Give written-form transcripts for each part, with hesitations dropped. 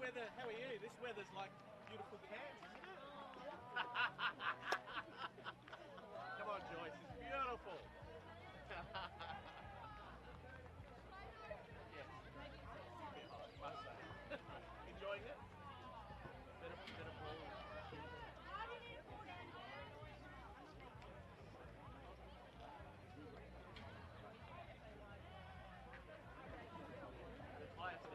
weather, how are you? This weather's like beautiful Cairns, isn't it? Come on, Joyce, it's beautiful. Yes. Yeah, must say. Enjoying it? Bit of ball. The highest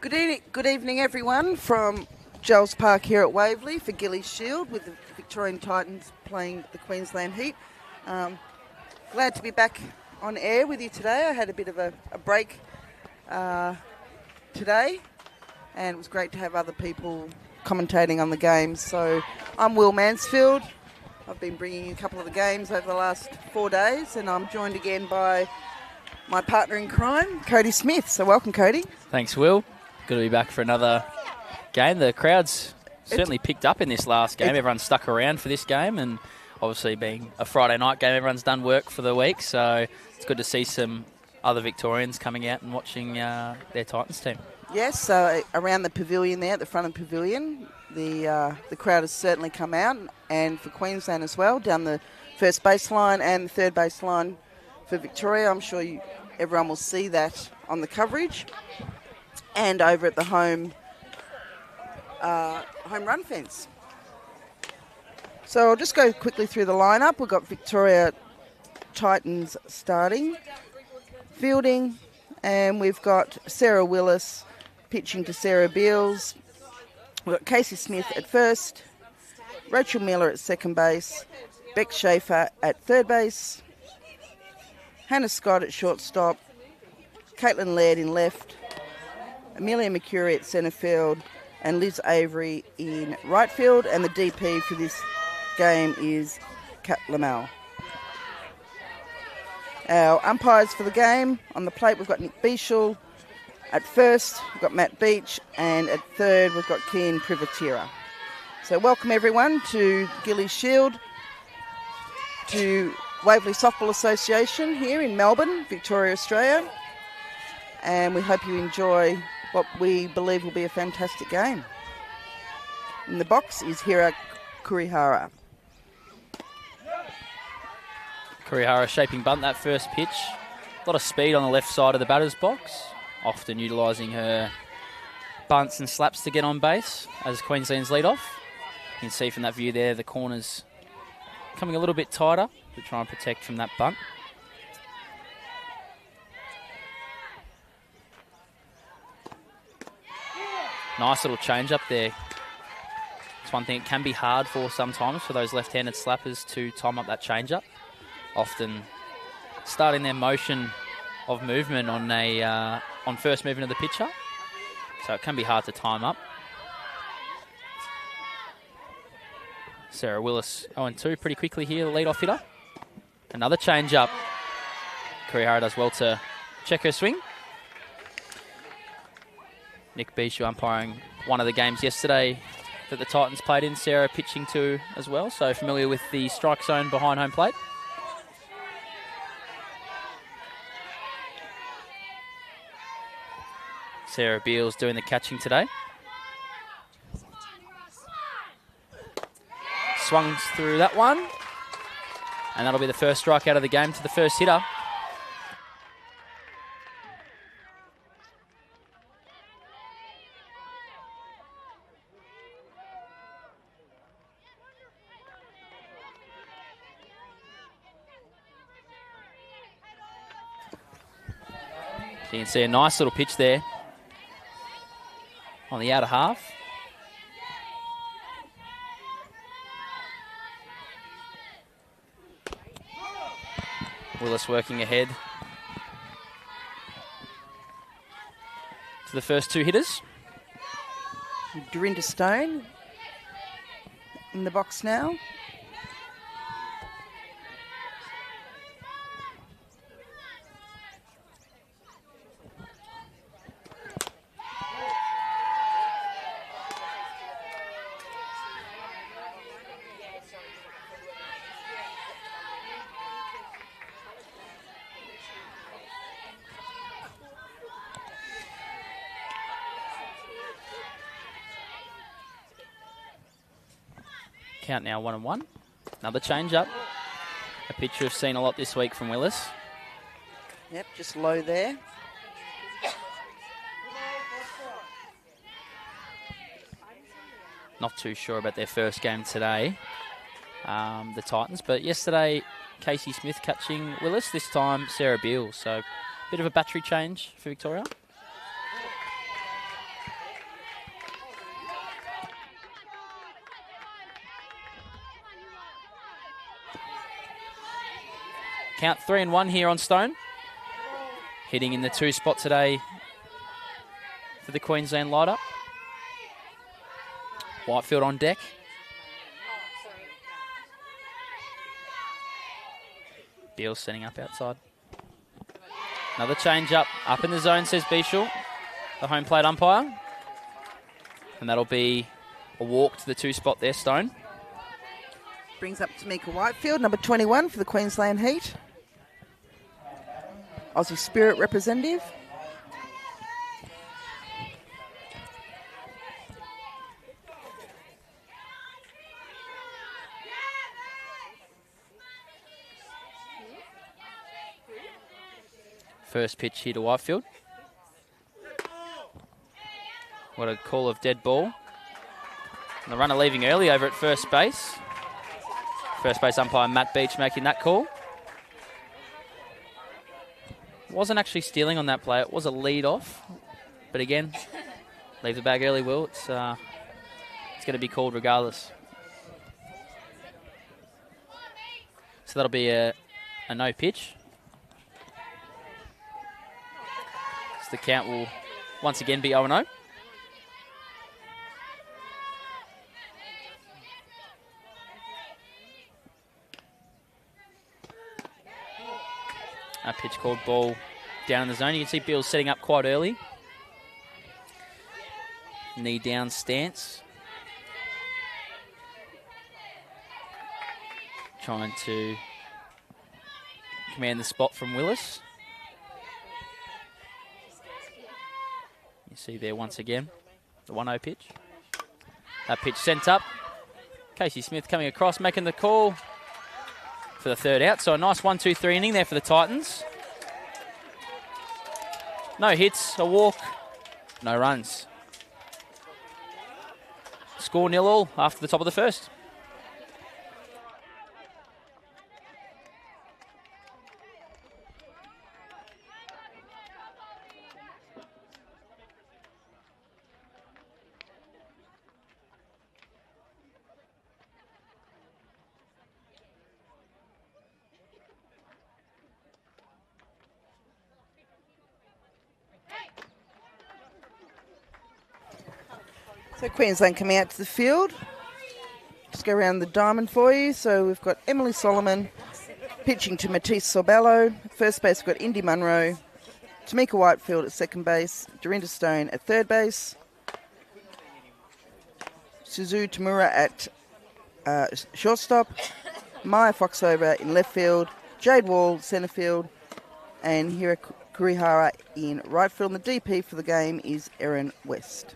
Good evening, everyone, from Giles Park here at Waverley for Gilley Shield with the Victorian Titans playing the Queensland Heat. Glad to be back on air with you today. I had a bit of a break today, and it was great to have other people commentating on the games. So I'm Will Mansfield. I've been bringing you a couple of the games over the last 4 days, and I'm joined again by my partner in crime, Cody Smith. So welcome, Cody. Thanks, Will. Good to be back for another game. The crowd's certainly picked up in this last game. Everyone's stuck around for this game, and obviously being a Friday night game, everyone's done work for the week, so it's good to see some other Victorians coming out and watching their Titans team. Yes, so around the pavilion there, at the front of the pavilion, the crowd has certainly come out, and for Queensland as well, down the first baseline and the third baseline for Victoria. I'm sure everyone will see that on the coverage. And over at the home run fence. So I'll just go quickly through the lineup. We've got Victoria Titans starting, fielding, and we've got Sarah Willis pitching to Sarah Beals. We've got Casey Smith at first, Rachel Miller at second base, Beck Schaefer at third base, Hannah Scott at shortstop, Caitlin Laird in left, Amelia McCurry at centre field, and Liz Avery in right field. And the DP for this game is Kat Lamel. Our umpires for the game, on the plate we've got Nick Beashall. At first we've got Matt Beach, and at third we've got Kian Privatira. So welcome everyone to Gilley Shield, to Waverley Softball Association here in Melbourne, Victoria, Australia. And we hope you enjoy what we believe will be a fantastic game. In the box is Hira Kurihara. Kurihara shaping bunt that first pitch. A lot of speed on the left side of the batter's box, often utilising her bunts and slaps to get on base as Queensland's lead off. You can see from that view there the corners coming a little bit tighter to try and protect from that bunt. Nice little change up there. It's one thing it can be hard for sometimes for those left-handed slappers to time up that change up. Often starting their motion of movement on first movement of the pitcher. So it can be hard to time up. Sarah Willis 0-2 pretty quickly here, the lead-off hitter. Another change up. Kurihara does well to check her swing. Nick Bishu umpiring one of the games yesterday that the Titans played in. Sarah pitching to as well, so familiar with the strike zone behind home plate. Sarah Beals doing the catching today. Swung through that one. And that'll be the first strike out of the game to the first hitter. You can see a nice little pitch there on the outer half. Willis working ahead to the first two hitters. Dorinda Stone in the box now. Count now 1-1. Another change up. A pitch we've seen a lot this week from Willis. Yep, just low there. Not too sure about their first game today, the Titans. But yesterday, Casey Smith catching Willis. This time, Sarah Beals. So, a bit of a battery change for Victoria. Count 3-1 here on Stone. Hitting in the 2 spot today for the Queensland light-up. Whitefield on deck. Beals setting up outside. Another change up in the zone, says Bichel, the home plate umpire. And that'll be a walk to the 2 spot there, Stone. Brings up Tamika Whitefield, number 21 for the Queensland Heat. Aussie Spirit representative. First pitch here to Whitefield. What a call of dead ball. And the runner leaving early over at first base. First base umpire Matt Beach making that call. Wasn't actually stealing on that play. It was a lead off. But again, leave the bag early, Will. It's going to be called regardless. So that'll be a no pitch. So the count will once again be 0-0. A pitch called ball down in the zone. You can see Beals setting up quite early. Knee down stance. Trying to command the spot from Willis. You see there once again, the 1-0 pitch. That pitch sent up. Casey Smith coming across, making the call for the 3rd out. So a nice 1-2-3 inning there for the Titans. No hits, a walk, no runs. Score 0-0 after the top of the 1st. So Queensland coming out to the field. Just go around the diamond for you. So we've got Emily Solomon pitching to Matisse Sorbello. First base, we've got Indy Munro. Tamika Whitefield at second base. Dorinda Stone at third base. Suzu Tamura at shortstop. Maya Foxover in left field. Jade Wall, centre field. And Hira Kurihara in right field. And the DP for the game is Erin West.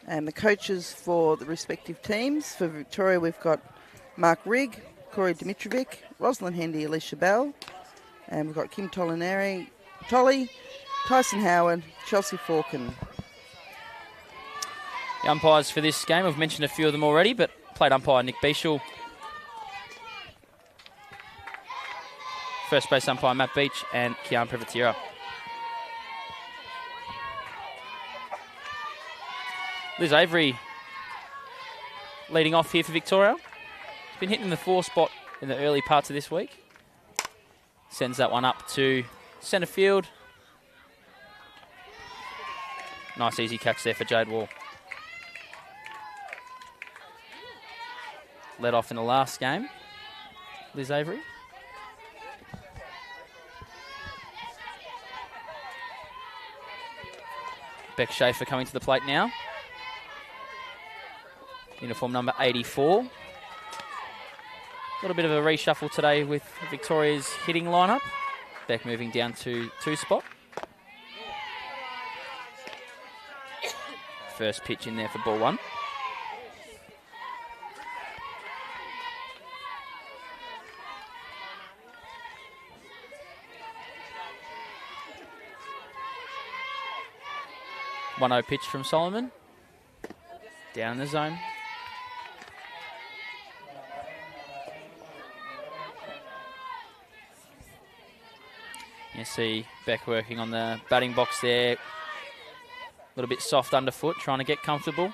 And the coaches for the respective teams. For Victoria, we've got Mark Rigg, Corey Dimitrovic, Rosalind Hendy, Alicia Bell. And we've got Kim Tolly, Tyson Howard, Chelsea Falcon. The umpires for this game, I've mentioned a few of them already, but plate umpire Nick Bichel. First base umpire Matt Beach and Kian Privatira. Liz Avery leading off here for Victoria. He's been hitting the 4 spot in the early parts of this week. Sends that one up to centre field. Nice easy catch there for Jade Wall. Led off in the last game, Liz Avery. Beck Schaefer coming to the plate now. Uniform number 84. A little bit of a reshuffle today with Victoria's hitting lineup. Beck moving down to 2 spot. First pitch in there for ball 1. One-0 pitch from Solomon. Down in the zone. You see Beck working on the batting box there. A little bit soft underfoot, trying to get comfortable.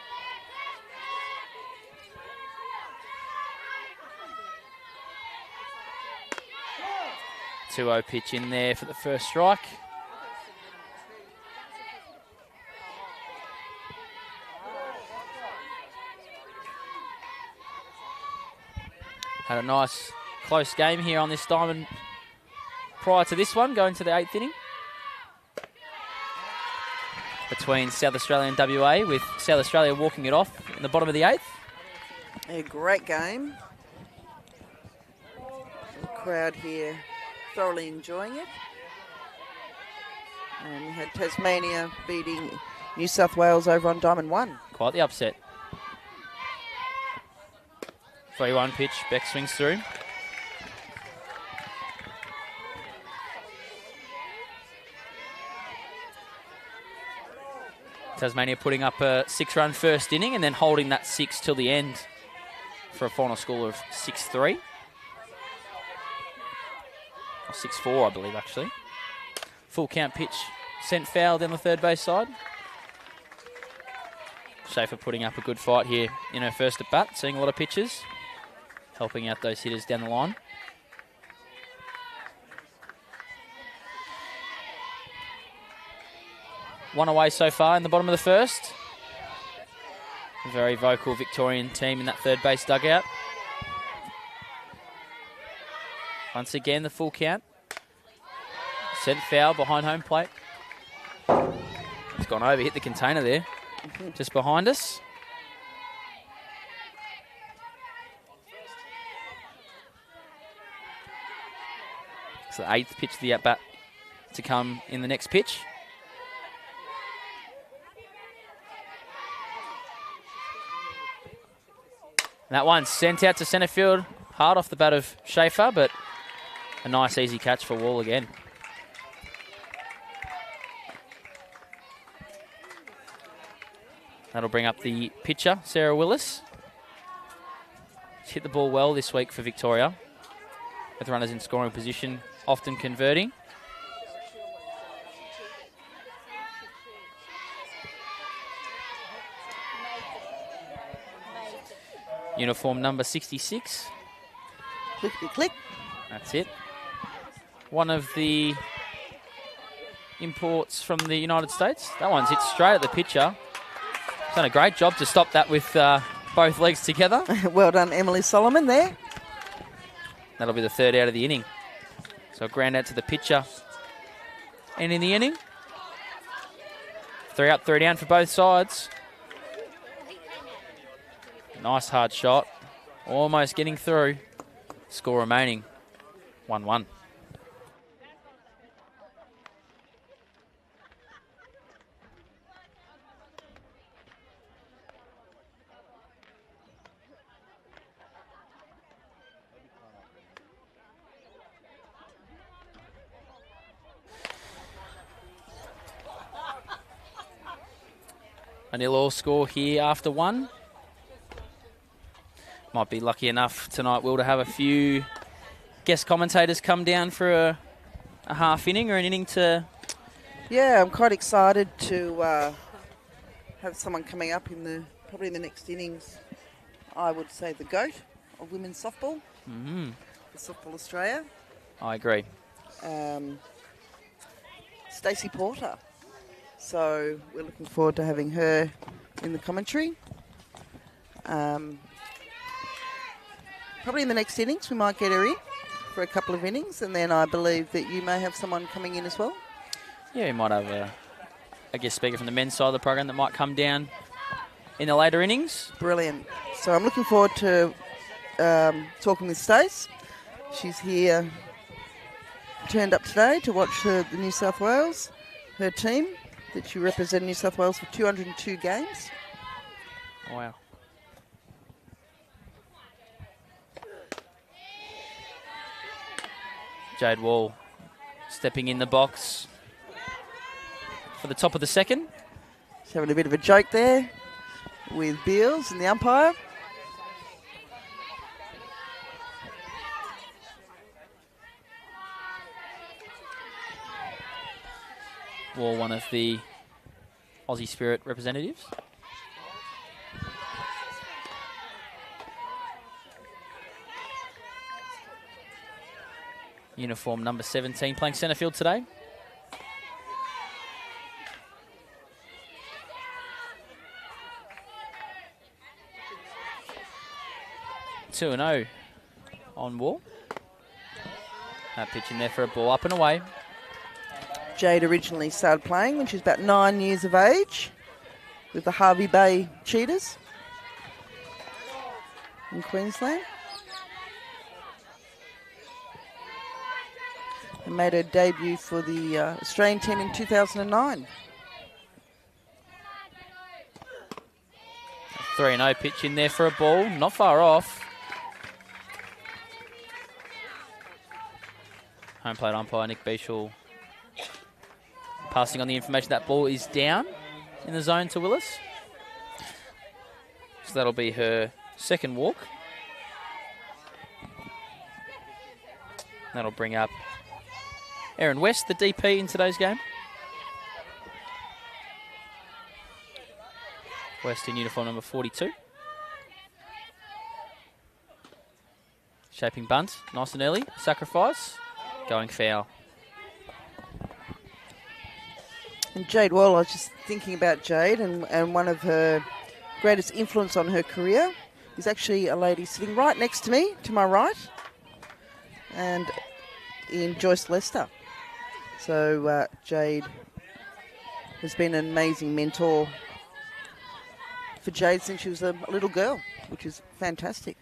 .20 pitch in there for the first strike. Had a nice close game here on this diamond prior to this one, going to the 8th inning. Between South Australia and WA, with South Australia walking it off in the bottom of the 8th. A great game. The crowd here thoroughly enjoying it. And we had Tasmania beating New South Wales over on Diamond 1. Quite the upset. 3-1 pitch, Beck swings through. Tasmania putting up a 6-run first inning and then holding that 6 till the end for a final score of 6-3. Or 6-4, I believe, actually. Full count pitch sent foul down the third base side. Schaefer putting up a good fight here in her first at bat, seeing a lot of pitches, helping out those hitters down the line. One away so far in the bottom of the first. A very vocal Victorian team in that third base dugout. Once again, the full count. Sent foul behind home plate. It's gone over, hit the container there, just behind us. It's the 8th pitch of the at-bat to come in the next pitch. And that one sent out to centre field, hard off the bat of Schaefer, but a nice easy catch for Wall again. That'll bring up the pitcher, Sarah Willis. She's hit the ball well this week for Victoria, with runners in scoring position, often converting. Uniform number 66. Clickety click. That's it. One of the imports from the United States. That one's hit straight at the pitcher. Done a great job to stop that with both legs together. Well done, Emily Solomon there. That'll be the third out of the inning. So a ground out to the pitcher. And in the inning, 3 up, 3 down for both sides. Nice hard shot. Almost getting through. Score remaining 1-1. A 0-0 score here after 1. Might be lucky enough tonight, Will, to have a few guest commentators come down for a half inning or an inning to... Yeah, I'm quite excited to have someone coming up in probably in the next innings. I would say the GOAT of women's softball for Softball Australia. I agree. Stacey Porter. So we're looking forward to having her in the commentary. Probably in the next innings we might get her in for a couple of innings, and then I believe that you may have someone coming in as well. Yeah, we might have a guest speaker from the men's side of the program that might come down in the later innings. Brilliant. So I'm looking forward to talking with Stace. She's here, turned up today to watch the New South Wales, her team, that she represented New South Wales for 202 games. Wow. Jade Wall stepping in the box for the top of the second. She's having a bit of a joke there with Beals and the umpire. Wall, one of the Aussie Spirit representatives. Uniform number 17 playing centre field today. Two and 0 on Wall. That pitch in there for a ball up and away. Jade originally started playing when she was about 9 years of age with the Hervey Bay Cheetahs in Queensland. And made her debut for the Australian team in 2009. 3-0 pitch in there for a ball, not far off. Home plate umpire Nick Beashall passing on the information that ball is down in the zone to Willis. So that'll be her second walk. That'll bring up Erin West, the DP in today's game. West in uniform number 42. Shaping bunt, nice and early. Sacrifice, going foul. And Jade Wall, I was just thinking about Jade, and one of her greatest influence on her career is actually a lady sitting right next to me, to my right, and in Joyce Lester. So Jade has been an amazing mentor for Jade since she was a little girl, which is fantastic.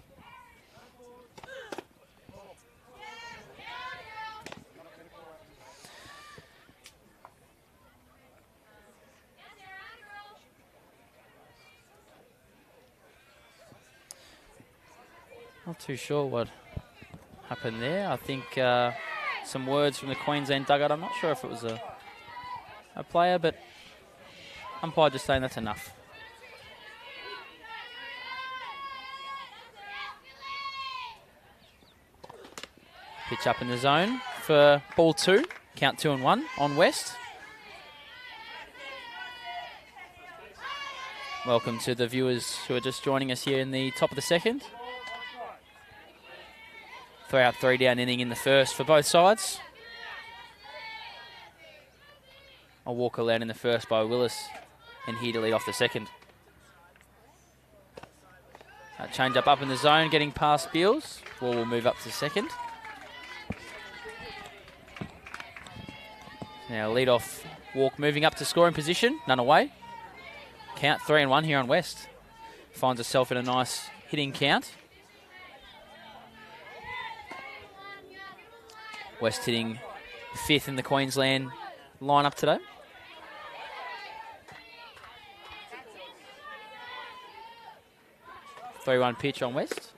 Not too sure what happened there. I think some words from the Queensland dugout. I'm not sure if it was a player, but umpire just saying that's enough. Pitch up in the zone for ball 2. Count 2-1 on West. Welcome to the viewers who are just joining us here in the top of the second. 3 out, 3 down inning in the first for both sides. A walk allowed in the first by Willis, and here to lead off the second. Change up in the zone, getting past Beals. Ball will move up to second. Now lead off walk moving up to scoring position, none away. Count 3-1 here on West. Finds herself in a nice hitting count. West hitting 5th in the Queensland lineup today. – 3-1 pitch on West.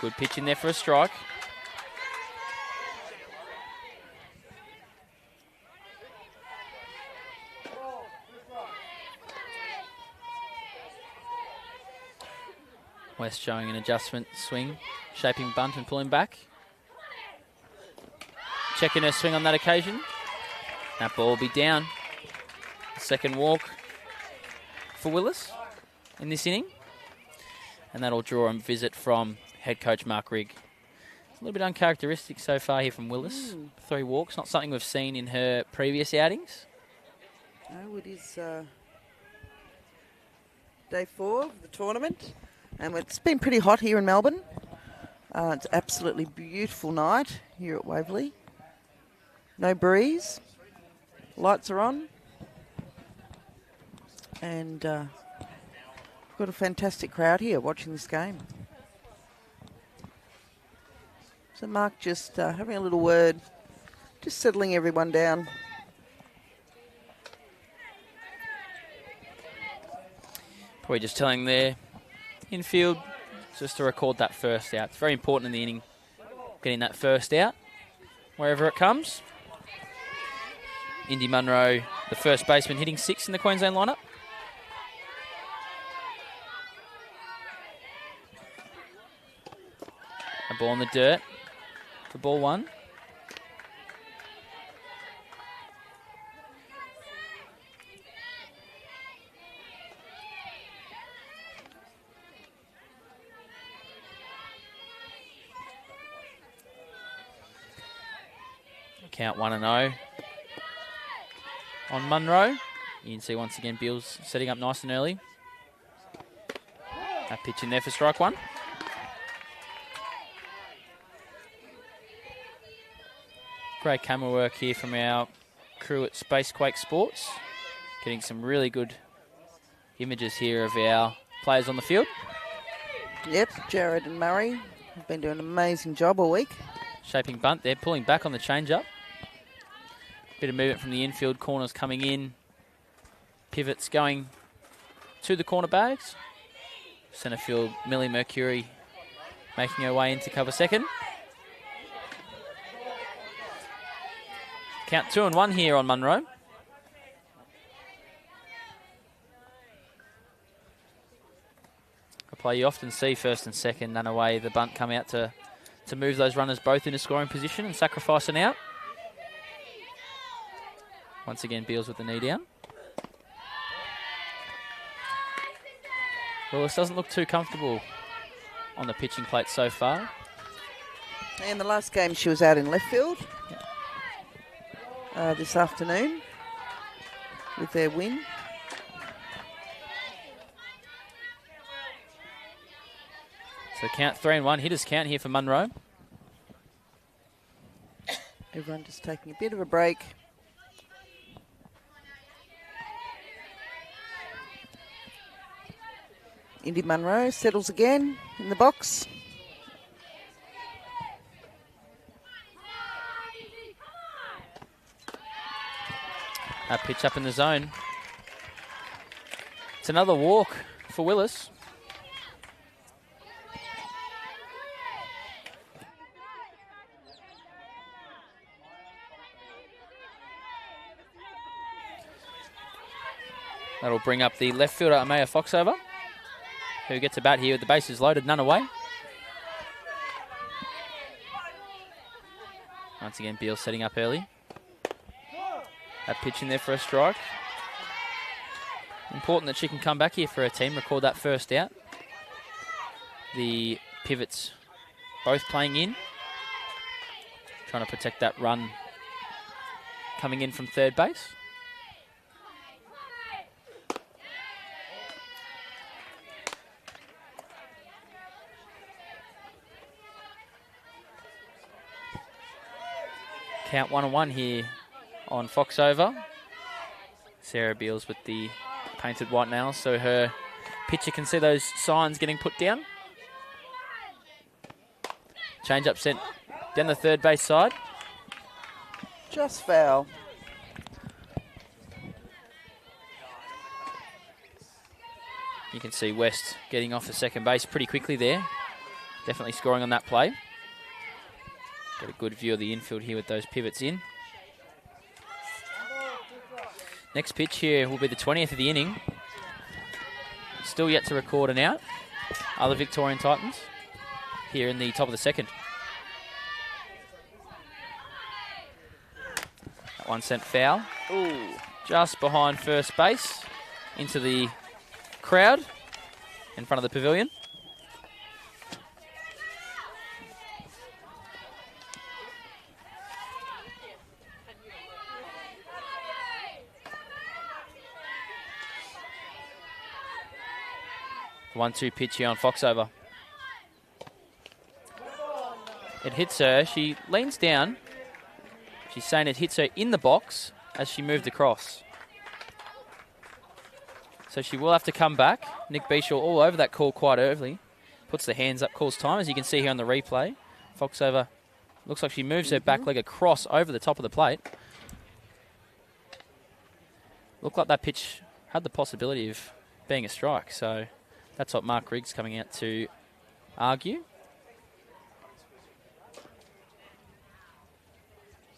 Good pitch in there for a strike. West showing an adjustment swing, shaping bunt and pulling back. Checking her swing on that occasion. That ball will be down. Second walk for Willis in this inning. And that'll draw a visit from head coach Mark Rigg. It's a little bit uncharacteristic so far here from Willis. 3 walks, not something we've seen in her previous outings. No, it is day 4 of the tournament. And it's been pretty hot here in Melbourne. It's absolutely beautiful night here at Waverley. No breeze. Lights are on. And we've got a fantastic crowd here watching this game. So Mark just having a little word, just settling everyone down. Probably just telling their infield just to record that first out. It's very important in the inning, getting that first out, wherever it comes. Indy Munro, the first baseman, hitting 6 in the Queensland lineup. A ball in the dirt for ball 1. Count 1-0 on Munro. You can see once again Beals setting up nice and early. That pitch in there for strike one. Great camera work here from our crew at Spacequake Sports. Getting some really good images here of our players on the field. Yep, Jared and Murray have been doing an amazing job all week. Shaping bunt there, pulling back on the change-up. Bit of movement from the infield, corners coming in. Pivots going to the corner bags. Centre field, Millie Mercury making her way into cover second. Count 2-1 here on Munro. A play you often see first and second, and away the bunt come out to move those runners both into scoring position and sacrifice an out. Once again, Beals with the knee down. Well, this doesn't look too comfortable on the pitching plate so far. In the last game, she was out in left field this afternoon with their win. So count 3-1, hitters count here for Munro. Everyone just taking a bit of a break. Indy Munro settles again in the box. That pitch up in the zone. It's another walk for Willis. That'll bring up the left fielder, Amaya Foxover, who gets a bat here with the bases loaded, none away. Once again, Beal setting up early. That pitch in there for a strike. Important that she can come back here for her team, record that first out. The pivots both playing in. Trying to protect that run coming in from third base. Count 1-1 here on Foxover. Sarah Beals with the painted white nails, so her pitcher can see those signs getting put down. Change up sent down the third base side. Just foul. You can see West getting off the second base pretty quickly there. Definitely scoring on that play. Got a good view of the infield here with those pivots in. Next pitch here will be the 20th of the inning. Still yet to record an out. Other Victorian Titans here in the top of the second. That one sent foul. Ooh. Just behind first base into the crowd in front of the pavilion. The 1-2 pitch here on Foxover. It hits her. She leans down. She's saying it hits her in the box as she moved across. So she will have to come back. Nick Bishaw all over that call quite early. Puts the hands up, calls time, as you can see here on the replay. Foxover looks like she moves her back leg across over the top of the plate. Looked like that pitch had the possibility of being a strike, so that's what Mark Riggs coming out to argue.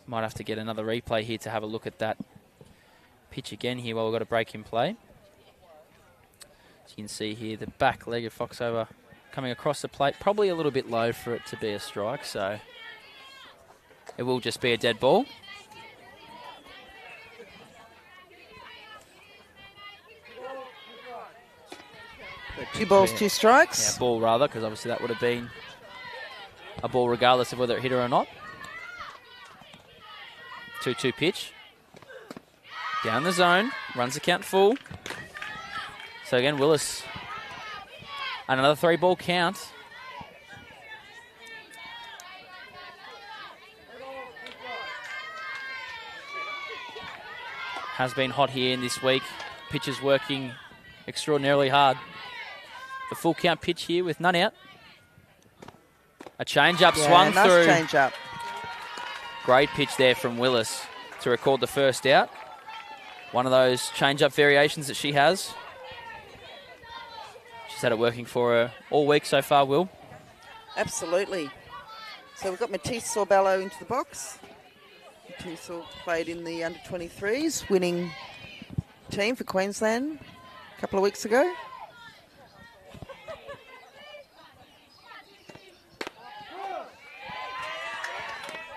Might have to get another replay here to have a look at that pitch again here while we've got a break in play. As you can see here, the back leg of Foxover coming across the plate. Probably a little bit low for it to be a strike, so it will just be a dead ball. Two balls, two strikes. Yeah, ball rather, because obviously that would have been a ball regardless of whether it hit her or not. 2-2 pitch. Down the zone. Runs the count full. So again, Willis. And another 3-ball count. Has been hot here in this week. Pitch is working extraordinarily hard. The full count pitch here with none out. A change-up swung nice through. change-up. Great pitch there from Willis to record the first out. One of those change-up variations that she has. She's had it working for her all week so far, Will. Absolutely. So we've got Matisse Sorbello into the box. Matisse played in the under-23s, winning team for Queensland a couple of weeks ago.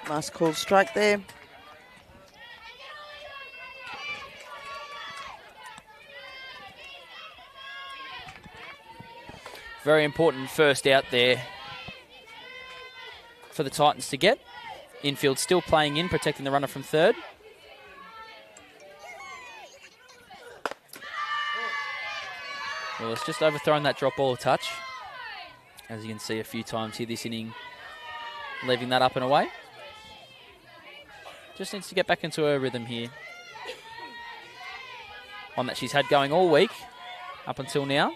Nice called strike there. Very important first out there for the Titans to get. Infield still playing in, protecting the runner from third. Well, it's just overthrown that drop ball a touch. As you can see a few times here this inning, leaving that up and away. Just needs to get back into her rhythm here. One that she's had going all week up until now.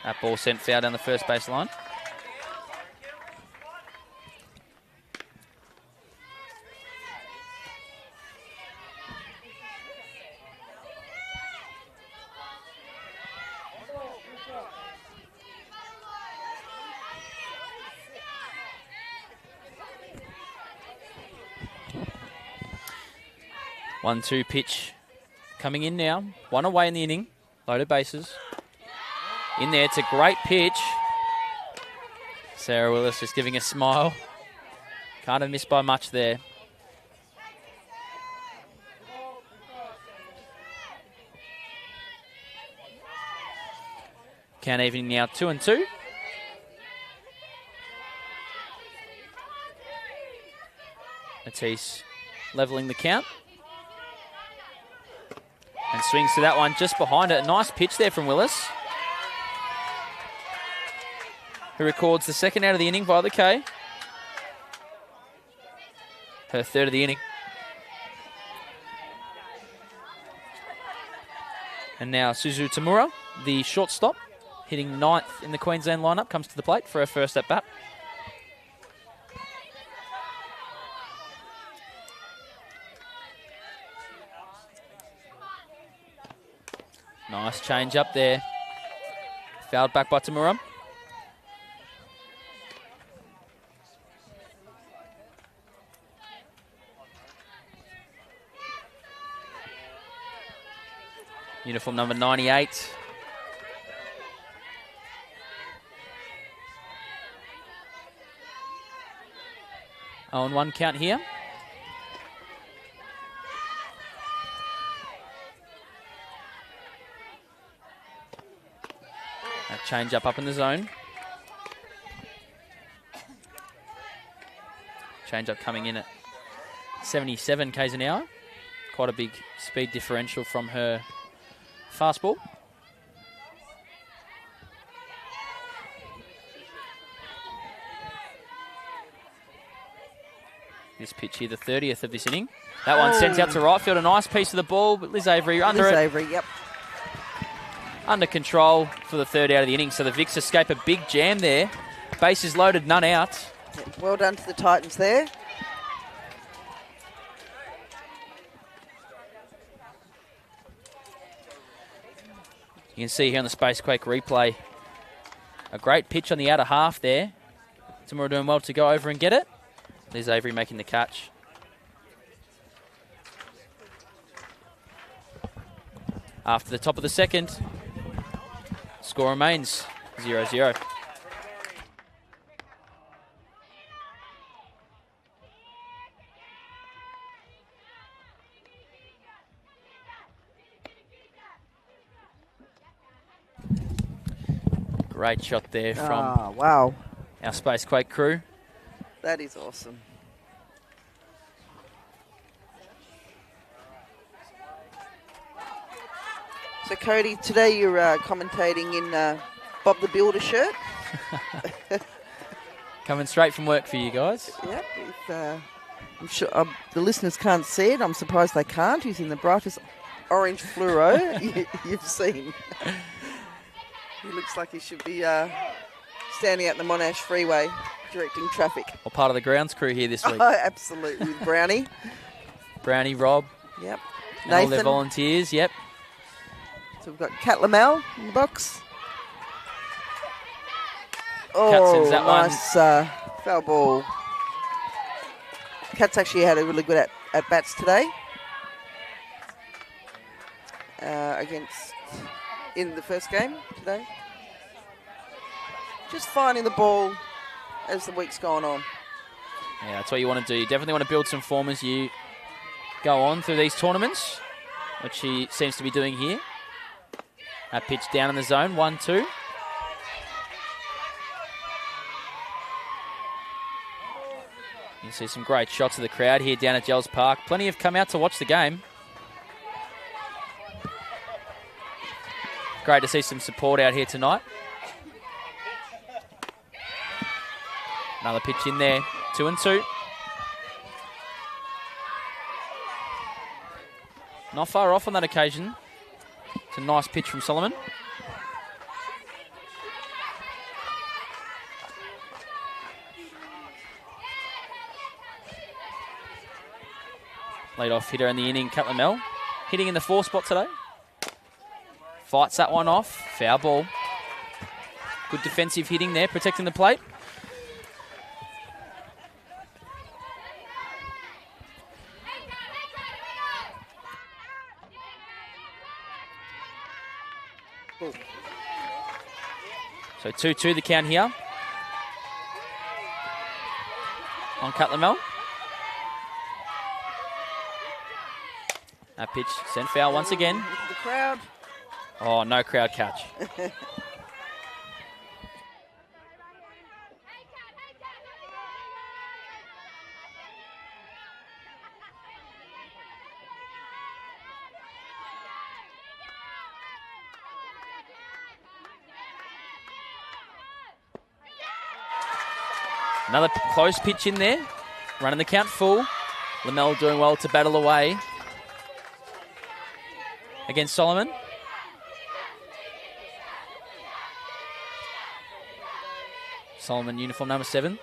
That ball sent foul down the first base line. One-two pitch coming in now. One away in the inning. Loaded bases. In there, it's a great pitch. Sarah Willis just giving a smile. Can't have missed by much there. Count even now 2-2. Matisse levelling the count. And swings to that one just behind it. A nice pitch there from Willis, who records the second out of the inning via the K. Her third of the inning. And now Suzu Tamura, the shortstop, hitting ninth in the Queensland lineup, comes to the plate for her first at bat. Nice change up there. Fouled back by Tamura. Uniform number 98. On one count here. That change up in the zone. Change up coming in at 77 k's an hour. Quite a big speed differential from her fastball. This pitch here, the 30th of this inning. That one sent out to right field. A nice piece of the ball, but Liz Avery under it. Liz Avery, yep. Under control for the third out of the inning. So the Vicks escape a big jam there. Bases loaded, none out. Well done to the Titans there. You can see here on the Space Quake replay, a great pitch on the outer half there. Tamura doing well to go over and get it. Liz Avery making the catch. After the top of the second, score remains 0-0. Great shot there from wow. our Space Quake crew. That is awesome. So, Cody, today you're commentating in Bob the Builder shirt. Coming straight from work for you guys. Yep. I'm sure the listeners can't see it. I'm surprised they can't. He's in the brightest orange fluoro you've seen. He looks like he should be standing out the Monash Freeway directing traffic. Or part of the grounds crew here this week. Oh, absolutely. With Brownie. Brownie, Rob. Yep. And all their Nathan. volunteers, yep. So we've got Kat Lamel in the box. Kat sends that nice foul ball. Kat's actually had a really good at bats today. In the first game today. Just finding the ball as the week's gone on. Yeah, that's what you want to do. You definitely want to build some form as you go on through these tournaments, which he seems to be doing here. That pitch down in the zone, 1-2. You can see some great shots of the crowd here down at Gels Park. Plenty have come out to watch the game. Great to see some support out here tonight. Another pitch in there, 2-2. Not far off on that occasion. It's a nice pitch from Solomon. Lead-off hitter in the inning, Kat Lamel. Hitting in the 4 spot today. Fights that one off. Foul ball. Good defensive hitting there, protecting the plate. So 2-2 the count here. On Kat Lamel. That pitch sent foul once again. Look at the crowd. Oh, no crowd catch. Another close pitch in there. Running the count full. Lamel doing well to battle away against Solomon. Solomon, uniform number 7.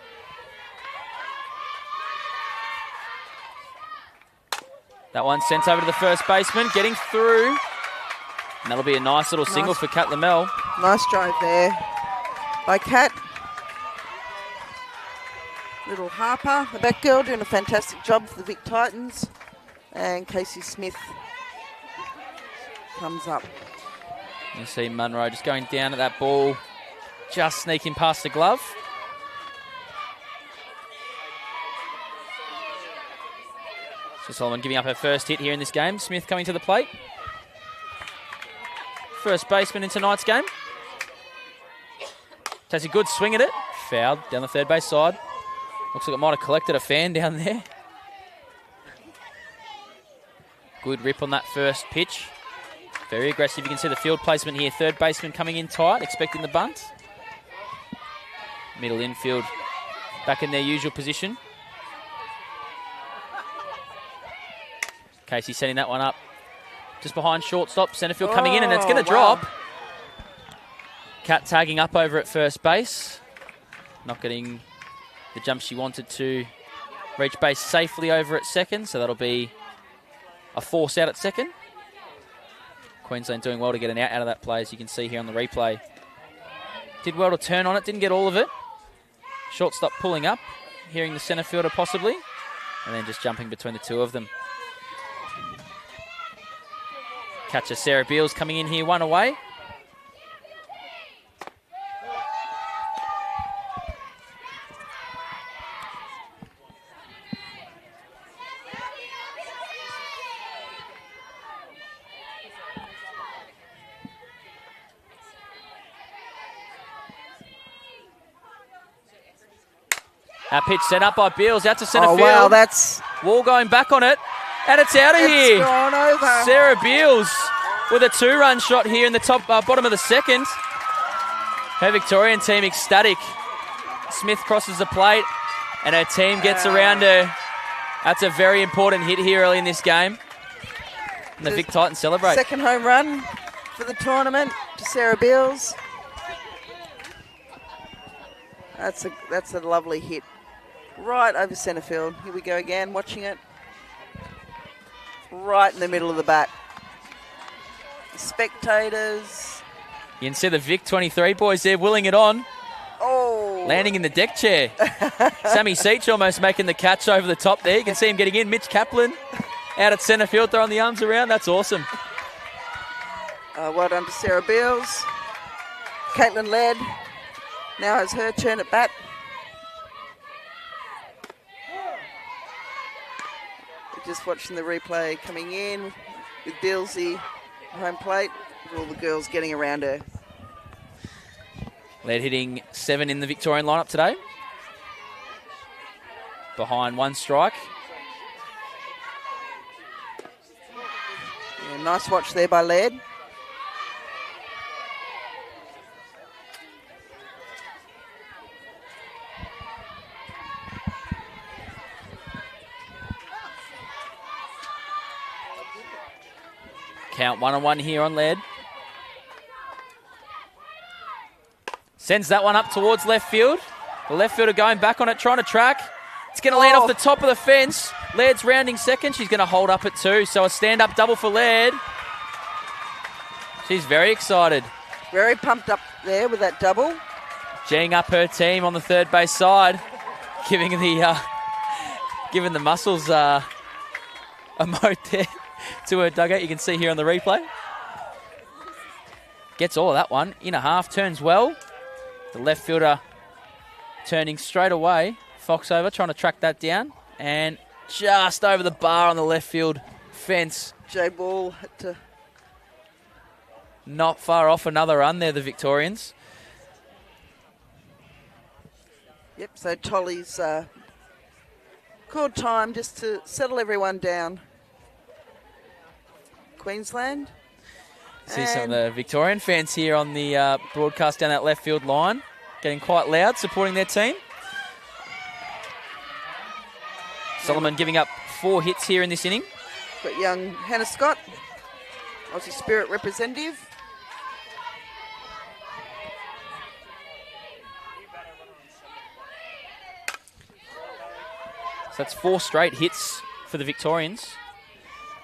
That one sent over to the first baseman, getting through. And that'll be a nice little single for Kat Lamel. Nice drive there by Kat. Little Harper, the back girl, doing a fantastic job for the Vic Titans. And Casey Smith comes up. You see Munro just going down at that ball, just sneaking past the glove. So Solomon giving up her first hit here in this game. Smith coming to the plate. First baseman in tonight's game. Takes a good swing at it. Fouled down the third base side. Looks like it might have collected a fan down there. Good rip on that first pitch. Very aggressive. You can see the field placement here. Third baseman coming in tight, expecting the bunt. Middle infield back in their usual position. Casey setting that one up just behind shortstop. Centre field coming in, and it's going to drop. Kat tagging up over at first base. Not getting the jump she wanted to reach base safely over at second, so that'll be a force out at second. Queensland doing well to get an out of that play, as you can see here on the replay. Did well to turn on it, didn't get all of it. Shortstop pulling up, hearing the centre fielder possibly, and then just jumping between the two of them. Catcher Sarah Beals coming in here, one away. That pitch sent up by Beals out to centre Oh, field. wow, that's Wall going back on it, and it's out of here. gone over. Sarah Beals with a 2-run shot here in the bottom of the second. Her Victorian team ecstatic. Smith crosses the plate, and her team gets around her. That's a very important hit here early in this game. And the Vic Titans celebrate. Second home run for the tournament to Sarah Beals. That's a lovely hit. Right over centre field. Here we go again, watching it. Right in the middle of the bat. Spectators. You can see the Vic 23 boys there willing it on. Oh. Landing in the deck chair. Sammy Seach almost making the catch over the top there. You can see him getting in. Mitch Kaplan out at centre field throwing the arms around. That's awesome. Well done to Sarah Beals. Caitlin Laird now has her turn at bat. We're just watching the replay coming in with Bealsy home plate, with all the girls getting around her. Laird hitting 7 in the Victorian lineup today. Behind 1 strike. Yeah, nice watch there by Laird. Count 1-1 here on Laird. Sends that one up towards left field. The left fielder going back on it, trying to track. It's going to land off the top of the fence. Laird's rounding second. She's going to hold up at 2. So a stand-up double for Laird. She's very excited. Very pumped up there with that double. Geeing up her team on the third base side. Giving the muscles a moat there to her dugout. You can see here on the replay. Gets all of that one. In a half, turns well. The left fielder turning straight away. Fox over, trying to track that down. And just over the bar on the left field fence. Jade Ball had to... Not far off another run there, the Victorians. Yep, so Tolly's called time just to settle everyone down. Queensland. See some of the Victorian fans here on the broadcast down that left field line, getting quite loud, supporting their team. Solomon giving up 4 hits here in this inning. Got young Hannah Scott, Aussie Spirit representative. So that's 4 straight hits for the Victorians.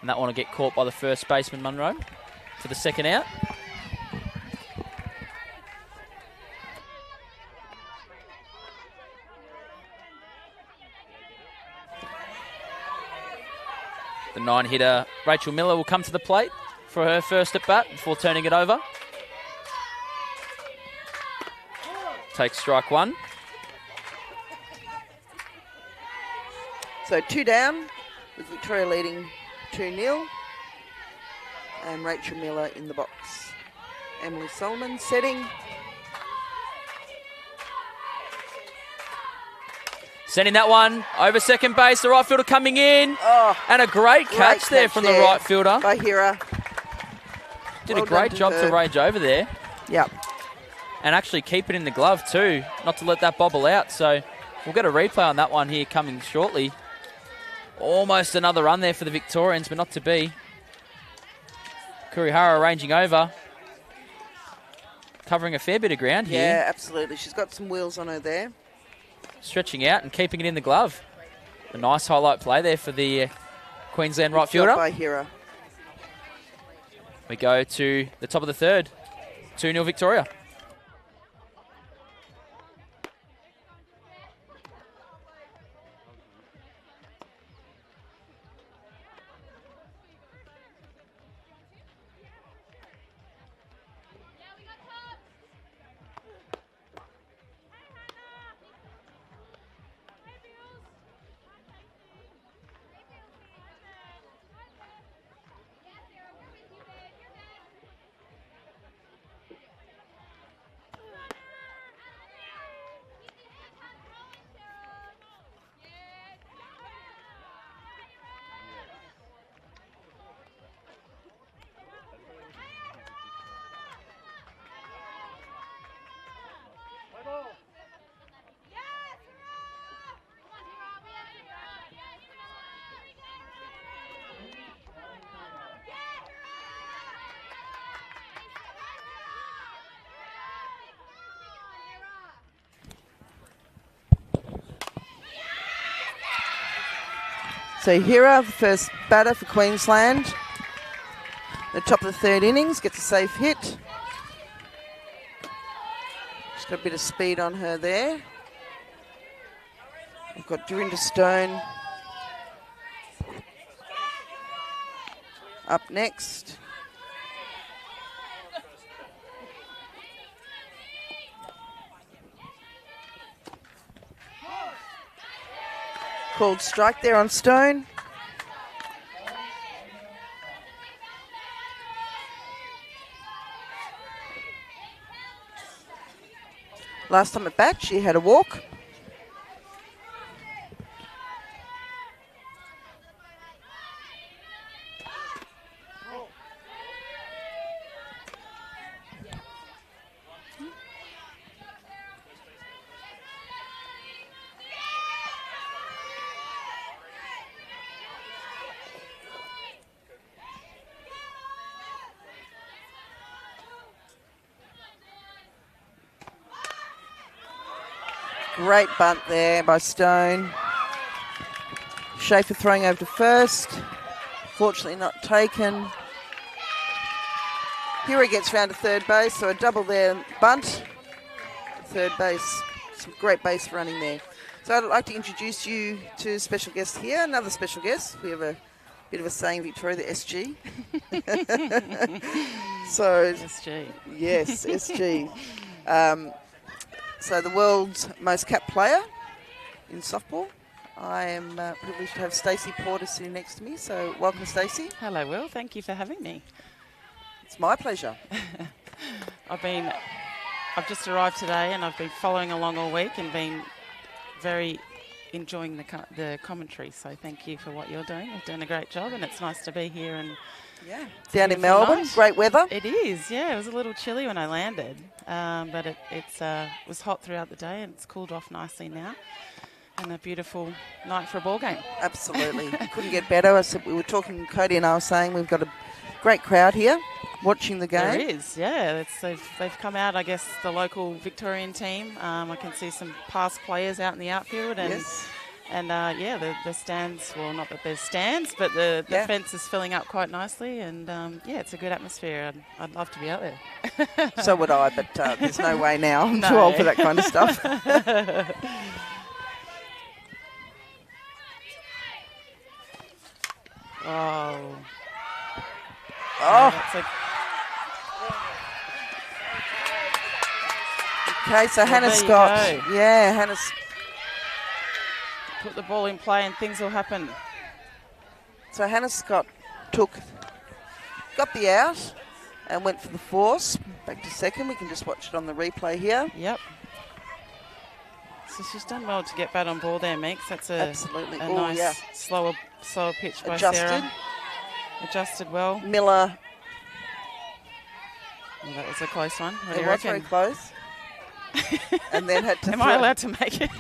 And that one will get caught by the first baseman, Munro, for the second out. The 9-hitter, Rachel Miller, will come to the plate for her first at bat before turning it over. Takes strike 1. So 2 down, with Victoria leading 2-0. And Rachel Miller in the box. Emily Solomon setting. Sending that one over second base. The right fielder coming in. Oh, and a great catch there from the right fielder. By Hira. Did a great job to range over there. Yep. And actually keep it in the glove too, not to let that bobble out. So we'll get a replay on that one here coming shortly. Almost another run there for the Victorians, but not to be. Kurihara ranging over. Covering a fair bit of ground here. Yeah, absolutely. She's got some wheels on her there. Stretching out and keeping it in the glove. A nice highlight play there for the Queensland right fielder. By Hira. We go to the top of the third. 2-0 Victoria. So Hira, the first batter for Queensland. The top of the third innings, gets a safe hit. She's got a bit of speed on her there. We've got Dorinda Stone up next. Called strike there on Stone. Last time at bat, she had a walk. Great bunt there by Stone. Schaefer throwing over to first. Fortunately not taken. Here he gets round to third base, so a double there, bunt. Third base, some great base running there. So I'd like to introduce you to a special guest here, another special guest. We have a bit of a saying in Victoria, the SG. So SG. Yes, SG. So the world's most capped player in softball. I am privileged to have Stacey Porter sitting next to me. So welcome, Stacey. Hello, Will. Thank you for having me. It's my pleasure. I've just arrived today, and I've been following along all week and been very enjoying the commentary. So thank you for what you're doing. You're doing a great job, and it's nice to be here and down in Melbourne. Night. Great weather. It is, yeah. It was a little chilly when I landed, but it was hot throughout the day, and it's cooled off nicely now. And a beautiful night for a ball game. Absolutely. Couldn't get better. We were talking, Cody and I were saying we've got a great crowd here watching the game. There is, yeah. They've come out, I guess, the local Victorian team. I can see some past players out in the outfield. And, yes. And the stands, well, not that there's stands, but the fence is filling up quite nicely. And, it's a good atmosphere. I'd love to be out there. So would I, but there's no way now. I'm too old for that kind of stuff. Oh. Okay, so Hannah Scott. Yeah, Hannah's put the ball in play and things will happen. So Hannah Scott got the out and went for the force. Back to second. We can just watch it on the replay here. Yep. So she's done well to get bat on ball there, Meeks. That's absolutely a nice slower pitch by Sarah. Adjusted well. Miller. Well, that was a close one. What it do you was reckon? Very close. And then had to Am I allowed to make it?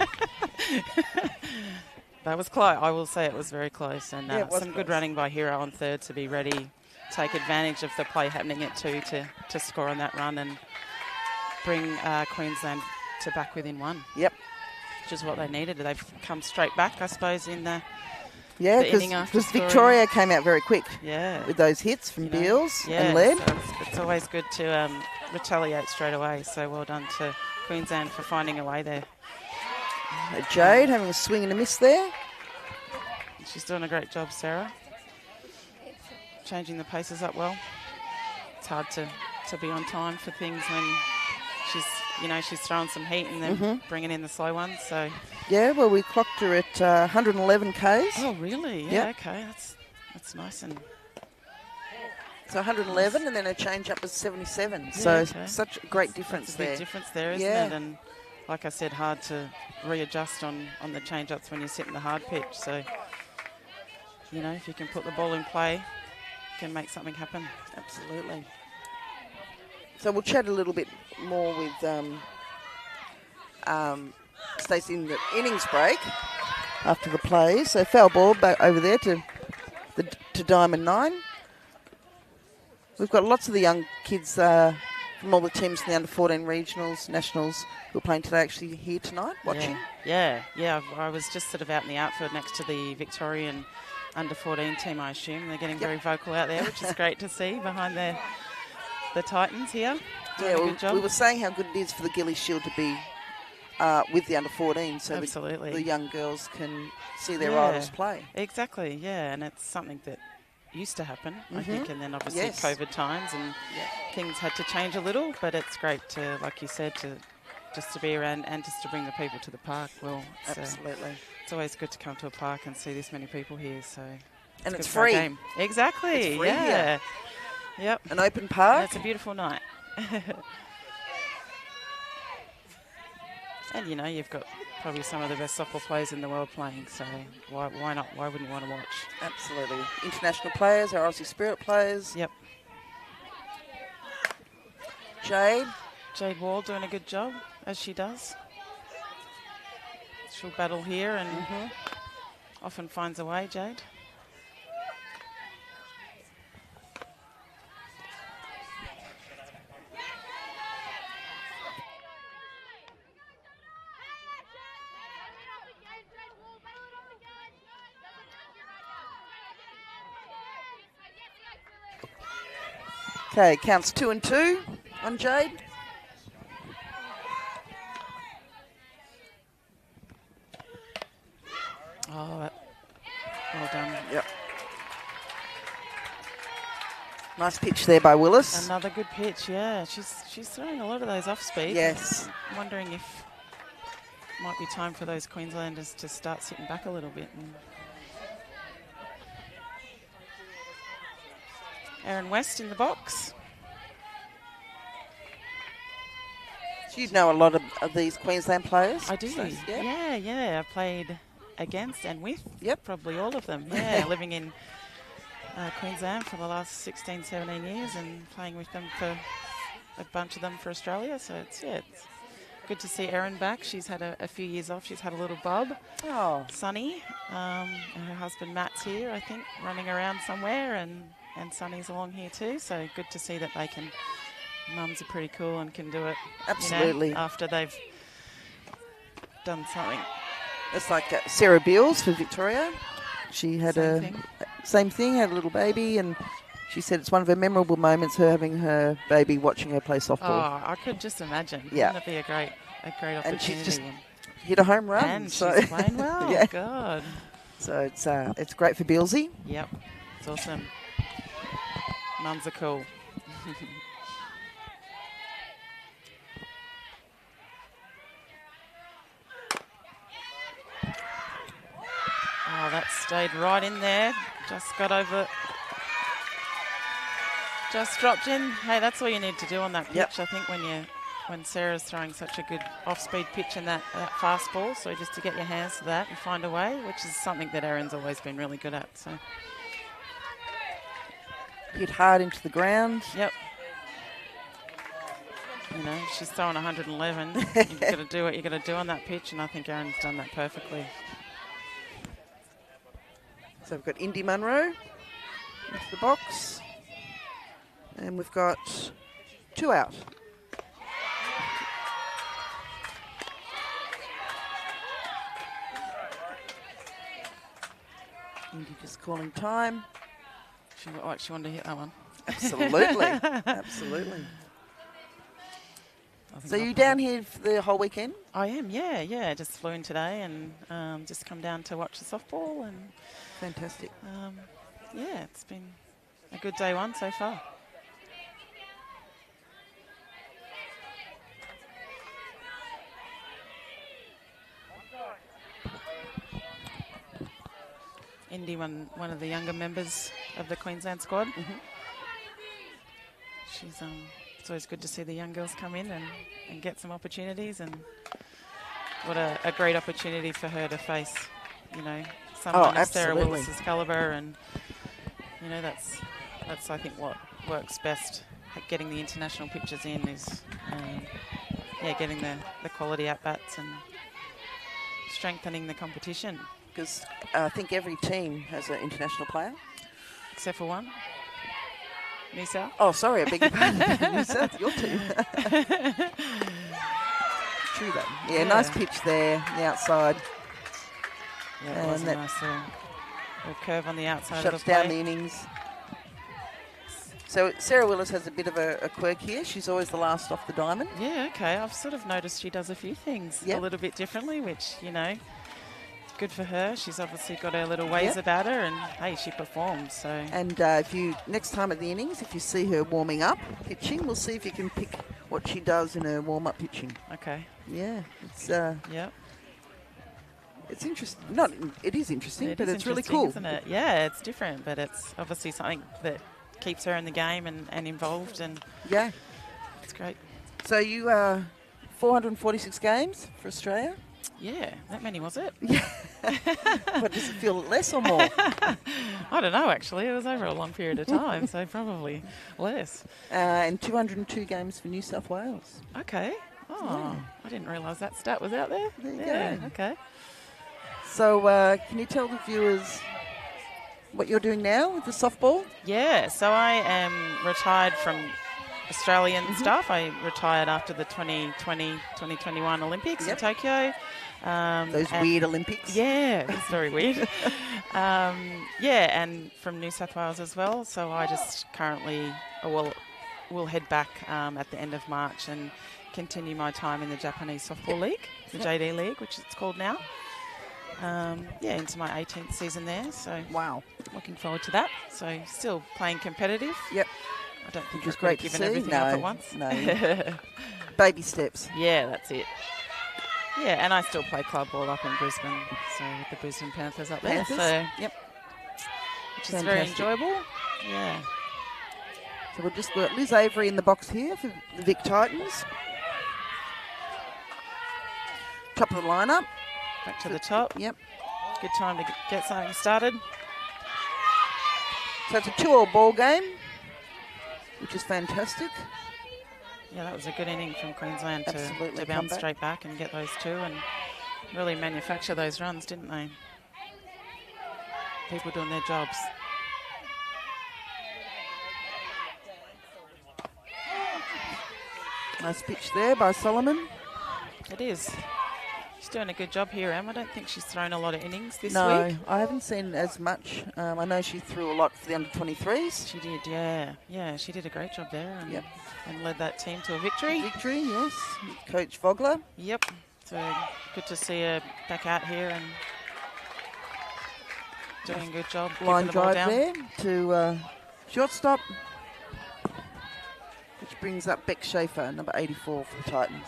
That was close. I will say it was very close. And some good running by Hero on third to be ready, take advantage of the play happening at two to score on that run and bring Queensland to back within one. Yep. Which is what they needed. They've come straight back, I suppose, in the inning after because Victoria came out very quick. Yeah. With those hits from Beals and Led. So it's always good to retaliate straight away. So well done to Queensland for finding a way there. Jade having a swing and a miss there. She's doing a great job, Sarah. Changing the paces up well. It's hard to be on time for things when she's throwing some heat and then bringing in the slow ones. So yeah, well, we clocked her at 111 Ks. Oh, really? Yeah, okay. That's nice. And so 111, and then her change up was 77. So such a great difference there. Big difference there, isn't it? And like I said, hard to readjust on the change ups when you're sitting the hard pitch. So if you can put the ball in play, you can make something happen. Absolutely. So we'll chat a little bit more with Stacey in the innings break after the play. So foul ball back over there to Diamond 9. We've got lots of the young kids from all the teams in the under-14 regionals, nationals who are playing today actually here tonight watching. Yeah. I was just sort of out in the outfield next to the Victorian under 14 team, I assume. They're getting very vocal out there, which is great to see behind the Titans here. Doing a good job. We were saying how good it is for the Gilley Shield to be with the under 14, so Absolutely. the young girls can see their idols play. Exactly, yeah, and it's something that used to happen, I think, and then obviously COVID times and things had to change a little, but it's great to, like you said, to just to be around and just to bring the people to the park. Well, Absolutely. It's always good to come to a park and see this many people here, so... And it's good for our free. game. Exactly, It's free here. Yep. An open park. It's a beautiful night. And, you know, you've got probably some of the best softball players in the world playing, so why not? Why wouldn't you want to watch? Absolutely. International players, our Aussie Spirit players. Yep. Jade Wall doing a good job, as she does. She'll battle here and often finds a way, Jade. Okay, counts 2-2 on Jade. Oh, well done. Yep. Nice pitch there by Willis. Another good pitch, yeah. She's throwing a lot of those off speed. Yes. I'm wondering if it might be time for those Queenslanders to start sitting back a little bit. And Erin West in the box. So you know a lot of these Queensland players? I do. So, Yeah. I played against and with probably all of them. Yeah, living in Queensland for the last 16, 17 years and playing with them for a bunch of them for Australia. So it's good to see Erin back. She's had a few years off. She's had a little bub. Oh. Sonny, and her husband Matt's here, I think, running around somewhere, and Sonny's along here too. So good to see that they can. Mums are pretty cool and can do it. Absolutely. You know, after they've done something. It's like Sarah Beals for Victoria. She had same thing, had a little baby, and she said it's one of her memorable moments, her having her baby watching her play softball. Oh, I could just imagine. Yeah. Wouldn't it be a great opportunity? And she's just hit a home run. And she's playing well. Yeah. God. So it's great for Bealsy. Yep. It's awesome. Mums are cool. Oh, that stayed right in there. Just got over. Just dropped in. Hey, that's all you need to do on that pitch. Yep. I think when Sarah's throwing such a good off-speed pitch in that fast ball, so just to get your hands to that and find a way, which is something that Erin's always been really good at. So. Hit hard into the ground. Yep. You know, she's throwing 111. You've got to do what you've got to do on that pitch, and I think Erin's done that perfectly. So we've got Indy Munro into the box. And we've got 2 out. Indy just calling time. She looked like she wanted to hit that one. Absolutely. Absolutely. So you down here for the whole weekend? I am, yeah. Just flew in today and just come down to watch the softball. And fantastic. Yeah, it's been a good day one so far. Indy, one of the younger members of the Queensland squad. She's it's always good to see the young girls come in and get some opportunities, and what a great opportunity for her to face, you know, someone of Sarah Willis's calibre, and you know that's I think what works best at getting the international pitches in is getting the quality at bats and strengthening the competition. Because I think every team has an international player. Except for one. New South. Oh, sorry, I beg your pardon. New South, your team. True that. Yeah, nice pitch there, the outside. Yeah, it was a nice Little curve on the outside Shuts of the plate. down the innings. So Sarah Willis has a bit of a quirk here. She's always the last off the diamond. Yeah, okay. I've sort of noticed she does a few things Yep. a little bit differently, which, you know, good for her. She's obviously got her little ways about her, and hey, she performs. So. And if you next time at the innings, if you see her warming up pitching, we'll see if you can pick what she does in her warm up pitching. Okay. Yeah, it's Yep. it's interesting. Not it is interesting, but it's really cool, isn't it? Yeah, it's different, but it's obviously something that keeps her in the game and involved, and yeah, it's great. So you 446 games for Australia. Yeah, that many was it? Yeah. But does it feel less or more? I don't know, actually. It was over a long period of time, so probably less. And 202 games for New South Wales. Okay. Oh, I didn't realise that stat was out there. There you go. Okay. So can you tell the viewers what you're doing now with the softball? Yeah, so I am retired from Australian stuff. I retired after the 2021 Olympics in Tokyo. Those weird Olympics. Yeah, it's very weird. And from New South Wales as well. So I just currently, will head back at the end of March and continue my time in the Japanese Softball League, the JD League, which it's called now. Into my 18th season there. So wow, looking forward to that. So still playing competitive. Yep. I don't think it's I've great given to see. everything up at once. No. Baby steps. Yeah, that's it. Yeah, and I still play club ball up in Brisbane, so with the Brisbane Panthers up there. So, which is very enjoyable. Yeah. So we've got Liz Avery in the box here for the Vic Titans. Top of the lineup. Back to the top. Yep. Good time to get something started. So it's a 2-all ball game, which is fantastic. Yeah, that was a good inning from Queensland Absolutely. to bounce straight back and get those two and really manufacture those runs, didn't they? People doing their jobs. Nice pitch there by Solomon. It is. She's doing a good job here, Em. I don't think she's thrown a lot of innings this week. No, I haven't seen as much. I know she threw a lot for the under-23s. She did, yeah. Yeah, she did a great job there and led that team to a victory. Victory, yes. Coach Vogler. Yep. So good to see her back out here and doing a good job. Line the ball drive down. there to shortstop, which brings up Beck Schaefer, number 84 for the Titans.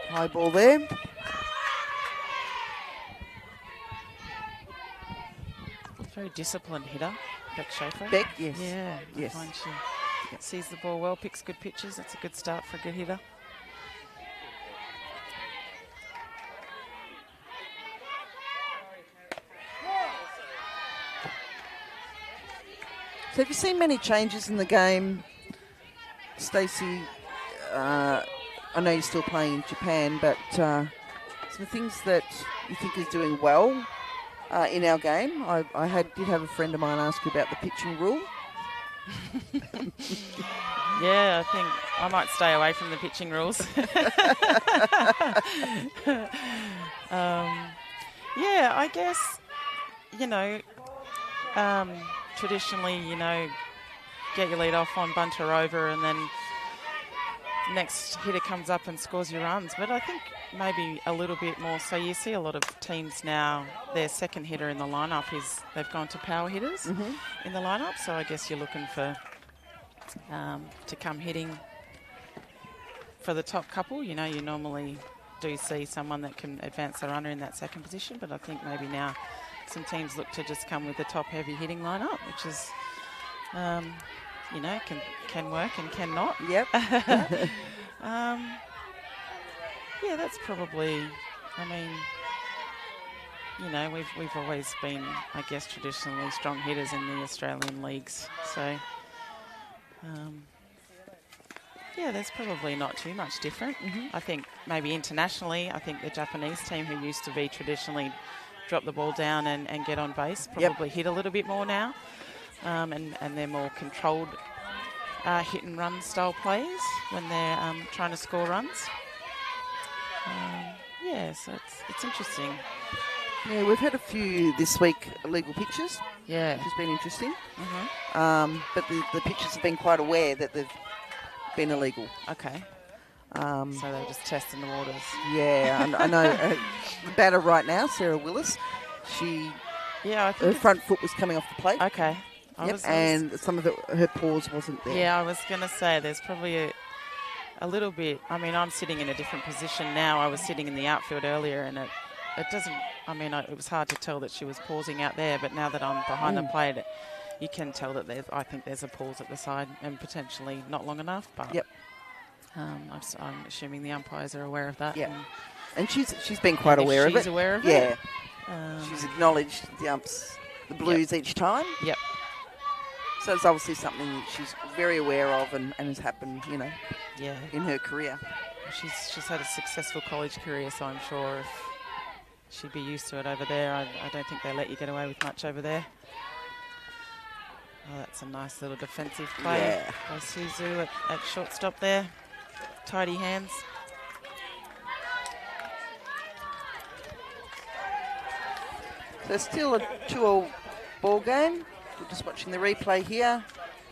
High ball there. Very disciplined hitter, Beck Schaefer. Beck, yes. Yeah, yes. I find she sees the ball well, picks good pitches. That's a good start for a good hitter. So have you seen many changes in the game, Stacey? I know you're still playing in Japan, but some things that you think is doing well in our game. I did have a friend of mine ask you about the pitching rule. Yeah, I think I might stay away from the pitching rules. I guess, traditionally, get your lead off on bunter over and then next hitter comes up and scores your runs. But I think maybe a little bit more. So you see a lot of teams now, their second hitter in the lineup they've gone to power hitters in the lineup. So I guess you're looking for to come hitting for the top couple. You normally do see someone that can advance the runner in that second position, but I think maybe now some teams look to just come with the top heavy hitting lineup, which is, can work and cannot. Yep. That's probably, we've always been, I guess, traditionally strong hitters in the Australian leagues. So, there's probably not too much different. I think maybe internationally, I think the Japanese team, who used to be traditionally drop the ball down and get on base. Probably hit a little bit more now. And they're more controlled hit and run style plays when they're trying to score runs. So it's interesting. Yeah, we've had a few this week illegal pitches. Yeah. Which has been interesting. Mm-hmm. But the pitchers have been quite aware that they've been illegal. Okay. So they're just testing the waters. Yeah, I know. The batter right now, Sarah Willis, her front foot was coming off the plate. Okay. And some of her paws wasn't there. Yeah, I was going to say there's probably a little bit. I mean, I'm sitting in a different position now. I was sitting in the outfield earlier, and it doesn't. I mean, it was hard to tell that she was pausing out there, but now that I'm behind the plate, you can tell that I think there's a pause at the side and potentially not long enough. But I'm assuming the umpires are aware of that. Yeah, and she's been quite aware of it. She's aware of it. Yeah. She's acknowledged the blues each time. Yep. So it's obviously something that she's very aware of and has happened, in her career. She's had a successful college career, so I'm sure if she'd be used to it over there. I don't think they let you get away with much over there. Oh, that's a nice little defensive play by Suzu at shortstop there. Tidy hands. So still a 2-all ball game. We're just watching the replay here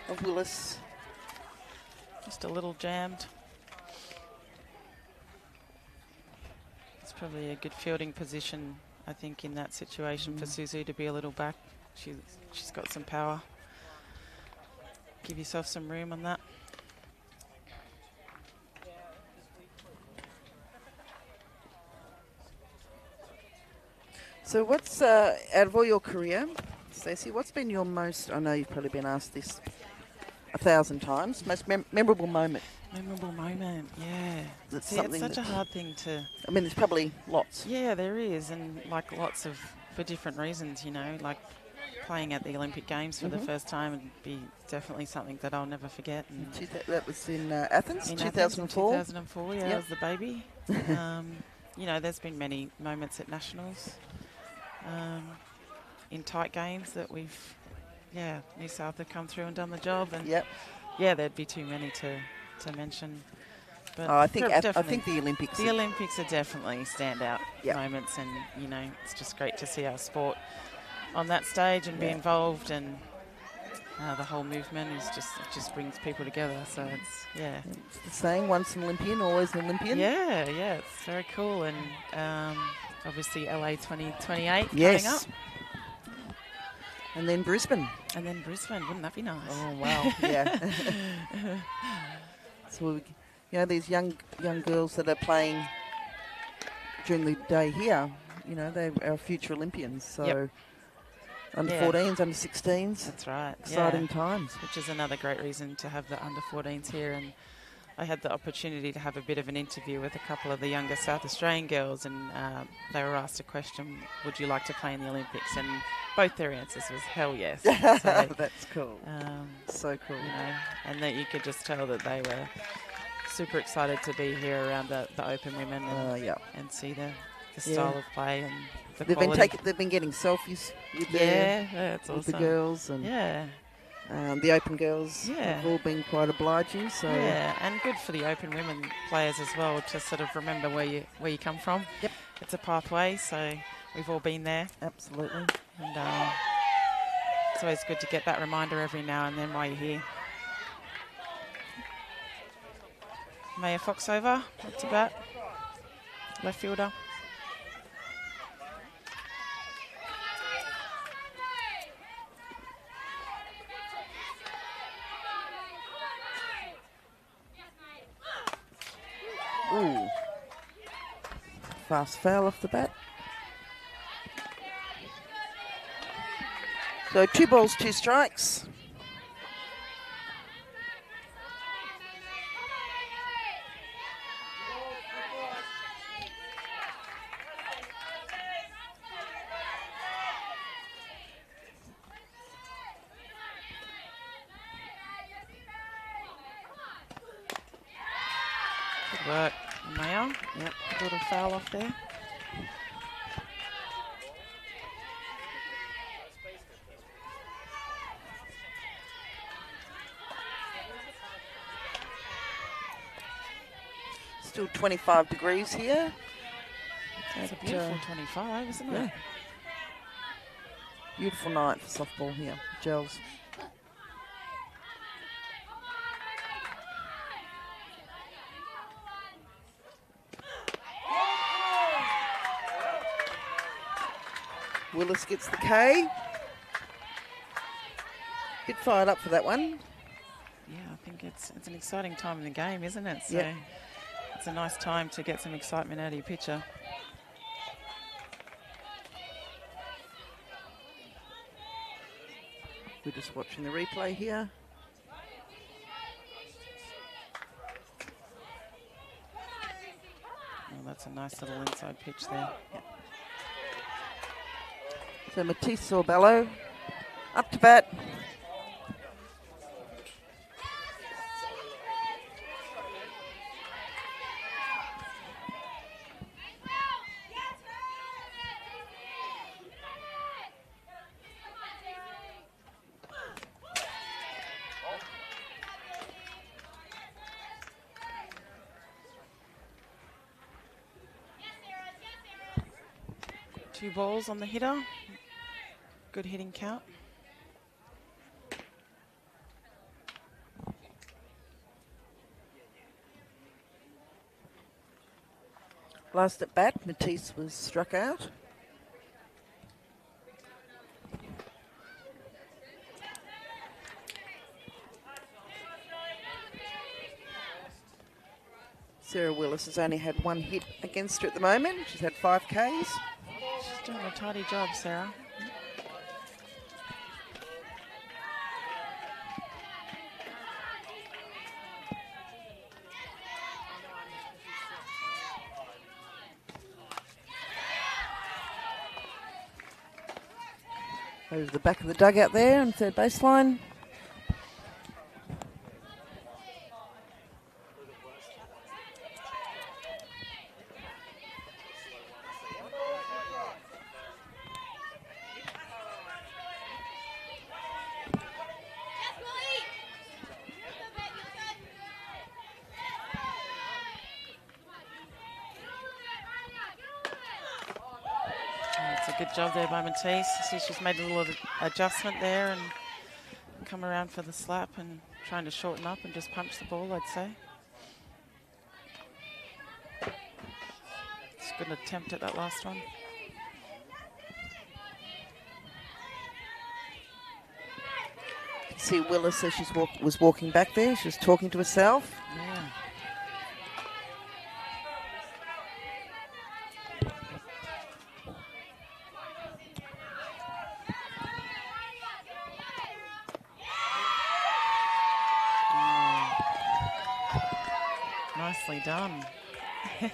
of Willis. Just a little jammed. It's probably a good fielding position, I think, in that situation for Suzu to be a little back. She's got some power. Give yourself some room on that. So what's, out of all your career, Stacey, what's been your most, I know you've probably been asked this 1,000 times, most memorable moment? Memorable moment, yeah. That's See, it's such a hard thing to... I mean, there's probably lots. Yeah, there is, and like lots of, for different reasons, like playing at the Olympic Games for the first time would be definitely something that I'll never forget. And that was in Athens, in 2004? Athens, 2004, yeah, I was the baby. There's been many moments at Nationals. In tight games that we've, New South have come through and done the job, and there'd be too many to mention. But I think the Olympics. The Olympics are definitely standout moments, and it's just great to see our sport on that stage and be involved, and the whole movement it just brings people together. So it's the saying, once an Olympian, always an Olympian. Yeah, it's very cool, and obviously LA 2028 coming up. And then Brisbane. Wouldn't that be nice? Oh, wow, yeah. So, these young girls that are playing during the day here, they are future Olympians. So, under 14s, under 16s. That's right. Exciting times. Which is another great reason to have the under 14s here. And I had the opportunity to have a bit of an interview with a couple of the younger South Australian girls, and they were asked a question, would you like to play in the Olympics? And both their answers was hell yes. So, that's cool. So cool. And that you could just tell that they were super excited to be here around the Open Women and see the style of play and the quality. They've been getting selfies with that's with awesome. the girls, and the Open girls have all been quite obliging. So and good for the Open Women players as well to sort of remember where you come from. Yep, it's a pathway, so we've all been there. Absolutely, and it's always good to get that reminder every now and then while you're here. Maya Fox over, up to bat, left fielder. Ooh. Fast foul off the bat. So 2 balls, 2 strikes. Good work, Maya. Yep, a little foul off there. Still 25 degrees here. It's a beautiful 25, isn't it? Yeah. Beautiful night for softball here. Gels. Willis gets the K. Bit fired up for that one. Yeah, I think it's an exciting time in the game, isn't it? So Yep. it's a nice time to get some excitement out of your pitcher. We're just watching the replay here. Oh, that's a nice little inside pitch there. So Matisse Sorbello up to bat. Two balls on the hitter. Good hitting count. Last at bat, Matisse was struck out. Sarah Willis has only had one hit against her at the moment. She's had 5 Ks. She's doing a tidy job, Sarah. Over the back of the dugout there on third baseline. It's a good job there by Matisse. See, she's made a little adjustment there and come around for the slap and trying to shorten up and just punch the ball, I'd say. It's a good attempt at that last one. See Willis as she was walking back there. She was talking to herself. Yeah. Nicely done. I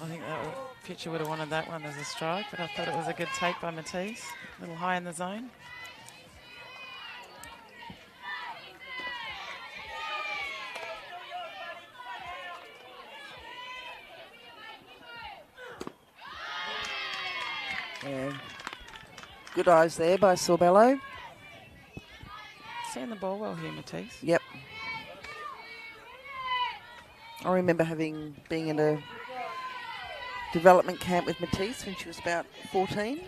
think that pitcher would have wanted that one as a strike, but I thought it was a good take by Matisse. A little high in the zone. Yeah. Good eyes there by Sorbello. Seeing the ball well here, Matisse. Yep. I remember being in a development camp with Matisse when she was about 14.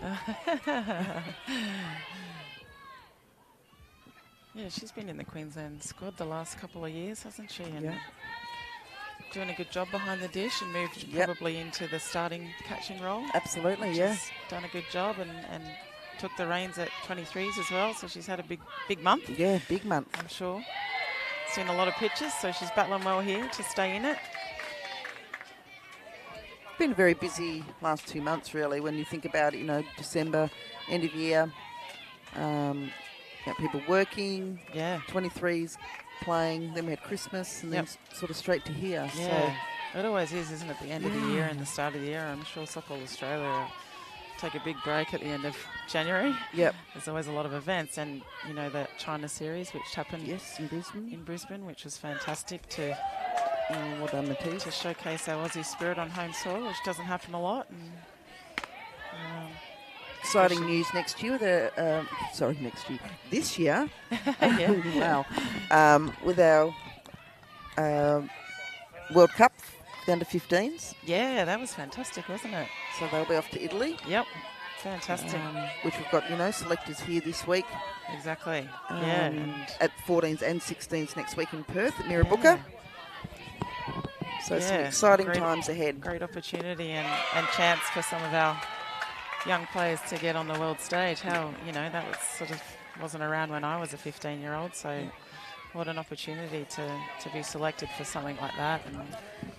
Yeah, she's been in the Queensland squad the last couple of years, hasn't she? And Yeah. doing a good job behind the dish and moved Yep. probably into the starting catching role. Absolutely, She's yeah. done a good job and took the reins at 23s as well, so she's had a big month, Yeah, big month. I'm sure. Seen a lot of pitches, so she's battling well here to stay in it. Been a very busy last 2 months, really, when you think about it, December, end of year, people working, Yeah. 23s playing, then we had Christmas, and then Yep. sort of straight to here. Yeah, it always is, isn't it? The end of the year and the start of the year. I'm sure Softball Australia will take a big break at the end of January. So, yep. There's always a lot of events, and the China series, which happened Yes, in Brisbane. in Brisbane, which was fantastic to Well done, Matisse. showcase our Aussie spirit on home soil, which doesn't happen a lot. And, Exciting news next year. This year. yeah. Wow. With our World Cup, the under-15s. Yeah, that was fantastic, wasn't it? So they'll be off to Italy. Yep, fantastic. Which we've got, selectors here this week. Exactly. Yeah, and at 14s and 16s next week in Perth at Mirrabooka. So some exciting times ahead. Great opportunity and chance for some of our young players to get on the world stage. How, that was sort of wasn't around when I was a 15-year-old. So what an opportunity to be selected for something like that. And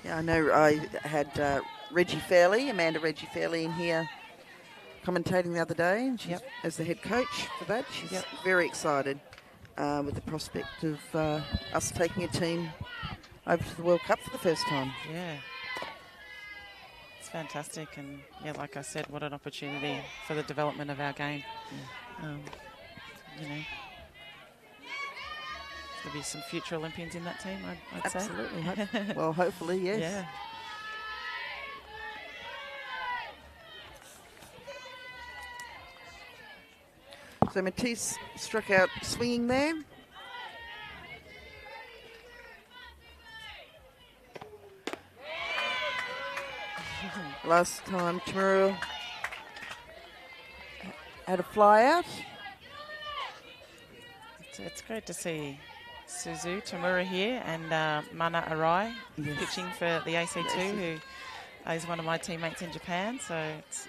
yeah, I know I had Amanda Reggie Fairley in here commentating the other day, and she's as the head coach for that. She's very excited with the prospect of us taking a team over to the World Cup for the first time. Yeah. It's fantastic, and like I said, what an opportunity for the development of our game. There'll be some future Olympians in that team, I'd say. Absolutely. Well, hopefully, yes. Yeah. So Matisse struck out swinging there. Last time Tamura had a fly out. It's great to see Suzu Tamura here and Mana Arai pitching for the AC2, who is one of my teammates in Japan. So it's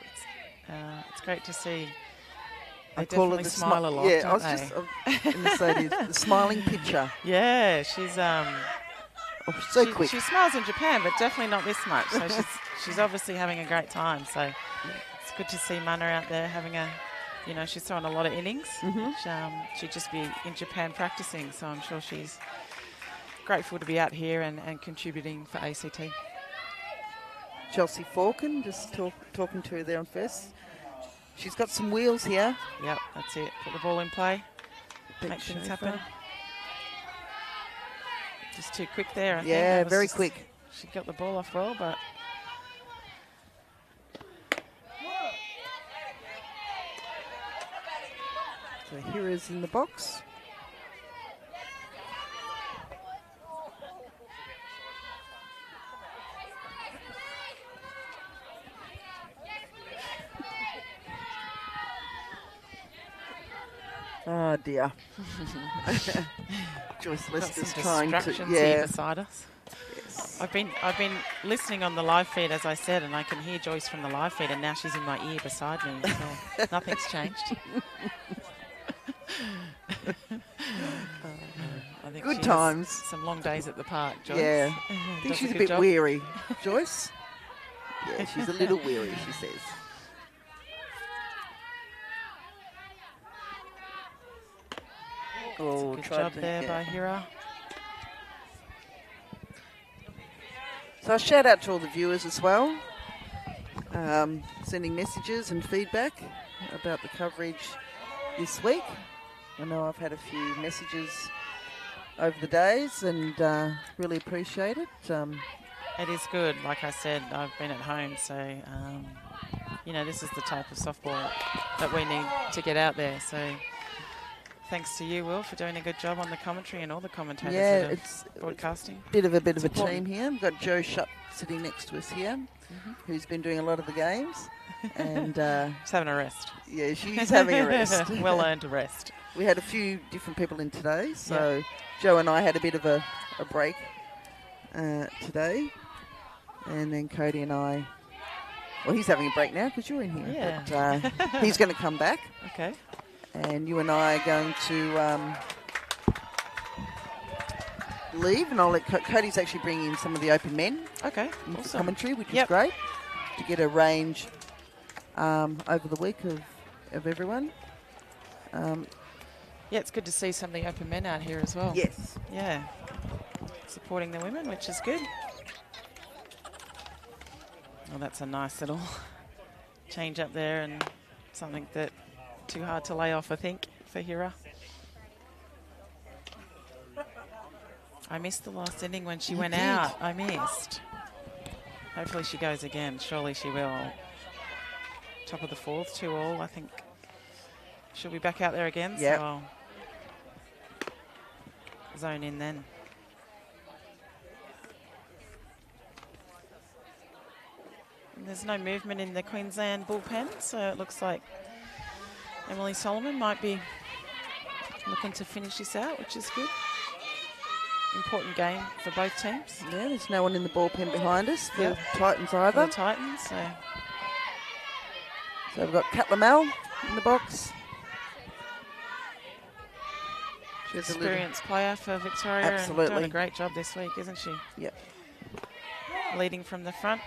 great to see. They definitely smile a lot. Yeah, I was just going to say the smiling picture. Yeah, she's so quick. She smiles in Japan, but definitely not this much. So she's obviously having a great time. So it's good to see Mana out there having she's throwing a lot of innings. She'd just be in Japan practicing, so I'm sure she's grateful to be out here and contributing for ACT. Chelsea Falcon, just talking to her there on first. She's got some wheels here. Yep, that's it. Put the ball in play. Make things happen. Just too quick there, I think. Yeah, very quick. She got the ball off well, but... So Hira's in the box. Oh dear. Joyce Lester's trying to here beside us. Yes. I've been listening on the live feed, as I said, and I can hear Joyce from the live feed, and now she's in my ear beside me. So nothing's changed. I think good times. Some long days at the park, Joyce. Yeah. I think she's a bit weary. Joyce? Yeah, she's a little weary, she says. Oh, good job there by Hira. So a shout out to all the viewers as well, sending messages and feedback about the coverage this week. I know I've had a few messages over the days and really appreciate it. It is good. Like I said, I've been at home, so this is the type of softball that we need to get out there. So thanks to you, Will, for doing a good job on the commentary and all the commentators that it's broadcasting. Bit of a team here. We've got Jo Shutt sitting next to us here, who's been doing a lot of the games. And she's having a rest. Yeah, she's having a rest. Well-earned rest. We had a few different people in today, so Jo and I had a bit of a break today. And then Cody and I, well, he's having a break now because you're in here. Yeah. But he's going to come back. Okay. And you and I are going to leave, and I'll let Cody's actually bring in some of the open men. Okay. Into awesome. Commentary, which is great to get a range over the week of everyone. It's good to see some of the open men out here as well. Yes. Yeah. Supporting the women, which is good. Well, that's a nice little change up there, and something that too hard to lay off, I think, for Hira. I missed the last inning when she went out. I missed. Hopefully she goes again. Surely she will. Top of the fourth, 2-2, I think. She'll be back out there again, so I'll zone in then. There's no movement in the Queensland bullpen, so it looks like Emily Solomon might be looking to finish this out, which is good. Important game for both teams. Yeah, there's no one in the bullpen behind us for Yep. Titans For either. the Titans, so So we've got Kat Lamel in the box. She's a little, experienced player for Victoria and Absolutely. doing a great job this week, isn't she? yep. Leading from the front.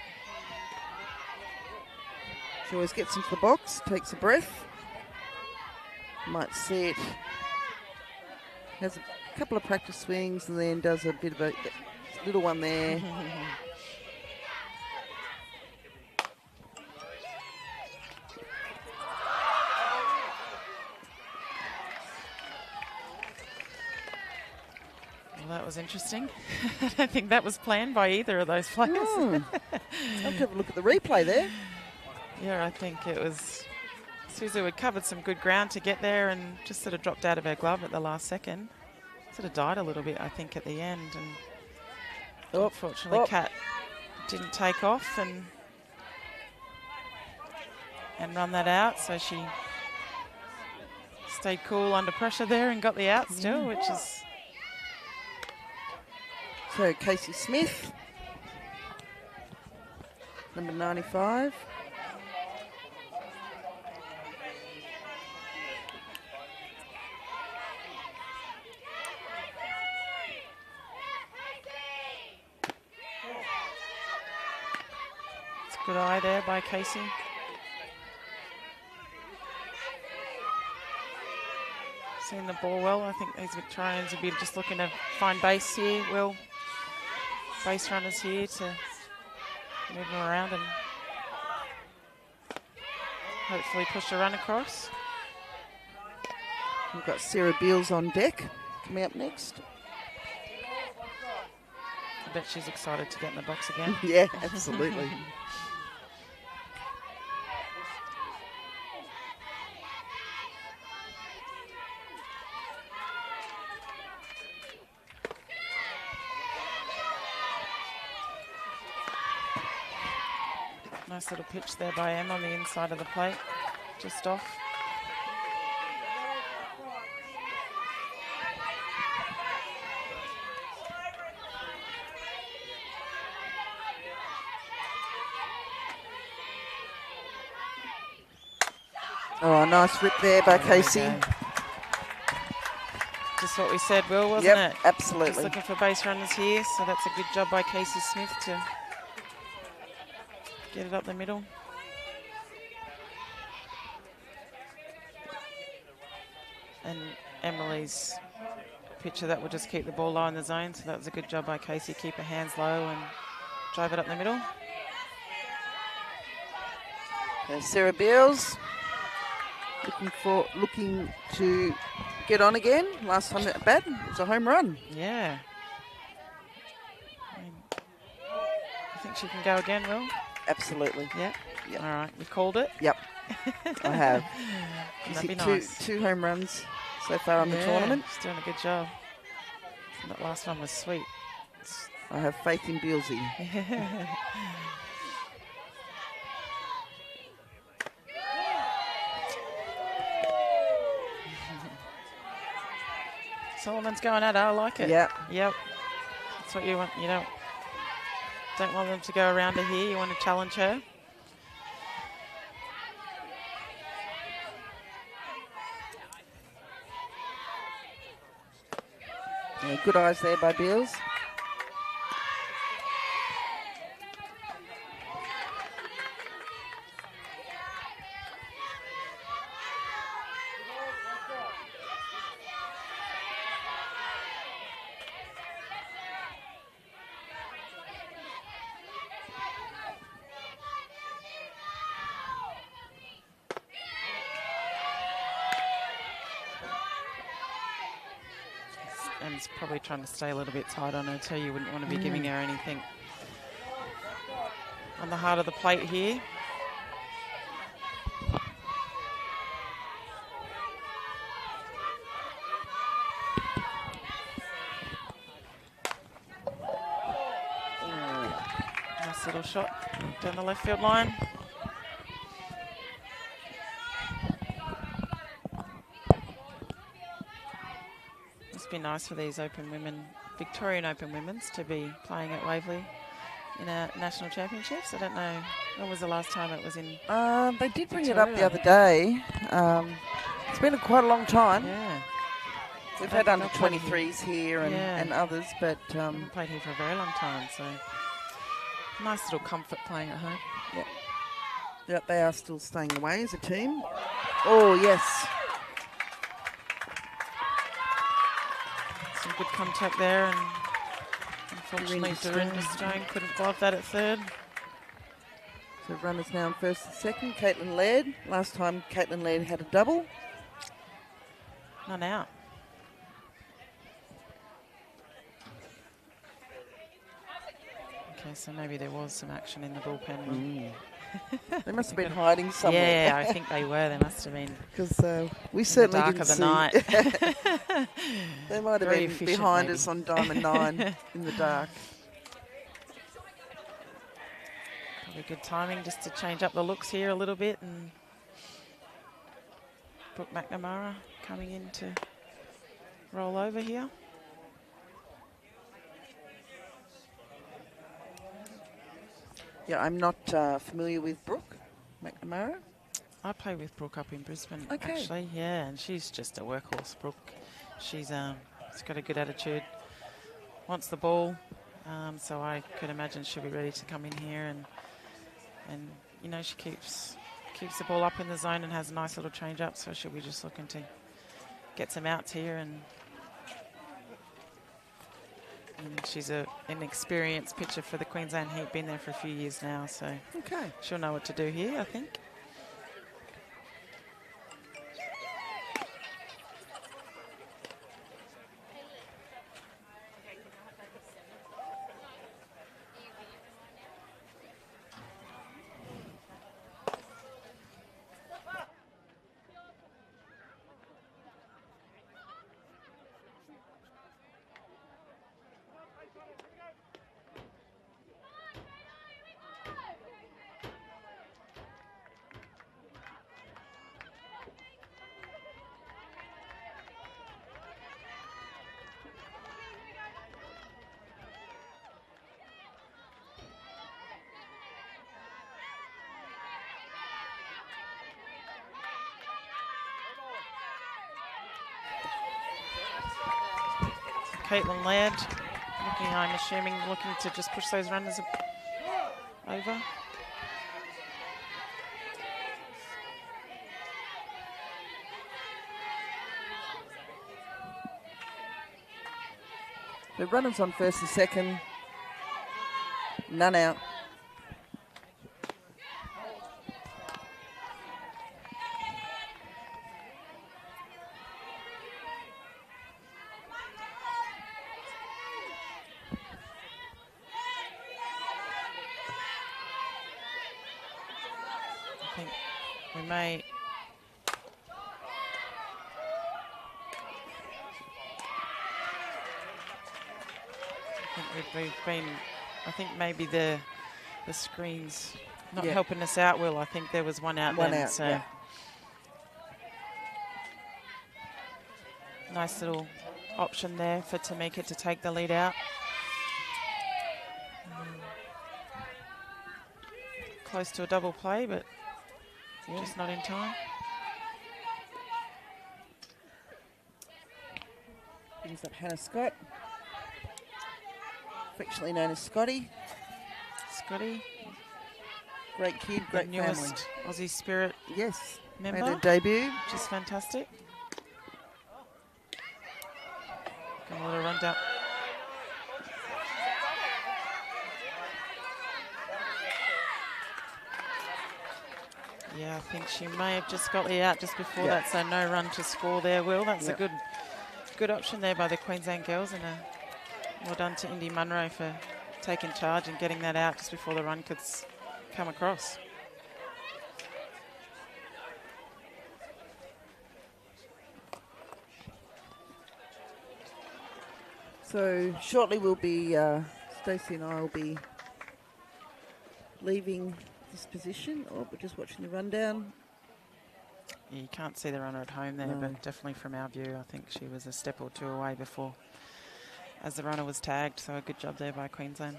She always gets into the box, takes a breath. Might see it. Has a couple of practice swings and then does a bit of a little one there. Well, that was interesting. I don't think that was planned by either of those players. I'll have a look at the replay there. Yeah, I think it was Suzu had covered some good ground to get there and just sort of dropped out of her glove at the last second. Sort of died a little bit, I think, at the end. And unfortunately, Kat didn't take off and run that out. So she stayed cool under pressure there and got the out still, which is... So Casey Smith, number 95. It's a good eye there by Casey. Seeing the ball well. I think these Victorians will be just looking to find base here. Will base runners here to move them around and hopefully push a run across. We've got Sarah Beals on deck coming up next. I bet she's excited to get in the box again. Yeah, absolutely. Nice little pitch there by Em on the inside of the plate, just off. Oh, nice rip there by Casey. There we go. Just what we said, Will, wasn't Yep, it? absolutely. Just looking for base runners here, so that's a good job by Casey Smith to get it up the middle. And Emily's pitcher that will just keep the ball low in the zone, so that was a good job by Casey. Keep her hands low and drive it up the middle. There's Sarah Beals looking to get on again. Last time at bat, it was a home run. Yeah. I mean, you think she can go again, Will? Absolutely. Yeah. Yep. All right, we called it. Yep, I have. She's That'd be hit nice. two home runs so far on the tournament. She's doing a good job. And that last one was sweet. I have faith in Bealsy. Solomon's going at her. I like it. Yeah. Yep. That's what you want. You don't want them to go around her here. You want to challenge her. Yeah, good eyes there by Beals. And probably trying to stay a little bit tight on her too. You wouldn't want to be giving her anything on the heart of the plate here. Nice little shot down the left field line. Must be nice for these open women, Victorian Open women's, to be playing at Waverley in a national championships. I don't know, when was the last time it was in They did bring it up the other day. It's been quite a long time. Yeah. We've had under 23s here and others, but haven't played here for a very long time, so nice little comfort playing at home. Yep, they are still staying away as a team. Oh, yes. Some good contact there, and unfortunately Dorinda Stone couldn't glove that at third. So runners now in first and second. Caitlin Laird. Last time Caitlin Laird had a double. None out. Okay, so maybe there was some action in the bullpen. They must have been hiding somewhere. Yeah, I think they were. They must have been. Because we certainly dark didn't of the see. night. They might have Very been efficient, behind maybe. us on Diamond 9 in the dark. Probably good timing just to change up the looks here a little bit, and Brooke McNamara coming in to roll over here. Yeah, I'm not familiar with Brooke McNamara. I play with Brooke up in Brisbane, Okay. actually. Yeah, and she's just a workhorse, Brooke. She's got a good attitude, wants the ball, so I could imagine she'll be ready to come in here, and you know, she keeps the ball up in the zone and has a nice little change up, so she'll be just looking to get some outs here, and she's an experienced pitcher for the Queensland Heat, been there for a few years now, so Okay. she'll know what to do here, I think. Caitlin Laird, I'm assuming, looking to just push those runners over. The runners on first and second. None out. I think we may. I think maybe the screen's not helping us out, Will. I think there was one out then. Out, so yeah. Nice little option there for Tamika to take the lead out. Close to a double play, but just not in time. Brings up Hannah Scott, affectionately known as Scotty. Scotty, Great kid, the great family. newest Aussie Spirit Yes, member, made her debut. which is fantastic. Got a little run down. Yeah, I think she may have just got the out just before that, so no run to score there, Will. That's a good option there by the Queensland girls, and well done to Indy Munro for taking charge and getting that out just before the run could come across. So shortly we'll be, Stacey and I will be leaving this position. Oh, we're just watching the rundown. You can't see the runner at home there, No. but definitely from our view, I think she was a step or two away before as the runner was tagged. So a good job there by Queensland.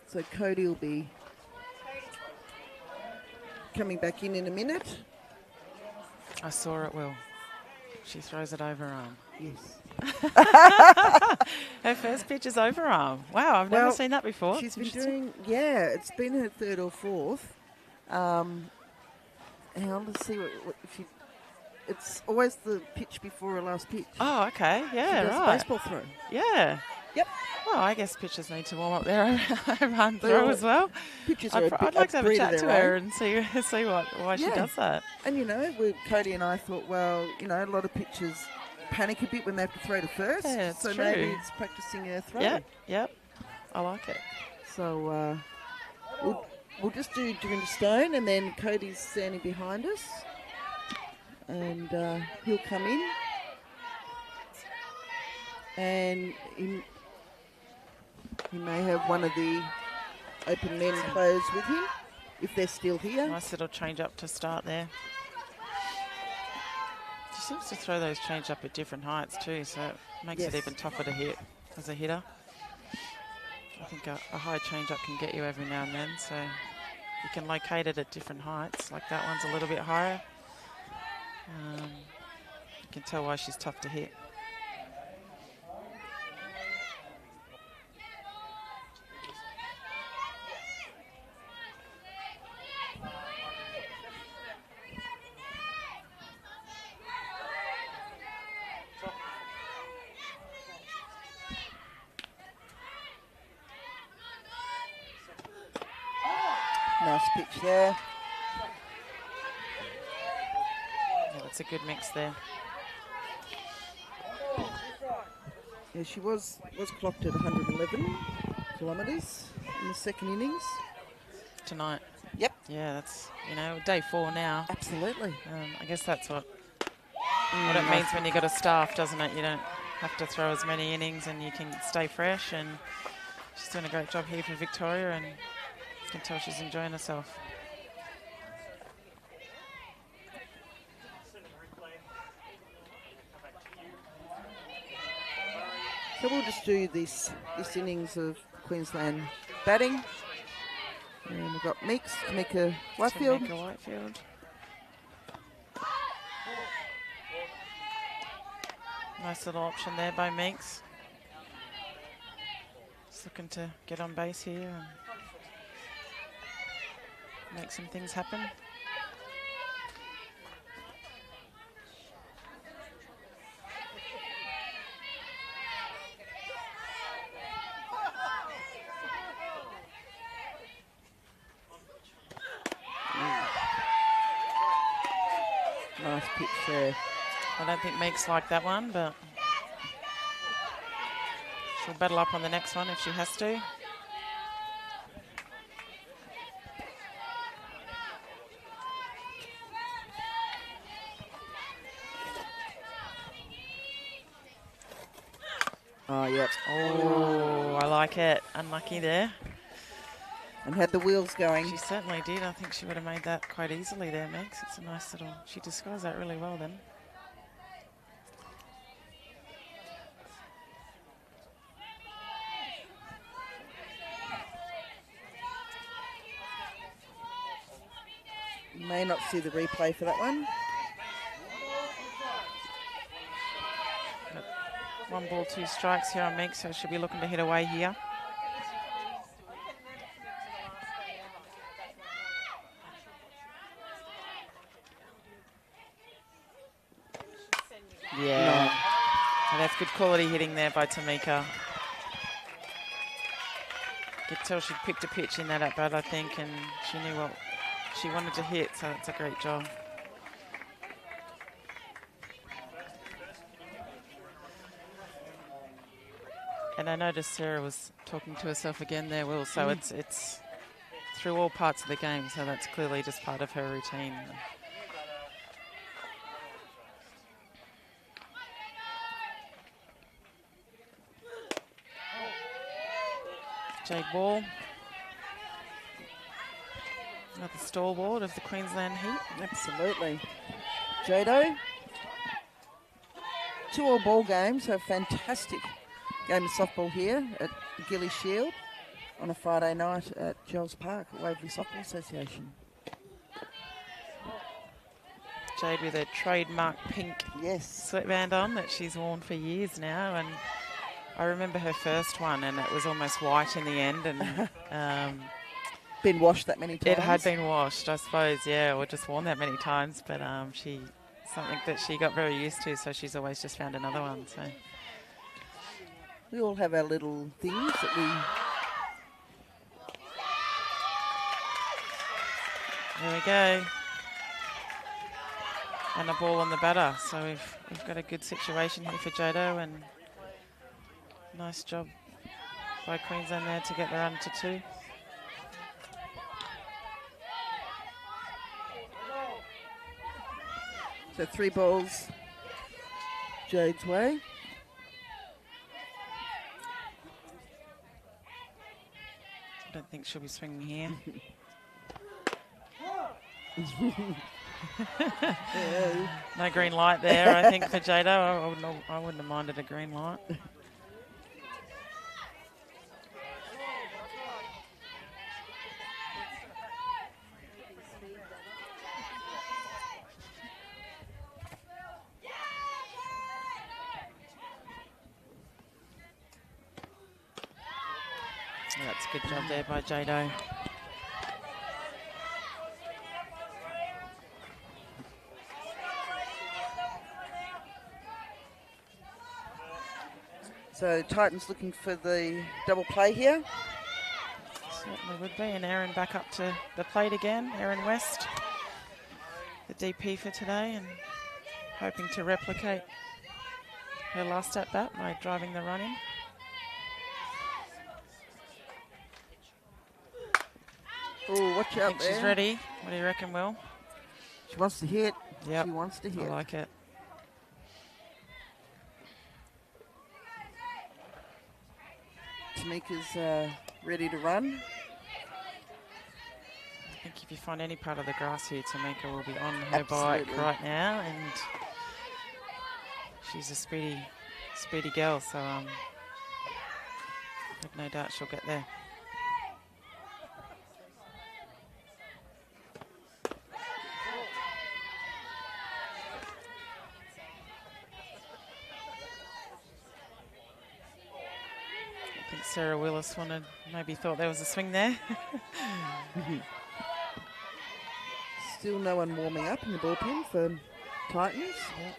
So Cody will be coming back in a minute. I saw it, Will. She throws it overarm. Yes. Her first pitch is overarm. Wow, I've never seen that before. She's been doing, it's been her third or fourth. Hang on, let's see what if she. It's always the pitch before her last pitch. Oh, okay. Yeah, she does right. a baseball throw. Yeah. Yep. Well, I guess pitchers need to warm up their overarm throw as well. Pitchers I'd like to have a chat to her and see why she does that. And, Cody and I thought, well, a lot of pitchers panic a bit when they have to throw to first. Yeah, so true. maybe it's practicing her throw. Yep. I like it. So we'll just do Dorinda Stone, and then Cody's standing behind us. And he'll come in. And he may have one of the open men players with him, if they're still here. Nice little change up to start there. She seems to throw those change up at different heights too, so it makes it even tougher to hit as a hitter. I think a high change up can get you every now and then, so you can locate it at different heights. Like that one's a little bit higher. You can tell why she's tough to hit. Nice pitch there. Yeah, that's a good mix there. Yeah, she was clocked at 111 kilometres in the second innings. Tonight. Yep. Yeah, that's, day 4 now. Absolutely. I guess that's what it means when you've got a staff, doesn't it? You don't have to throw as many innings and you can stay fresh, and she's doing a great job here for Victoria, and you can tell she's enjoying herself. So we'll just do this innings of Queensland batting. And we've got Tamika Whitefield. Tamika Whitefield. Nice little option there by Meeks. Just looking to get on base here and make some things happen. Nice pitch there. I don't think Meeks liked that one, but she'll battle up on the next one if she has to. Oh, yep. Oh, I like it. Unlucky there. And had the wheels going. She certainly did. I think she would have made that quite easily there, Meeks. It's a nice little... She disguised that really well then. You may not see the replay for that one. But 1 ball, 2 strikes here on Meeks, so she'll be looking to hit away here. Yeah, and that's good quality hitting there by Tamika. Could tell she'd picked a pitch in that at bat, I think, and she knew what she wanted to hit, so it's a great job. And I noticed Sarah was talking to herself again there, Will, so it's through all parts of the game, so that's clearly just part of her routine. Jade Wall. Another stalwart of the Queensland heat. Absolutely. Jado. 2 all ball games, so fantastic game of softball here at Gilley Shield on a Friday night at Gilles Park at Waverley Softball Association. Jade with her trademark pink Yes. sweatband on that she's worn for years now, and I remember her first one and it was almost white in the end, and Been washed that many times. it had been washed, I suppose, yeah, or just worn that many times, but something that she got very used to, so she's always just found another one. So We all have our little things that we... there we go. And a ball on the batter, so we've got a good situation here for Jado, and nice job by Queensland there to get the run to 2. So 3 balls Jade's way. I don't think she'll be swinging here. No green light there, I think, for Jado. I wouldn't have minded a green light. That's a good job there by Jado. So Titans looking for the double play here. Certainly would be. And Erin back up to the plate again. Erin West, the DP for today, and hoping to replicate her last at bat by driving the run in. Oh, watch I out think there. she's ready. What do you reckon, Will? She wants to hit. Yep. She wants to hit. I like it. Tamika's ready to run. I think if you find any part of the grass here, Tamika will be on her bike right now, and she's a speedy girl, so I've no doubt she'll get there. I think Sarah Willis maybe thought there was a swing there. Still no one warming up in the bullpen for Titans. Yep.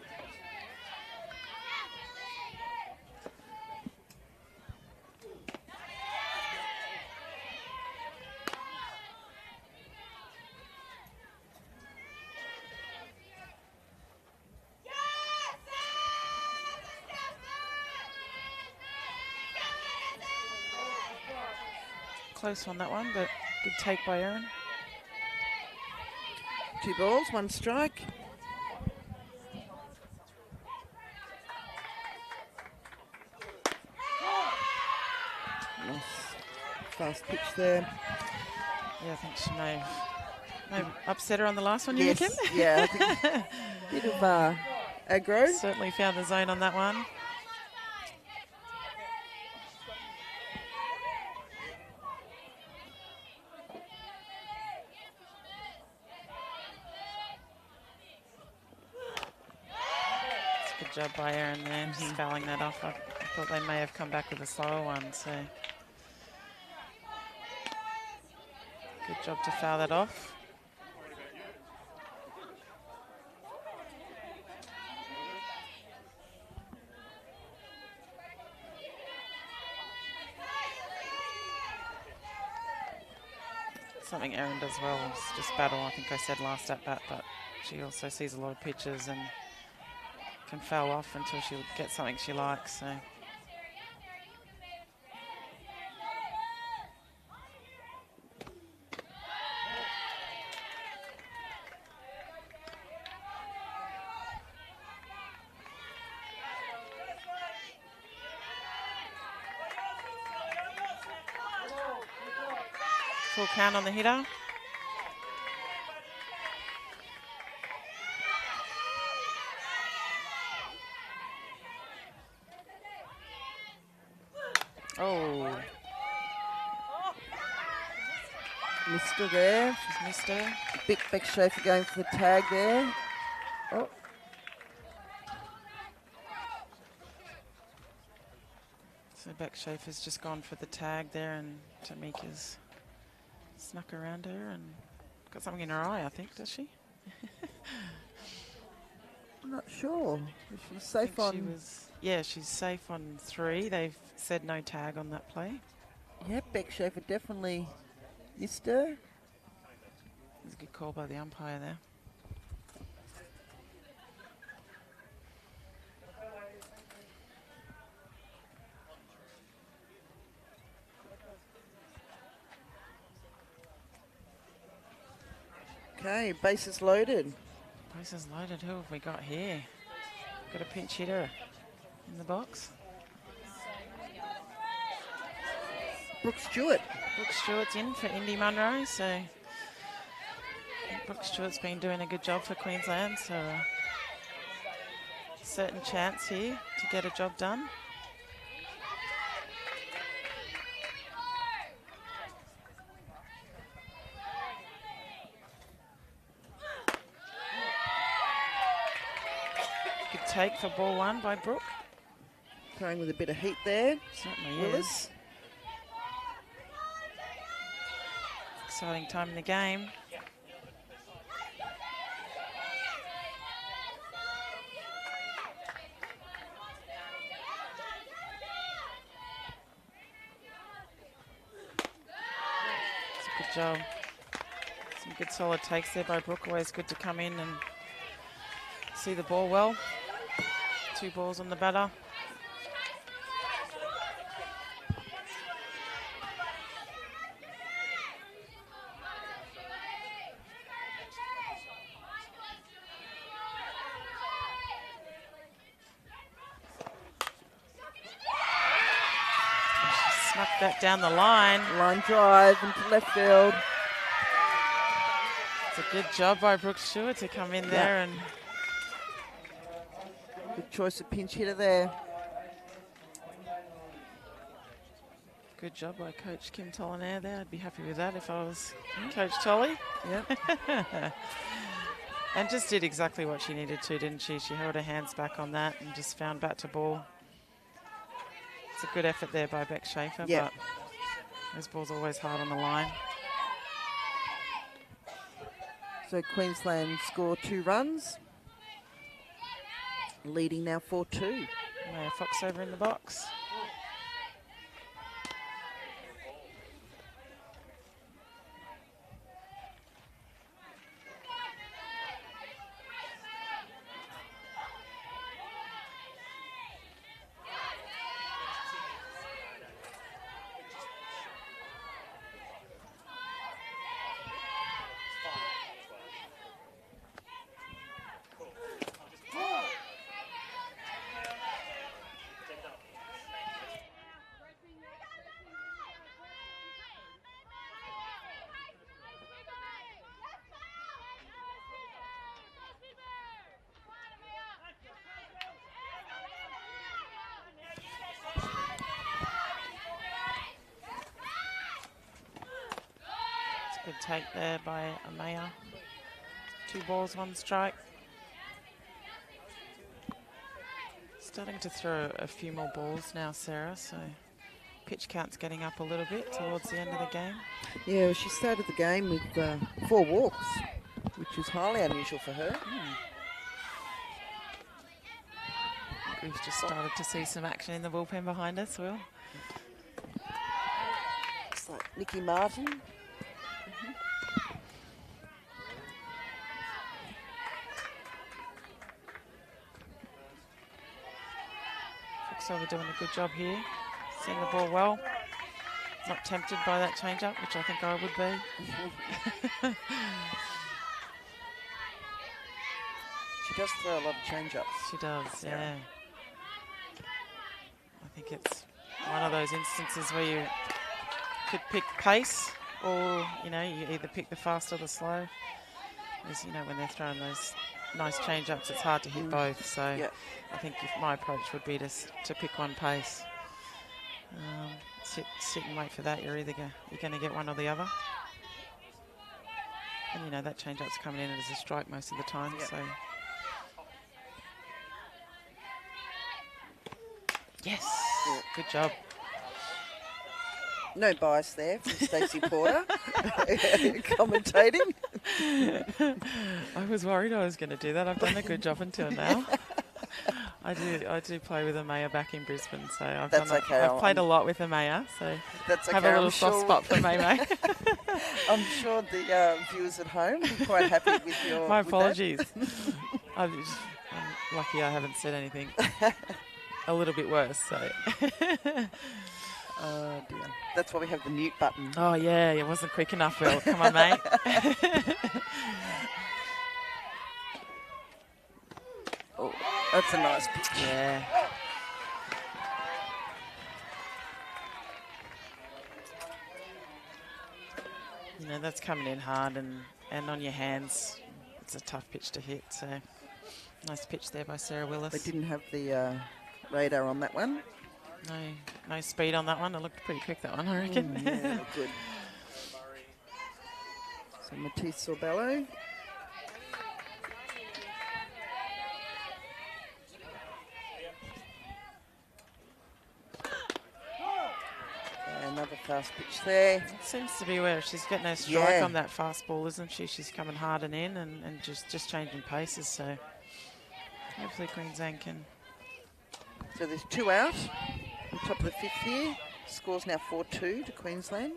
Close on that one, but good take by Erin. 2 balls, 1 strike. Nice fast pitch there. Yeah, I think she may have upset her on the last one, you Yes, reckon? yeah, I think bit of aggro. Certainly found the zone on that one. Good job by Erin there, just fouling that off. I thought they may have come back with a slower one, so good job to foul that off. Something Erin does well is just battle. I think I said last at bat, but she also sees a lot of pitches and can foul off until she gets something she likes. So Full count on the hitter. Oh, Missed her there. she's missed her. Big Beckschafer going for the tag there. Oh, So Beckschafer's just gone for the tag there, and Tamika's snuck around her and got something in her eye, I think, does she? I'm not sure. She's I safe think she on. was, yeah, she's safe on 3. They've said no tag on that play. Yeah, Beckschafer definitely missed her. It's a good call by the umpire there. Okay, bases loaded. Bases loaded. Who have we got here? Got a pinch hitter in the box. Brooke Stewart. Brooke Stewart's in for Indy Munro, so I think Brooke Stewart's been doing a good job for Queensland, so a certain chance here to get a job done. Good take for ball 1 by Brooke. Throwing with a bit of heat there. Certainly Willis. is. Exciting time in the game. It's a good job. Some good solid takes there by Brooke. Always good to come in and see the ball well. 2 balls on the batter. Snuck that down the line. Line drive into left field. It's a good job by Brooke Stewart to come in there and Good choice of pinch hitter there. good job by Coach Kim Tollinaire there. I'd be happy with that if I was Coach Tolly. Yep. And just did exactly what she needed to, didn't she? She held her hands back on that and just found bat to ball. It's a good effort there by Beckschafer, Yeah. but those balls always hard on the line. So Queensland score 2 runs. Leading now 4-2. Maya Fox over in the box. Good take there by Amaya. 2 balls, 1 strike. Starting to throw a few more balls now, Sarah, so pitch count's getting up a little bit towards the end of the game. Yeah, well, she started the game with 4 walks, which is highly unusual for her. We've just started to see some action in the bullpen behind us, Will. Looks like Nikki Martin. So we're doing a good job here, seeing the ball well. Not tempted by that change-up, which I think I would be. She does throw a lot of change-ups. She does, yeah. I think it's one of those instances where you could pick pace or, you know, you either pick the fast or the slow. As you know, when they're throwing those nice change-ups, it's hard to hit both. So I think my approach would be to pick one pace. Sit and wait for that. You're going to get one or the other. And, you know, that change-up's coming in as a strike most of the time. So. Yes, good job. No bias there from Stacey Porter commentating. I was worried I was going to do that. I've done a good job until now. I do play with Amaya back in Brisbane, so I've played a lot with Amaya, so that's okay. Have a little soft spot for May. I'm sure the viewers at home are quite happy with your. My apologies. I'm lucky I haven't said anything a little bit worse. So. Oh dear. That's why we have the mute button. Oh yeah, it wasn't quick enough, Will. Come on, mate. Oh, that's a nice pitch. Yeah. You know, that's coming in hard and on your hands. It's a tough pitch to hit. So nice pitch there by Sarah Willis. They didn't have the radar on that one. No speed on that one. It looked pretty quick, that one, I reckon. Yeah, good. So Matisse Sorbello. Another fast pitch there. It seems to be where she's getting her strike on that fast ball, isn't she? She's coming hard and in and just changing paces. So hopefully Queensland can. So there's 2 out. On top of the 5th here. Score's now 4-2 to Queensland.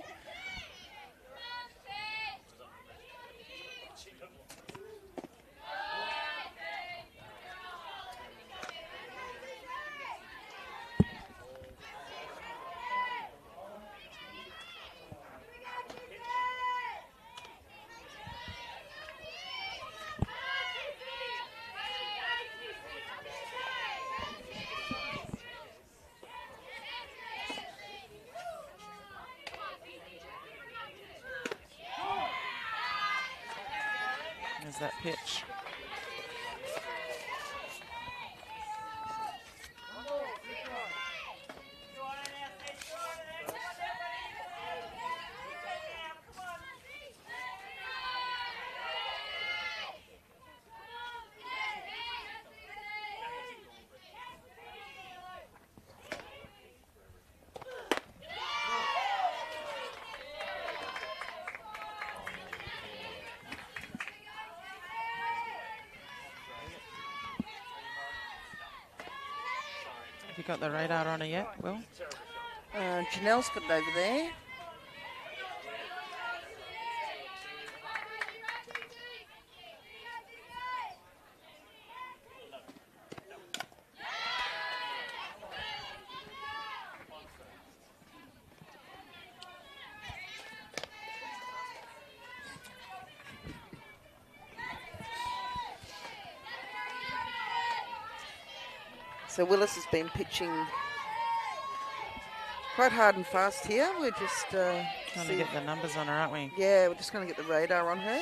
There's that pitch. Have you got the radar on her yet, Will? Janelle's got it over there. So Willis has been pitching quite hard and fast here. We're just trying to get the numbers on her, aren't we? Yeah, we're just going to get the radar on her.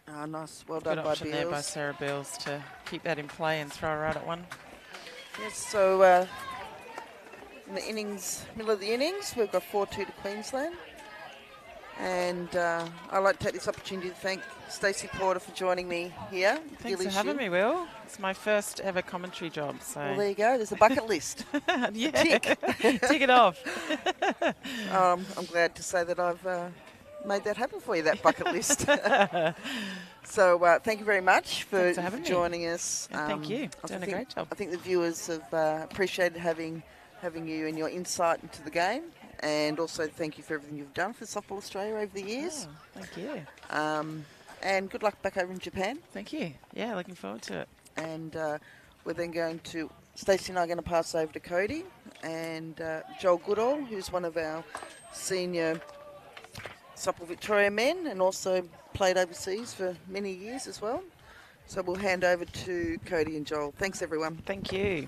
Oh, nice. Well done Good by option Beals. there by Sarah Beals to keep that in play and throw her out at one. Yes, so in the innings, middle of the innings, we've got 4-2 to Queensland. And I'd like to take this opportunity to thank Stacey Porter for joining me here. Thanks for having me, Will. It's my first ever commentary job. So. Well, there you go. There's a bucket list. Yeah. Tick. Tick it off. I'm glad to say that I've made that happen for you, that bucket list. So thank you very much for joining us. And thank you. Doing a great job. I think the viewers have appreciated having you and your insight into the game. And also thank you for everything you've done for Softball Australia over the years. Oh, thank you. And good luck back over in Japan. Thank you. Yeah, looking forward to it. And we're then going to, Stacey and I are going to pass over to Cody and Joel Goodall, who's one of our senior Softball Victoria men and also played overseas for many years as well. So we'll hand over to Cody and Joel. Thanks, everyone. Thank you.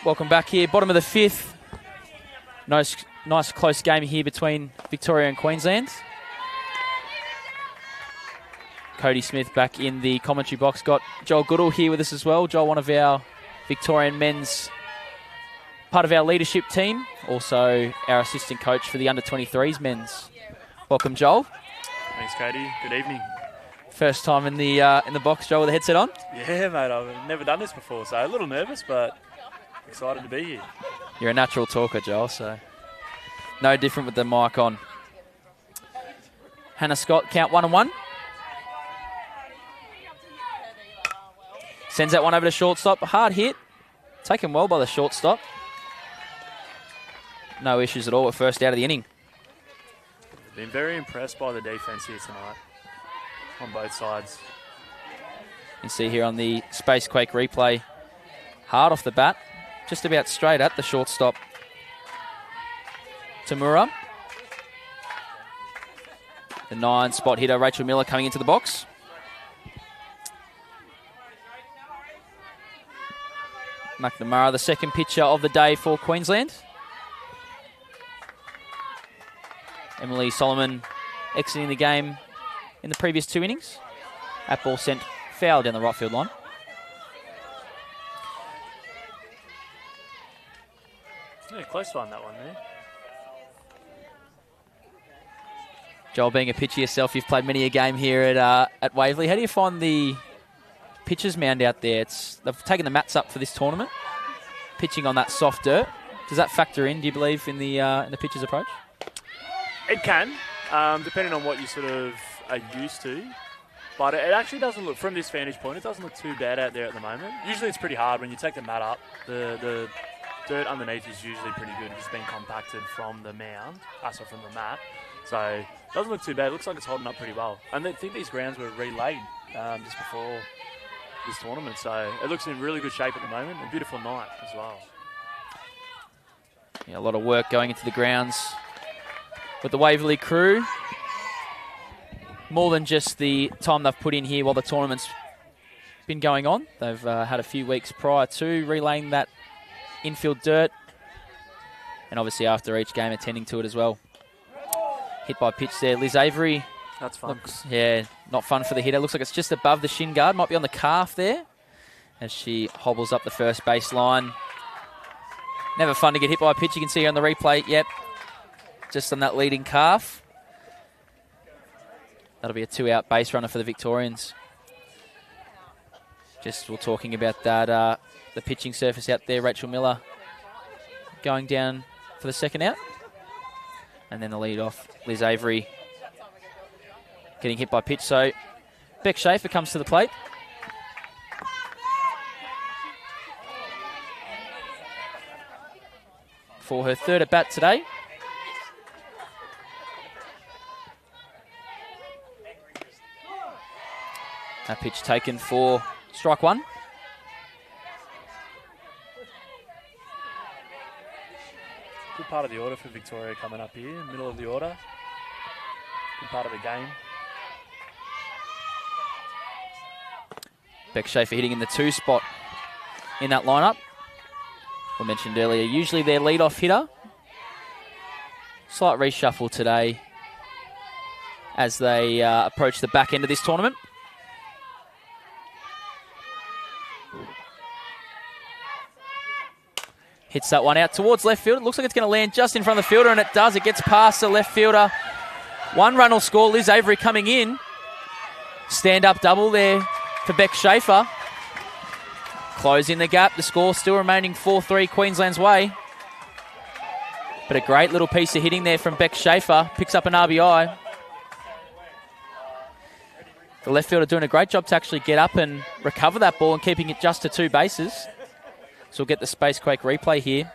Welcome back here, bottom of the 5th. Nice close game here between Victoria and Queensland. Cody Smith back in the commentary box. Got Joel Goodall here with us as well. Joel, one of our Victorian men's, part of our leadership team. Also our assistant coach for the under-23s men's. Welcome, Joel. Thanks, Cody. Good evening. First time in the box, Joel, with the headset on? Yeah, mate. I've never done this before, so a little nervous, but excited to be here. You're a natural talker, Joel, so no different with the mic on. Hannah Scott, count 1-1. Sends that one over to shortstop. A hard hit. Taken well by the shortstop. No issues at all at first out of the inning. Been very impressed by the defence here tonight on both sides. You can see here on the Spacequake replay, hard off the bat. Just about straight at the shortstop. Tamura. The 9 spot hitter, Rachel Miller, coming into the box. McNamara, the second pitcher of the day for Queensland. Emily Solomon exiting the game in the previous 2 innings. That ball sent foul down the right field line. Yeah, close one, that one there. Joel, being a pitcher yourself, you've played many a game here at Waverley. How do you find the pitcher's mound out there? They've taken the mats up for this tournament, pitching on that soft dirt. Does that factor in, do you believe, in the pitcher's approach? It can, depending on what you sort of are used to. But it actually doesn't look, from this vantage point, it doesn't look too bad out there at the moment. Usually it's pretty hard when you take the mat up. The dirt underneath is usually pretty good. It's been compacted from the mound, from the mat. So it doesn't look too bad. It looks like it's holding up pretty well. And I think these grounds were relaid just before this tournament. So it looks in really good shape at the moment. A beautiful night as well. Yeah, a lot of work going into the grounds with the Waverley crew. More than just the time they've put in here while the tournament's been going on. They've had a few weeks prior to relaying that infield dirt. And obviously after each game attending to it as well. Hit by pitch there. Liz Avery. That's fun. Not fun for the hitter. Looks like it's just above the shin guard. Might be on the calf there as she hobbles up the first base line. Never fun to get hit by a pitch. You can see here on the replay. Yep. Just on that leading calf. That'll be a 2-out base runner for the Victorians. Just we're talking about that, the pitching surface out there. Rachel Miller going down for the second out. And then the lead off, Liz Avery getting hit by pitch. So Beck Schaefer comes to the plate. For her third at bat today. That pitch taken for strike one. Good part of the order for Victoria coming up here, middle of the order. Good part of the game. Beck Schaefer hitting in the 2 spot in that lineup. We mentioned earlier, usually their lead-off hitter. Slight reshuffle today as they approach the back end of this tournament. Hits that one out towards left field. It looks like it's going to land just in front of the fielder, and it does. It gets past the left fielder. 1 run will score. Liz Avery coming in. Stand-up double there for Beck Schaefer. Closing the gap. The score still remaining 4-3 Queensland's way. But a great little piece of hitting there from Beck Schaefer. Picks up an RBI. The left fielder doing a great job to actually get up and recover that ball and keeping it just to 2 bases. So we'll get the Space Quake replay here.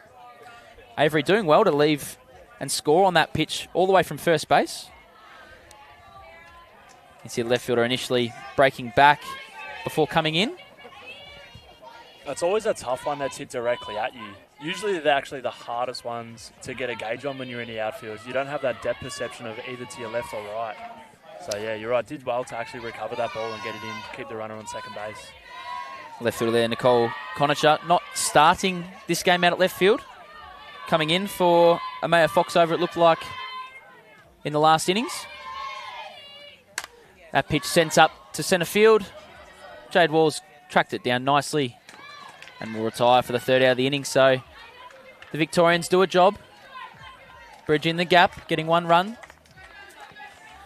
Avery doing well to leave and score on that pitch all the way from first base. You see the left fielder initially breaking back before coming in. It's always a tough one that's hit directly at you. Usually they're actually the hardest ones to get a gauge on when you're in the outfield. You don't have that depth perception of either to your left or right. So yeah, you're right. Did well to actually recover that ball and get it in, keep the runner on second base. Left fielder there, Nicole Conacher, not starting this game out at left field. Coming in for Amaya Foxover, it looked like, in the last innings. That pitch sent up to centre field. Jade Walls tracked it down nicely and will retire for the 3rd out of the inning. So the Victorians do a job, bridging the gap, getting 1 run.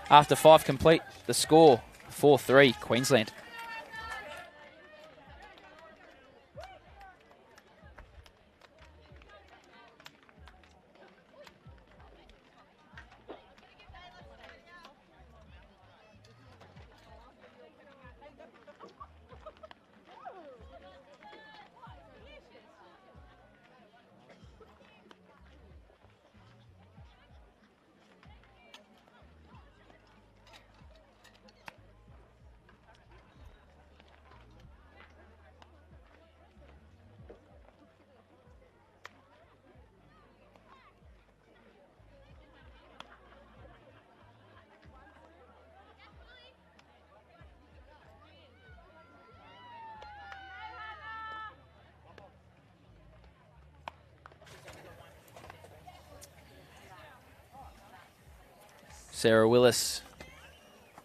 After 5 complete, the score 4-3 Queensland. Sarah Willis,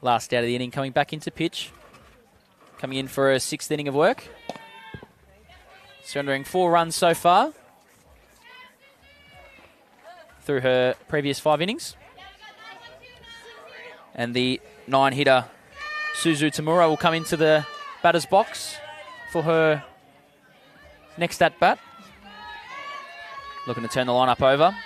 last out of the inning, coming back into pitch. Coming in for her 6th inning of work. Surrendering 4 runs so far through her previous 5 innings. And the 9-hitter Suzu Tamura will come into the batter's box for her next at-bat. Looking to turn the lineup over.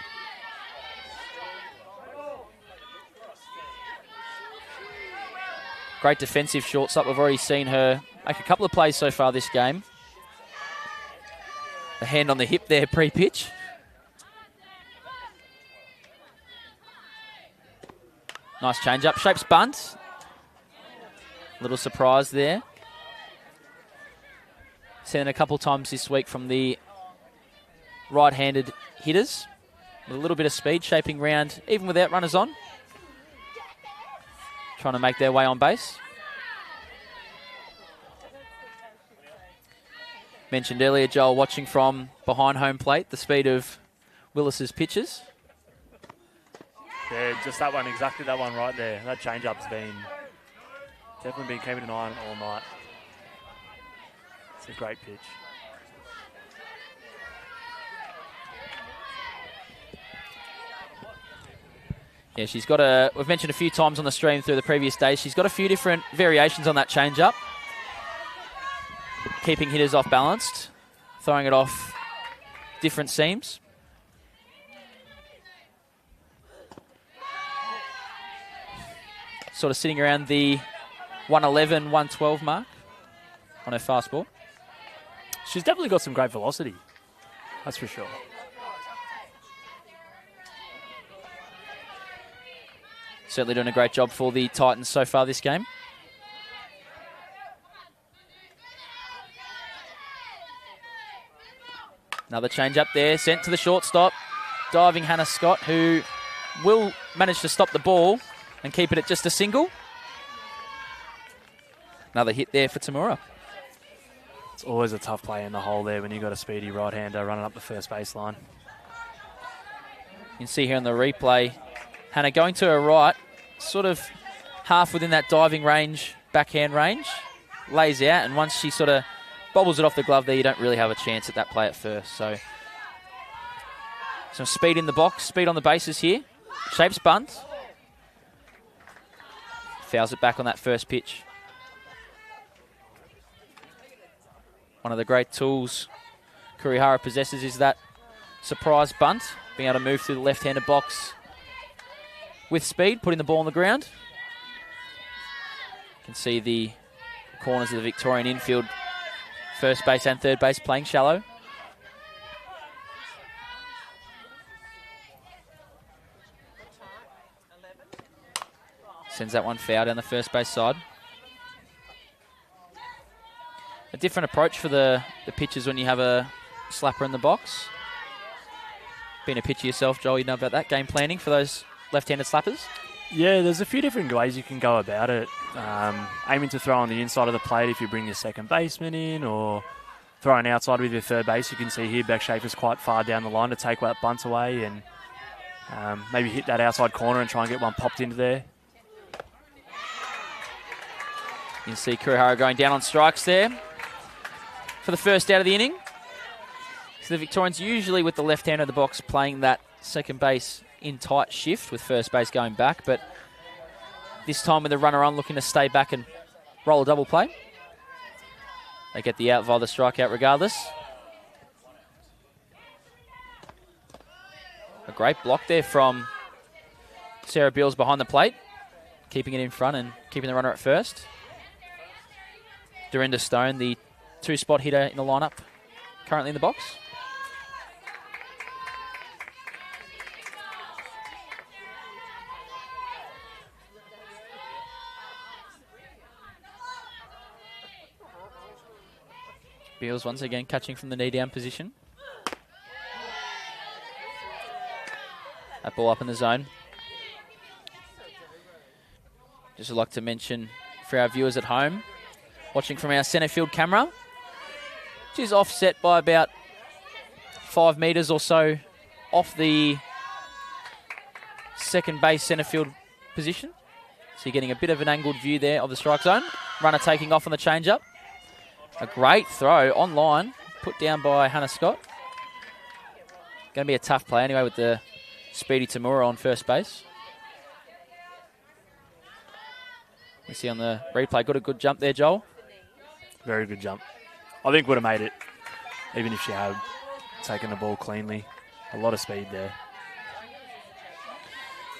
Great defensive shortstop. We've already seen her make a couple of plays so far this game. A hand on the hip there pre-pitch. Nice change-up. Shapes bunt. Little surprise there. Seen it a couple times this week from the right-handed hitters. With a little bit of speed, shaping round even without runners on. Trying to make their way on base. Mentioned earlier, Joel, watching from behind home plate, the speed of Willis's pitches. Yeah, just that one, exactly that one right there. That change-up's definitely been keeping an eye on it all night. It's a great pitch. Yeah, she's got we've mentioned a few times on the stream through the previous days, she's got a few different variations on that change-up. Keeping hitters off balanced, throwing it off different seams. Sort of sitting around the 111, 112 mark on her fastball. She's definitely got some great velocity, that's for sure. Certainly doing a great job for the Titans so far this game. Another change up there, sent to the shortstop. Diving Hannah Scott, who will manage to stop the ball and keep it at just a single. Another hit there for Tamura. It's always a tough play in the hole there when you've got a speedy right-hander running up the first baseline. You can see here on the replay, Hannah going to her right, sort of half within that diving range, backhand range, lays out, and once she sort of bobbles it off the glove there, you don't really have a chance at that play at first. So some speed in the box, speed on the bases here. Shapes bunt. Fouls it back on that first pitch. One of the great tools Kurihara possesses is that surprise bunt, being able to move through the left-handed box with speed, putting the ball on the ground. You can see the corners of the Victorian infield, first base and third base playing shallow. Sends that one foul down the first base side. A different approach for the pitchers when you have a slapper in the box. Being a pitcher yourself, Joel, you know about that, game planning for those left-handed slappers? Yeah, there's a few different ways you can go about it. Aiming to throw on the inside of the plate if you bring your second baseman in, or throwing outside with your third base. You can see here Beck Schaefer's quite far down the line to take that bunt away and maybe hit that outside corner and try and get one popped into there. You can see Kurihara going down on strikes there for the first out of the inning. So the Victorians usually with the left hand of the box playing that second base in tight shift with first base going back, but this time with the runner on looking to stay back and roll a double play. They get the out via the strikeout regardless. A great block there from Sarah Beals behind the plate, keeping it in front and keeping the runner at first. Dorinda Stone, the two-spot hitter in the lineup, currently in the box. Beals once again catching from the knee-down position. That ball up in the zone. Just would like to mention for our viewers at home, watching from our centre field camera, which is offset by about 5 metres or so off the second base centre field position. So you're getting a bit of an angled view there of the strike zone. Runner taking off on the change-up. A great throw on line, put down by Hannah Scott. Going to be a tough play anyway with the speedy Tamura on first base. You see on the replay, got a good jump there, Joel. Very good jump. I think would have made it, even if she had taken the ball cleanly. A lot of speed there.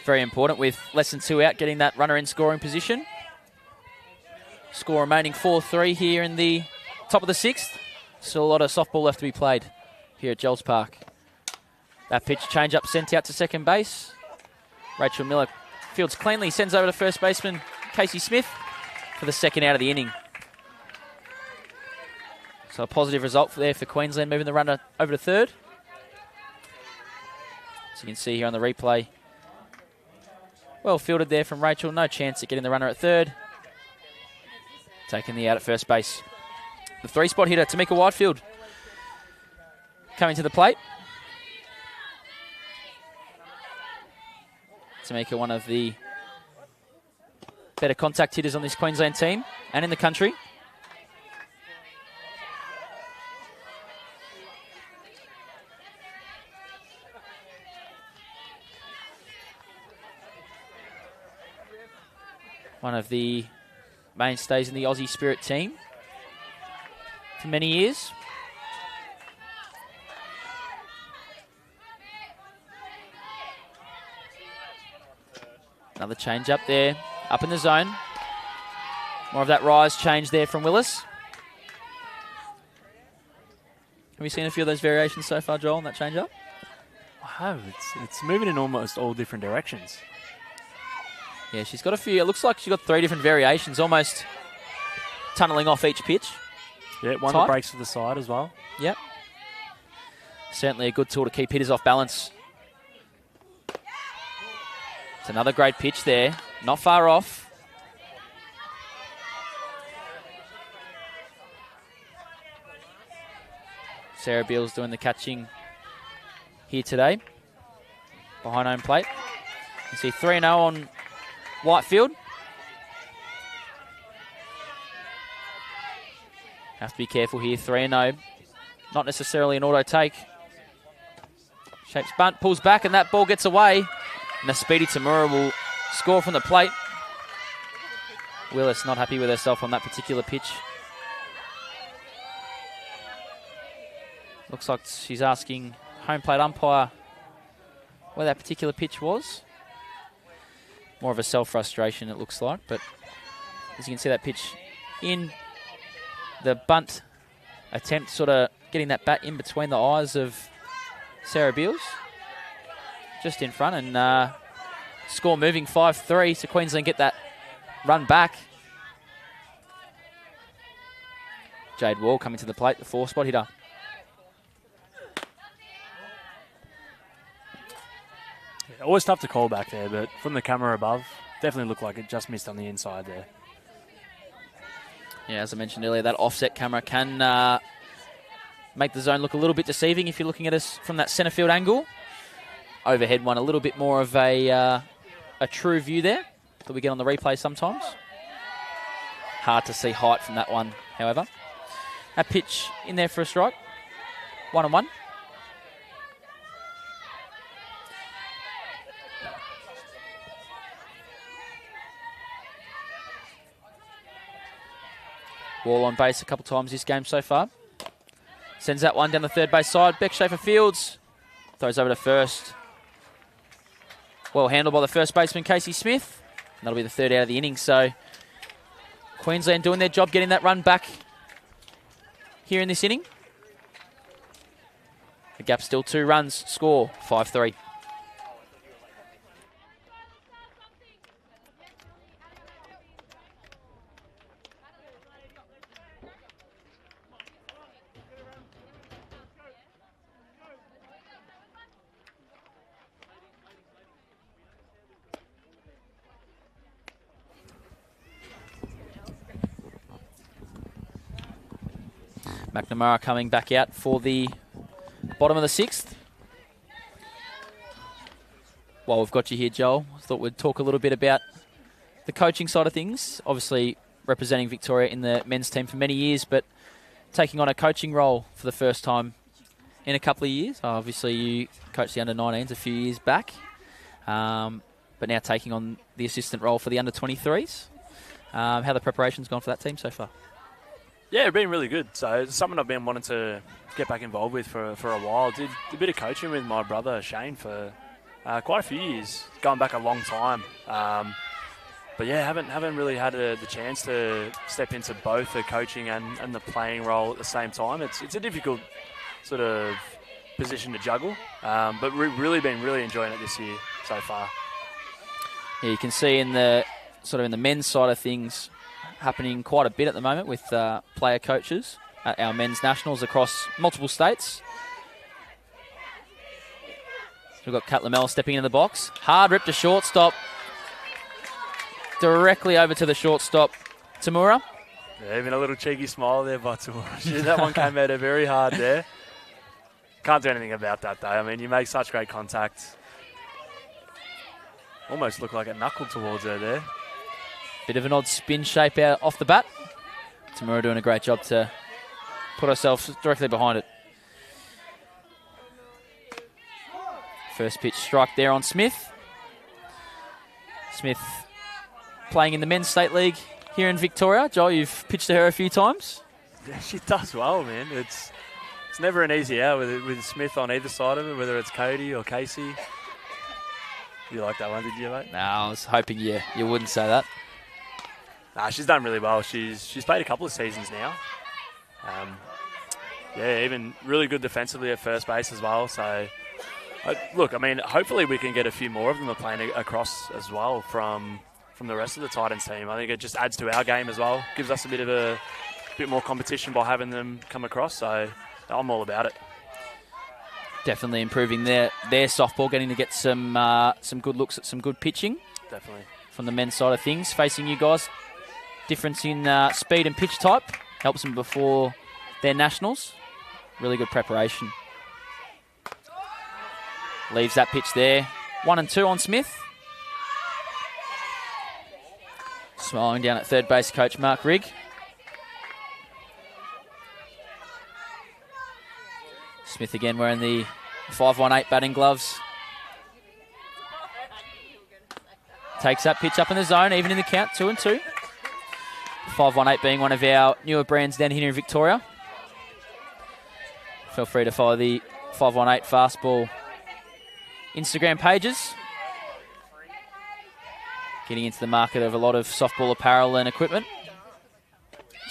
Very important with less than 2 out, getting that runner in scoring position. Score remaining 4-3 here in the top of the 6th. Still a lot of softball left to be played here at Jells Park. That pitch change up sent out to second base. Rachel Miller fields cleanly, sends over to first baseman Casey Smith for the second out of the inning. So a positive result there for Queensland, moving the runner over to third. So you can see here on the replay, well fielded there from Rachel. No chance at getting the runner at third. Taking the out at first base. The 3-spot hitter, Tamika Whitefield, coming to the plate. Tamika, one of the better contact hitters on this Queensland team and in the country. One of the mainstays in the Aussie Spirit team for many years. Another change up there, up in the zone. More of that rise change there from Willis. Have you seen a few of those variations so far, Joel, on that change up? I have. It's moving in almost all different directions. Yeah, she's got a few. It looks like she's got 3 different variations, almost tunnelling off each pitch. Yeah, one that breaks to the side as well. Yep. Certainly a good tool to keep hitters off balance. It's another great pitch there. Not far off. Sarah Beals doing the catching here today. Behind home plate. You see 3-0 on Whitefield. Have to be careful here. 3-0. Not necessarily an auto take. Shapes bunt, pulls back, and that ball gets away. And the speedy Tamura will score from the plate. Willis not happy with herself on that particular pitch. Looks like she's asking home plate umpire where that particular pitch was. More of a self-frustration, it looks like. But as you can see, that pitch in the bunt attempt, sort of getting that bat in between the eyes of Sarah Beals. Just in front, and score moving 5-3. So Queensland get that run back. Jade Wall coming to the plate, the 4-spot hitter. Yeah, always tough to call back there, but from the camera above, definitely looked like it just missed on the inside there. Yeah, as I mentioned earlier, that offset camera can make the zone look a little bit deceiving if you're looking at us from that centre field angle. Overhead one, a little bit more of a true view there that we get on the replay sometimes. Hard to see height from that one, however. That pitch in there for a strike. 1-1. Wall on base a couple times this game so far. Sends that one down the third base side. Beck Schaefer fields. Throws over to first. Well handled by the first baseman, Casey Smith. And that'll be the third out of the inning. So Queensland doing their job, getting that run back here in this inning. The gap still 2 runs. Score 5-3. McNamara coming back out for the bottom of the 6th. While we've got you here, Joel, I thought we'd talk a little bit about the coaching side of things. Obviously representing Victoria in the men's team for many years, but taking on a coaching role for the first time in a couple of years. Obviously you coached the under-19s a few years back, but now taking on the assistant role for the under-23s. How the preparation's gone for that team so far? Yeah, it's been really good. So it's something I've been wanting to get back involved with for a while. Did a bit of coaching with my brother Shane for quite a few years, going back a long time. But yeah, haven't really had the chance to step into both the coaching and the playing role at the same time. It's a difficult sort of position to juggle, but we've really been enjoying it this year so far. Yeah, you can see in the men's side of things happening quite a bit at the moment with player coaches at our men's nationals across multiple states. We've got Kat Lamell stepping into the box. Hard rip to shortstop. Directly over to the shortstop, Tamura. Yeah, even a little cheeky smile there by Tamura. That one came at her very hard there. Can't do anything about that though. I mean, you make such great contact. Almost looked like it knuckled towards her there. Bit of an odd spin shape out off the bat. Tamura doing a great job to put herself directly behind it. First pitch strike there on Smith. Smith playing in the men's state league here in Victoria. Joel, you've pitched to her a few times. Yeah, she does well, man. It's never an easy hour with Smith on either side of it, whether it's Cody or Casey. You like that one, did you, mate? No, I was hoping you wouldn't say that. Nah, she's done really well. She's played a couple of seasons now. Yeah, even really good defensively at first base as well. So, look, I mean, hopefully we can get a few more of them playing across as well from the rest of the Titans team. I think it just adds to our game as well. Gives us a bit more competition by having them come across. So I'm all about it. Definitely improving their softball, getting to get some good looks at some good pitching. Definitely. From the men's side of things, facing you guys. Difference in speed and pitch type helps them before their nationals. Really good preparation. Leaves that pitch there. 1-2 on Smith. Smiling down at third base coach Mark Rigg. Smith again wearing the 5-1-8 batting gloves. Takes that pitch up in the zone, even in the count, 2-2. 518 being one of our newer brands down here in Victoria. Feel free to follow the 518 Fastball Instagram pages. Getting into the market of a lot of softball apparel and equipment.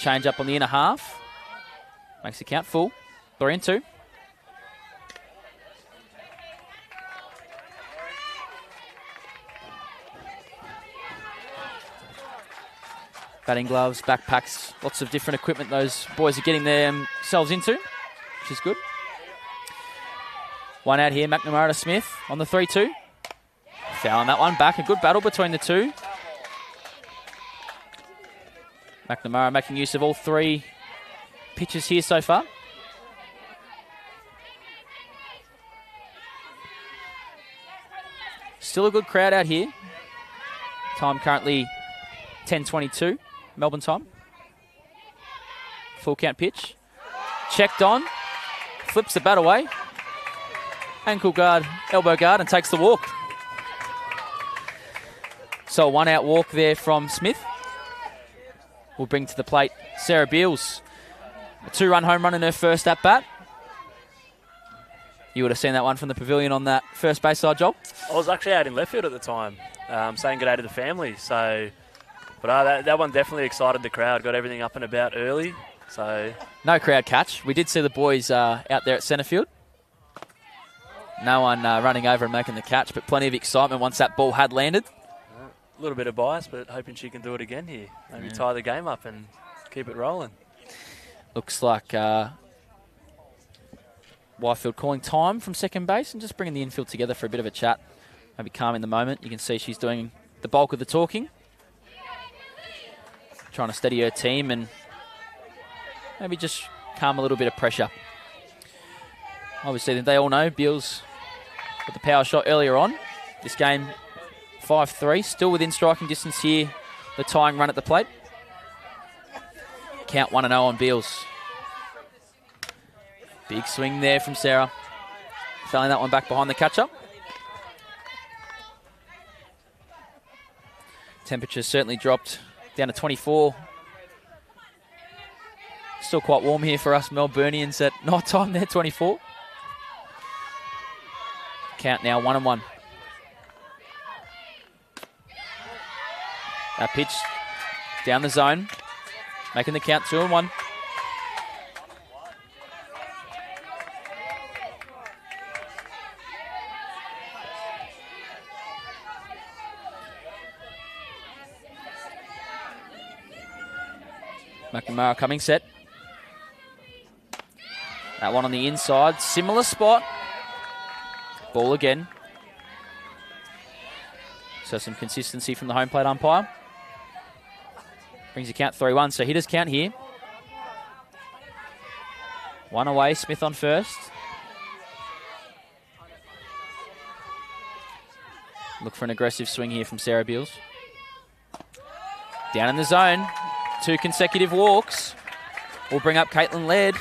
Change up on the inner half. Makes the count full. 3-2. Batting gloves, backpacks, lots of different equipment those boys are getting themselves into, which is good. One out here, McNamara to Smith on the 3-2. Foul on that one back. A good battle between the two. McNamara making use of all three pitches here so far. Still a good crowd out here. Time currently 10:22. Melbourne time. Full count pitch. Checked on. Flips the bat away. Ankle guard, elbow guard, and takes the walk. So a 1 out walk there from Smith. Will bring to the plate Sarah Beals. A 2-run home run in her first at bat. You would have seen that one from the pavilion on that first base side, Joel. I was actually out in left field at the time, saying good day to the family. So, but that one definitely excited the crowd. Got everything up and about early. So no crowd catch. We did see the boys out there at centre field. No one running over and making the catch, but plenty of excitement once that ball had landed. A little bit of bias, but hoping she can do it again here. Maybe tie the game up and keep it rolling. Looks like Whitefield calling time from second base and just bringing the infield together for a bit of a chat. Maybe calm in the moment. You can see she's doing the bulk of the talking. Trying to steady her team and maybe just calm a little bit of pressure. Obviously, they all know Beals got the power shot earlier on. This game, 5-3, still within striking distance here. The tying run at the plate. Count 1-0 on Beals. Big swing there from Sarah. Failing that one back behind the catcher. Temperature's certainly dropped down to 24. Still quite warm here for us Melburnians at night time there, 24. Count now 1-1. That pitch down the zone, making the count 2-1. McNamara coming set. That one on the inside, similar spot. Ball again. So some consistency from the home plate umpire. Brings the count 3-1, so hitters count here. One away, Smith on first. Look for an aggressive swing here from Sarah Beals. Down in the zone. 2 consecutive walks. Will bring up Caitlin Laird.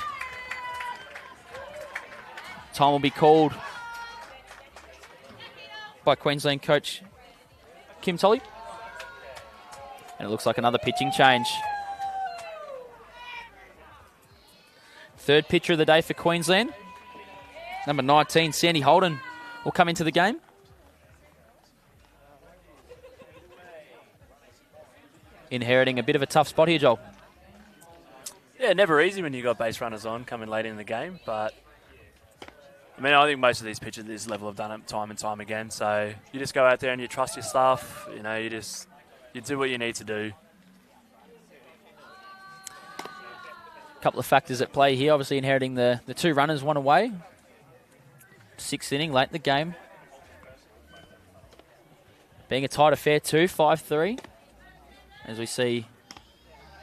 Time will be called by Queensland coach Kim Tolley. And it looks like another pitching change. Third pitcher of the day for Queensland. Number 19, Sandy Holden, will come into the game. Inheriting a bit of a tough spot here, Joel. Yeah, never easy when you got base runners on coming late in the game, but I mean, I think most of these pitchers at this level have done it time and time again. So you just go out there and you trust your stuff. You know, you do what you need to do. A couple of factors at play here. Obviously inheriting the 2 runners, 1 away. 6th inning, late in the game. Being a tight affair too, 5-3. As we see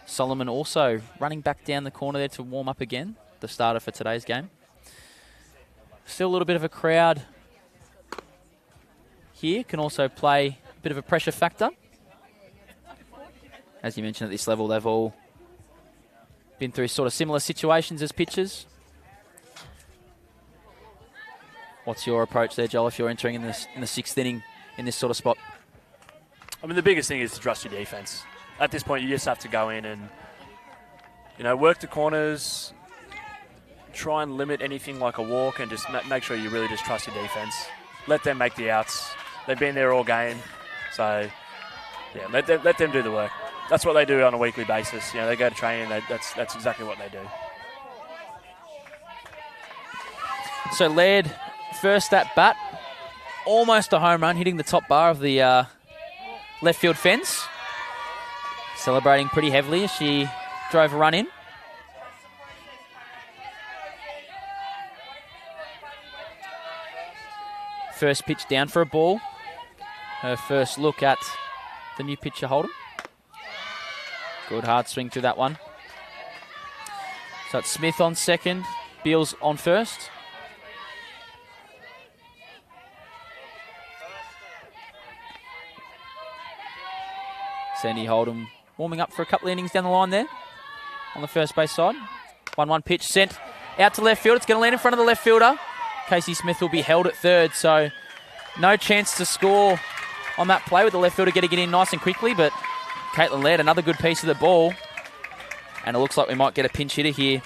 Solomon also running back down the corner there to warm up again. The starter for today's game. Still a little bit of a crowd here. Can also play a bit of a pressure factor. As you mentioned, at this level, they've all been through sort of similar situations as pitchers. What's your approach there, Joel, if you're entering in the 6th inning in this sort of spot? I mean, the biggest thing is to trust your defence. at this point, you just have to go in and, work the corners, try and limit anything like a walk, and just make sure you really just trust your defence. Let them make the outs. They've been there all game. So, yeah, let them do the work. That's what they do on a weekly basis. They go to training. That's exactly what they do. So Laird, first at bat, almost a home run, hitting the top bar of the left field fence. Celebrating pretty heavily as she drove a run in. First pitch down for a ball. Her first look at the new pitcher, Holden. Good hard swing through that one. So it's Smith on second, Beals on first. Sandy Holden warming up for a couple of innings down the line there on the first base side. 1-1 pitch sent out to left field. It's going to land in front of the left fielder. Casey Smith will be held at third, so no chance to score on that play with the left fielder getting it in nice and quickly, but Caitlin Laird, another good piece of the ball. And it looks like we might get a pinch hitter here.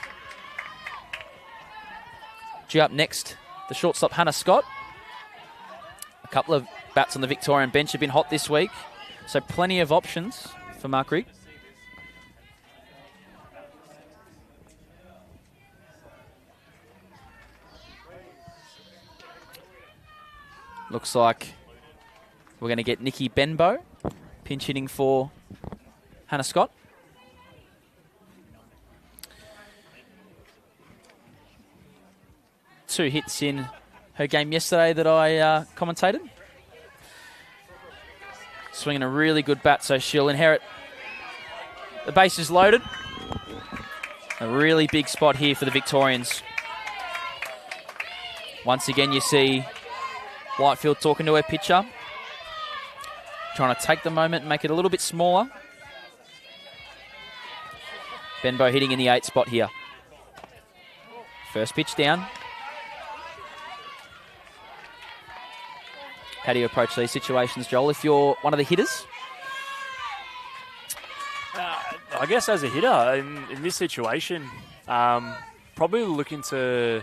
Due up next, the shortstop Hannah Scott. A couple of bats on the Victorian bench have been hot this week, so plenty of options for Mark Rigg. Looks like we're going to get Nikki Benbow pinch hitting for Hannah Scott. Two hits in her game yesterday that I commentated. Swinging a really good bat, so she'll inherit. The base is loaded. A really big spot here for the Victorians. Once again, you see Whitefield talking to her pitcher, trying to take the moment and make it a little bit smaller. Benbow hitting in the 8 spot here. First pitch down. How do you approach these situations, Joel, if you're one of the hitters? I guess as a hitter, in this situation, probably looking to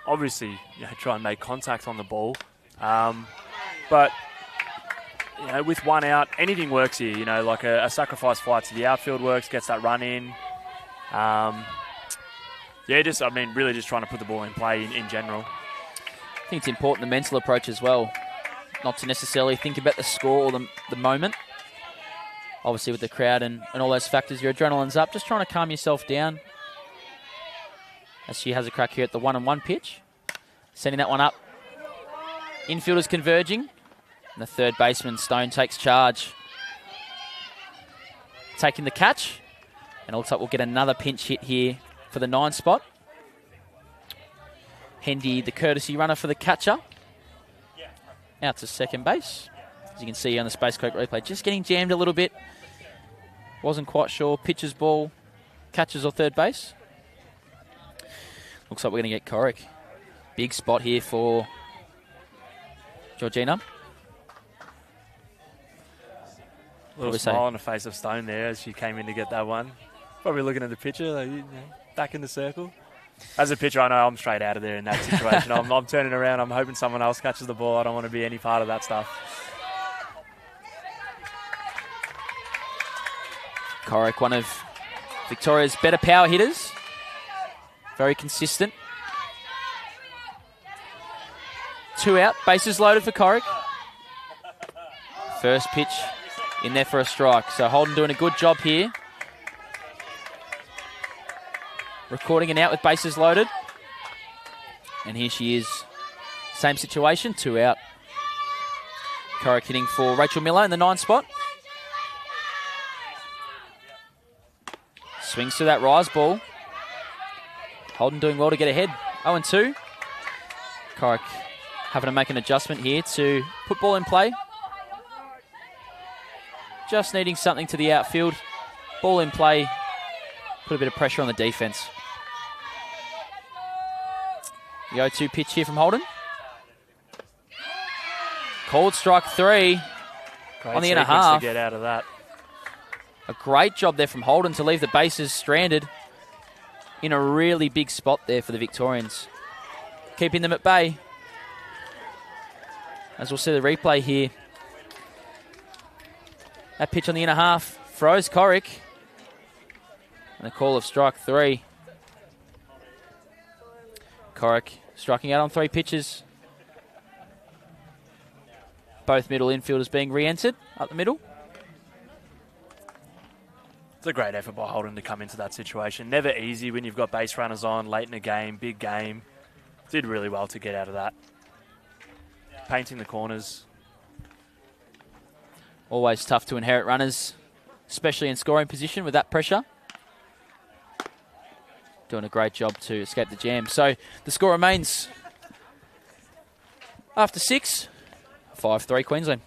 obviously try and make contact on the ball. But with one out, anything works here. Like a sacrifice fly to the outfield works, gets that run in. Really just trying to put the ball in play in general. I think it's important, the mental approach as well. Not to necessarily think about the score or the moment. Obviously with the crowd and all those factors, your adrenaline's up. Just trying to calm yourself down. As she has a crack here at the 1-1 pitch. Sending that one up. Infielders converging. And the third baseman, Stone, takes charge. Taking the catch. And it looks like we'll get another pinch hit here for the 9 spot. Hendy, the courtesy runner for the catcher. Out to second base. As you can see on the Space Coke replay, just getting jammed a little bit. Wasn't quite sure. Pitcher's ball, catches or third base. Looks like we're going to get Corrick. Big spot here for Georgina. Little smile on the face of Stone there as she came in to get that one. Probably looking at the pitcher, like, back in the circle. As a pitcher, I know I'm straight out of there in that situation. I'm turning around. I'm hoping someone else catches the ball. I don't want to be any part of that stuff. Corrick, one of Victoria's better power hitters. Very consistent. 2 out, bases loaded for Corrick. First pitch in there for a strike. So Holden doing a good job here. Recording an out with bases loaded. And here she is. Same situation, 2 out. Corrick hitting for Rachel Miller in the 9 spot. Swings to that rise ball. Holden doing well to get ahead. 0-2. Corrick having to make an adjustment here to put ball in play. Just needing something to the outfield. Ball in play. Put a bit of pressure on the defense. The 0-2 pitch here from Holden. Called strike 3 Great on the inner sequence half. to get out of that. A great job there from Holden to leave the bases stranded in a really big spot there for the Victorians. Keeping them at bay. As we'll see the replay here. That pitch on the inner half froze Corrick. And a call of strike 3. Corrick striking out on 3 pitches. Both middle infielders being re-entered up the middle. It's a great effort by Holden to come into that situation. Never easy when you've got base runners on, late in a game, big game. Did really well to get out of that. Painting the corners. Always tough to inherit runners, especially in scoring position with that pressure. Doing a great job to escape the jam. So the score remains after 6, 5-3 Queensland.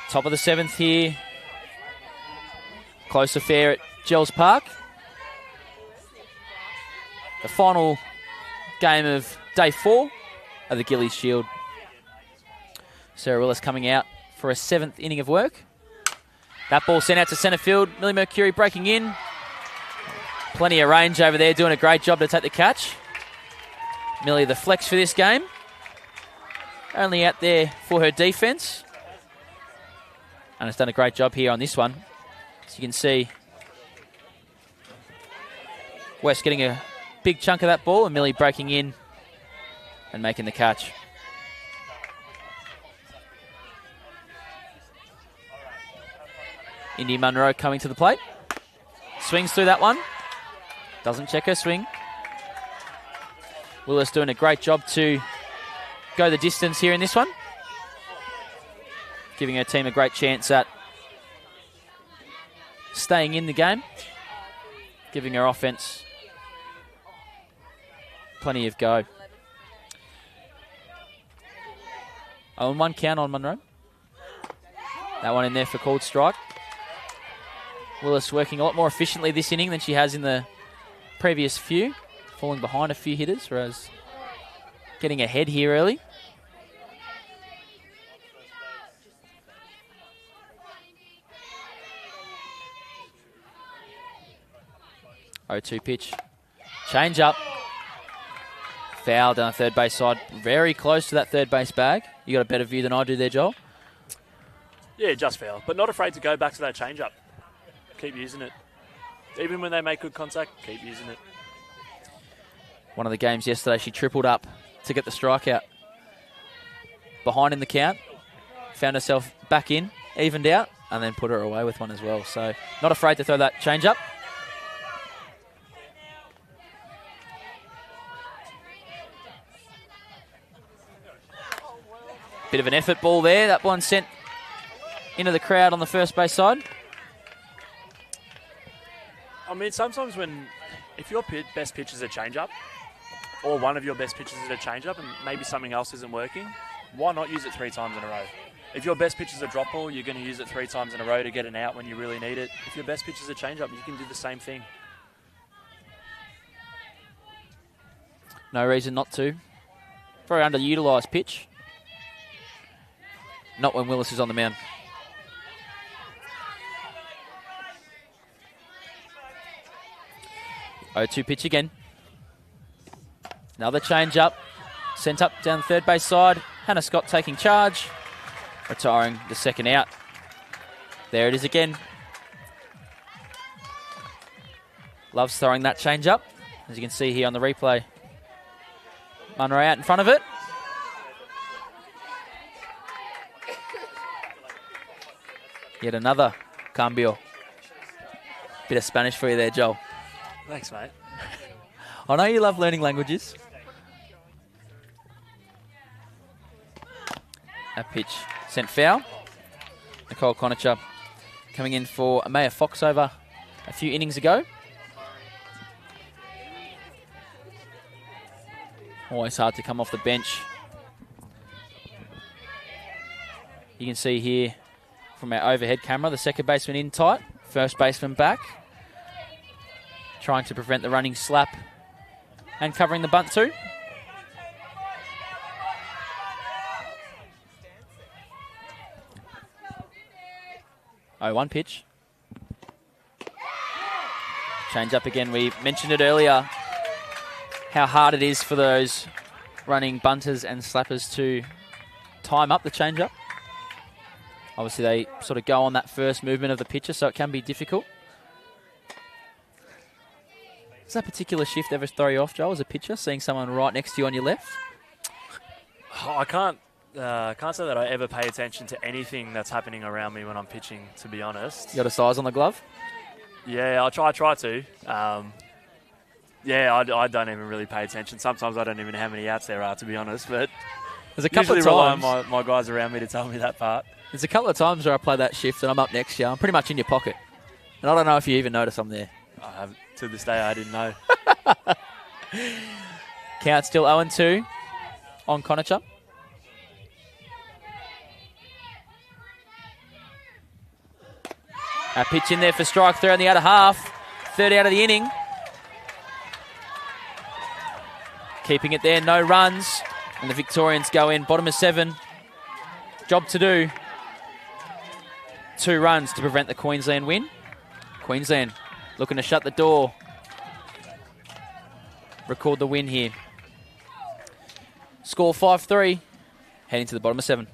Top of the 7th here. Close affair at Gels Park. The final game of day 4 of the Gilley Shield. Sarah Willis coming out for a 7th inning of work. That ball sent out to centre field. Millie Mercury breaking in. Plenty of range over there, doing a great job to take the catch. Millie the flex for this game. Only out there for her defence. And has done a great job here on this one. As you can see, West getting a big chunk of that ball and Millie breaking in and making the catch. Indy Munro coming to the plate. Swings through that one. Doesn't check her swing. Willis doing a great job to go the distance here in this one. Giving her team a great chance at staying in the game. Giving her offense plenty of go. 0-1 count on Munro. That one in there for called strike. Willis working a lot more efficiently this inning than she has in the previous few. Falling behind a few hitters, whereas getting ahead here early. 0-2 pitch. Change up. Foul down the third base side. Very close to that third base bag. You got a better view than I do there, Joel? Yeah, just foul. But not afraid to go back to that change-up. Keep using it. Even when they make good contact, keep using it. One of the games yesterday, she tripled up to get the strikeout. Behind in the count. Found herself back in, evened out, and then put her away with one as well. So not afraid to throw that change-up. Bit of an effort ball there. That one sent into the crowd on the first base side. I mean, sometimes if your best pitch is a change-up, or one of your best pitches is a change-up, and maybe something else isn't working, why not use it 3 times in a row? If your best pitch is a drop ball, you're going to use it 3 times in a row to get an out when you really need it. If your best pitch is a change-up, you can do the same thing. No reason not to. Very underutilised pitch. Not when Willis is on the mound. Oh, 2 pitch again. Another change up. Sent up down the third base side. Hannah Scott taking charge. Retiring the second out. There it is again. Loves throwing that change up. As you can see here on the replay. Munro out in front of it. Yet another cambio. Bit of Spanish for you there, Joel. Thanks, mate. I know you love learning languages. That pitch sent foul. Nicole Conacher coming in for Amaya Foxover a few innings ago. Always hard to come off the bench. You can see here from our overhead camera, the second baseman in tight, first baseman back, trying to prevent the running slap and covering the bunt too. Oh, one pitch. Change up again. We mentioned it earlier, how hard it is for those running bunters and slappers to time up the change up. Obviously, they sort of go on that first movement of the pitcher, so it can be difficult. Does that particular shift ever throw you off, Joel, as a pitcher, seeing someone right next to you on your left? I can't say that I ever pay attention to anything that's happening around me when I'm pitching, to be honest. You got a size on the glove? Yeah, I try to. I don't even really pay attention. Sometimes I don't even know how many outs there are, to be honest. But there's a couple of rely times on my guys around me to tell me that part. There's a couple of times where I play that shift and I'm up next to you. I'm pretty much in your pocket. And I don't know if you even notice I'm there. To this day, I didn't know. Count still 0-2 on Conacher. A pitch in there for strike 3 on the outer half. Third out of the inning. Keeping it there, no runs. And the Victorians go in, bottom of 7. Job to do. 2 runs to prevent the Queensland win. Queensland looking to shut the door. Record the win here. Score 5-3. Heading to the bottom of 7.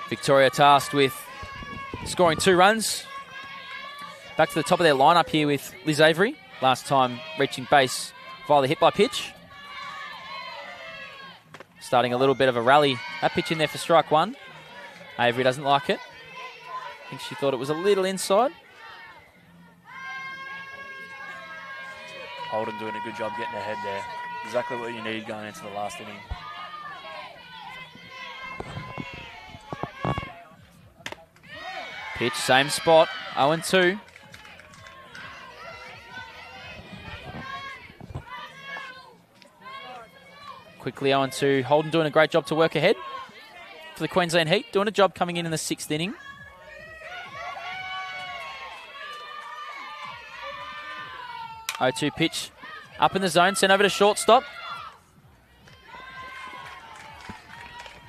Victoria tasked with scoring 2 runs. Back to the top of their lineup here with Liz Avery. Last time reaching base via the hit by pitch. Starting a little bit of a rally. That pitch in there for strike 1. Avery doesn't like it. I think she thought it was a little inside. Holden doing a good job getting ahead there. Exactly what you need going into the last inning. Pitch, same spot, 0-2. Quickly 0-2. Holden doing a great job to work ahead for the Queensland Heat. Doing a job coming in the 6th inning. Pitch up in the zone, sent over to shortstop.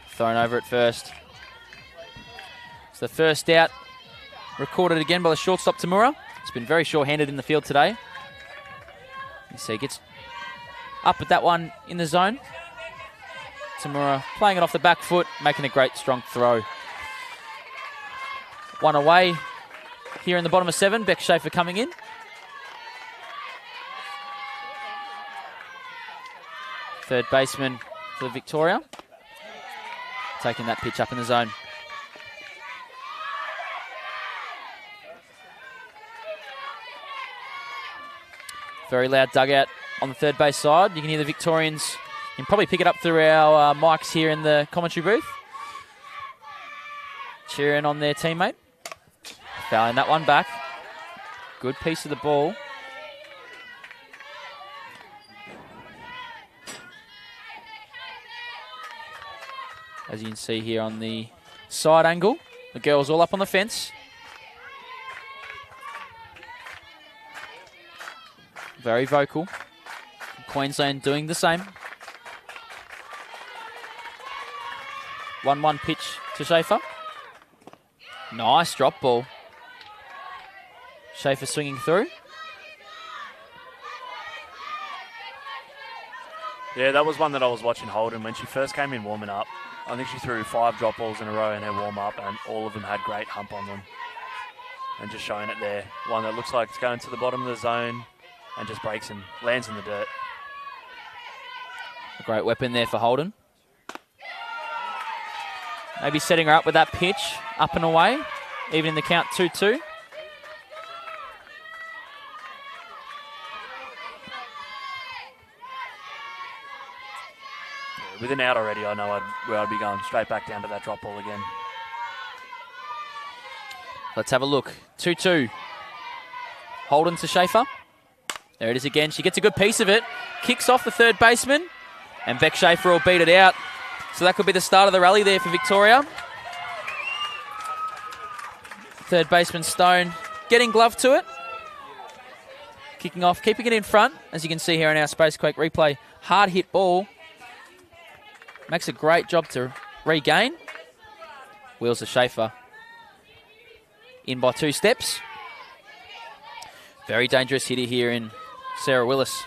Thrown over at first. It's the first out. Recorded again by the shortstop, Tamura. It's been very sure-handed in the field today. You see, gets up at that one in the zone. Tamura playing it off the back foot, making a great, strong throw. 1 away here in the bottom of 7. Beck Schaefer coming in. Third baseman for Victoria. Taking that pitch up in the zone. Very loud dugout on the third base side. You can hear the Victorians. You can probably pick it up through our mics here in the commentary booth. Cheering on their teammate. Fouling that one back. Good piece of the ball. As you can see here on the side angle, the girls all up on the fence. Very vocal. Queensland doing the same. 1-1 pitch to Schaefer. Nice drop ball. Schaefer swinging through. Yeah, that was one that I was watching Holden when she first came in warming up. I think she threw 5 drop balls in a row in her warm-up, and all of them had great hump on them. And just showing it there. One that looks like it's going to the bottom of the zone and just breaks and lands in the dirt. A great weapon there for Holden. Maybe setting her up with that pitch, up and away, even in the count 2-2. With an out already, I know where I'd be going straight back down to that drop ball again. Let's have a look. 2-2. Holden to Schaefer. There it is again. She gets a good piece of it. Kicks off the third baseman. And Beck Schaefer will beat it out. So that could be the start of the rally there for Victoria. Third baseman Stone getting glove to it. Kicking off, keeping it in front. As you can see here in our Spacequake replay. Hard hit ball. Makes a great job to regain. Wheels to Schaefer. In by 2 steps. Very dangerous hitter here in Sarah Willis.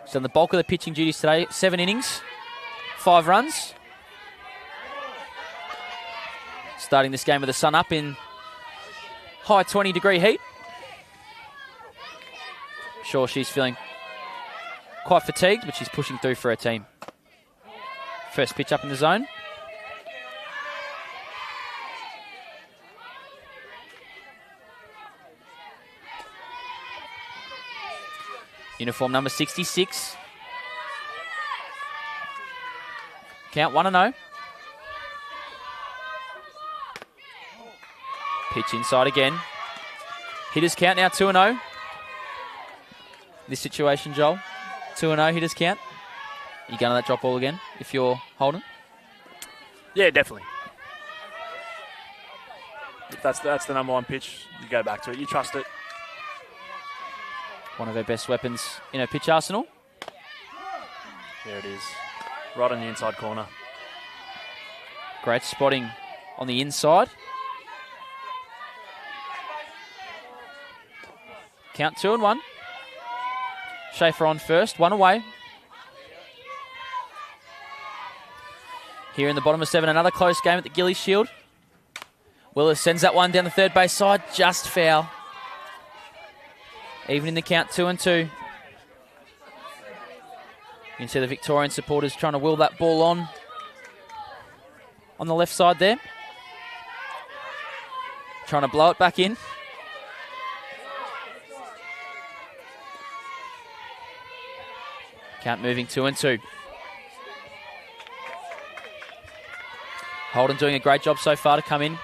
She's done the bulk of the pitching duties today. 7 innings, 5 runs. Starting this game with the sun up in high 20-degree heat. Sure, she's feeling quite fatigued, but she's pushing through for her team. First pitch up in the zone. Uniform number 66. Count 1-0. Pitch inside again. Hitters count now 2-0. This situation, Joel. 2-0 hitters count. You going to that drop ball again if you're Holden? Yeah, definitely. If that's the number 1 pitch, you go back to it. You trust it. One of her best weapons in her pitch arsenal. There it is. Right on the inside corner. Great spotting on the inside. Count 2-1. Schaefer on first, 1 away. Here in the bottom of 7, another close game at the Gilley Shield. Willis sends that one down the third base side, just foul. Even in the count 2-2. You can see the Victorian supporters trying to will that ball on the left side there. Trying to blow it back in. Count moving 2-2. Holden doing a great job so far to come in.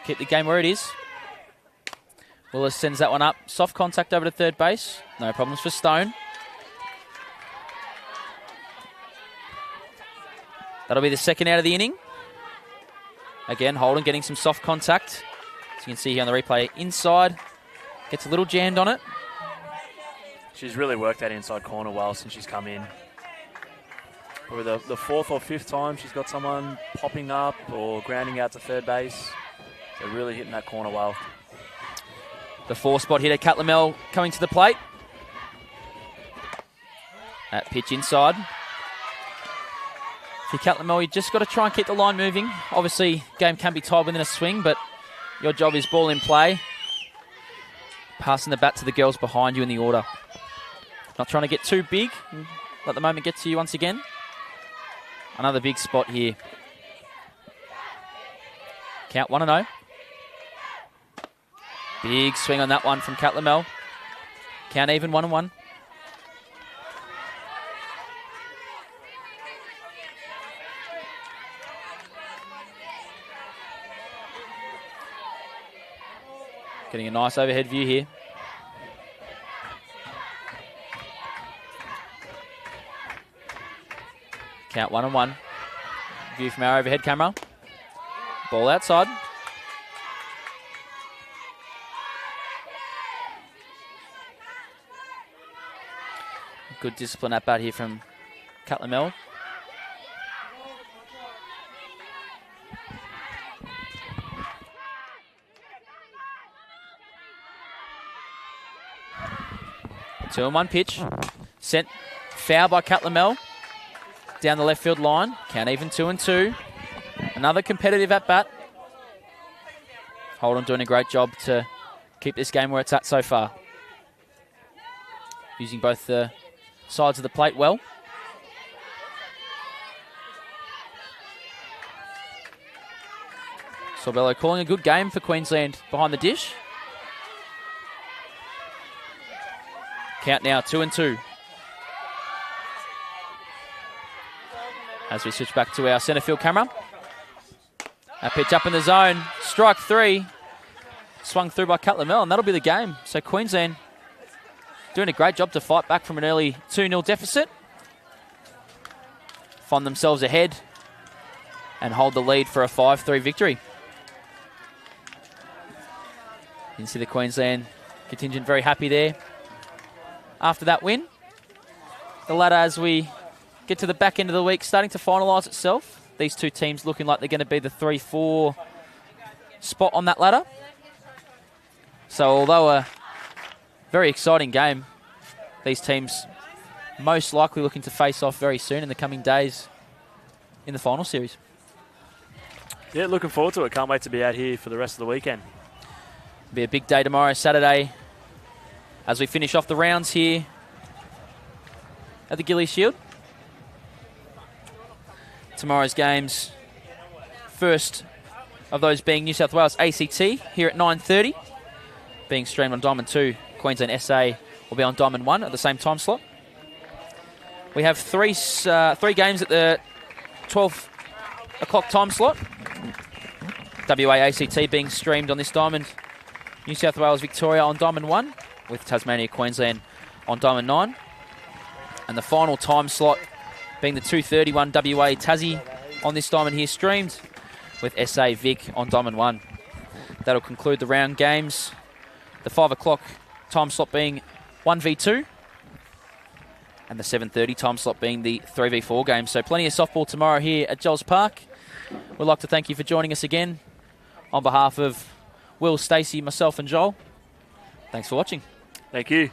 Keep the game where it is. Willis sends that one up. Soft contact over to third base. No problems for Stone. That'll be the second out of the inning. Again, Holden getting some soft contact. As you can see here on the replay, inside. Gets a little jammed on it. She's really worked that inside corner well since she's come in. Probably the 4th or 5th time she's got someone popping up or grounding out to third base. So really hitting that corner well. The 4-spot hitter, Kat Lamel, coming to the plate. That pitch inside. For Kat Lamel, you just got to try and keep the line moving. Obviously, game can be tied within a swing, but your job is ball in play. Passing the bat to the girls behind you in the order. Not trying to get too big. Let the moment get to you once again. Another big spot here. Count 1-0. Big swing on that one from Kat Lamel. Count even 1-1. Getting a nice overhead view here. Count 1-1. View from our overhead camera. Ball outside. Good discipline at bat here from Kat Lamel. 2-1 pitch. Sent foul by Catlamel. Down the left field line. Count even 2-2. Another competitive at bat. Holden doing a great job to keep this game where it's at so far. Using both the sides of the plate well. Sorbello calling a good game for Queensland behind the dish. Count now 2-2. As we switch back to our centre field camera. A pitch up in the zone. Strike 3. Swung through by Catlamel, and that'll be the game. So Queensland doing a great job to fight back from an early 2-0 deficit. Find themselves ahead and hold the lead for a 5-3 victory. You can see the Queensland contingent very happy there after that win. The ladder, as we get to the back end of the week, starting to finalise itself. These two teams looking like they're going to be the 3-4 spot on that ladder. So although a very exciting game, these teams most likely looking to face off very soon in the coming days in the final series. Yeah, looking forward to it. Can't wait to be out here for the rest of the weekend. Be a big day tomorrow, Saturday, as we finish off the rounds here at the Gilley Shield. Tomorrow's games, first of those being New South Wales ACT here at 9:30, being streamed on Diamond 2. Queensland SA will be on Diamond 1 at the same time slot. We have three games at the 12 o'clock time slot. WA ACT being streamed on this diamond. New South Wales Victoria on Diamond 1, with Tasmania Queensland on Diamond 9. And the final time slot being the 2:31 WA Tassie on this diamond here, streamed with SA Vic on Diamond 1. That'll conclude the round games. The 5 o'clock time slot being 1v2, and the 7:30 time slot being the 3v4 game. So plenty of softball tomorrow here at Jells Park. We'd like to thank you for joining us again. On behalf of Will, Stacey, myself and Joel, thanks for watching. Thank you.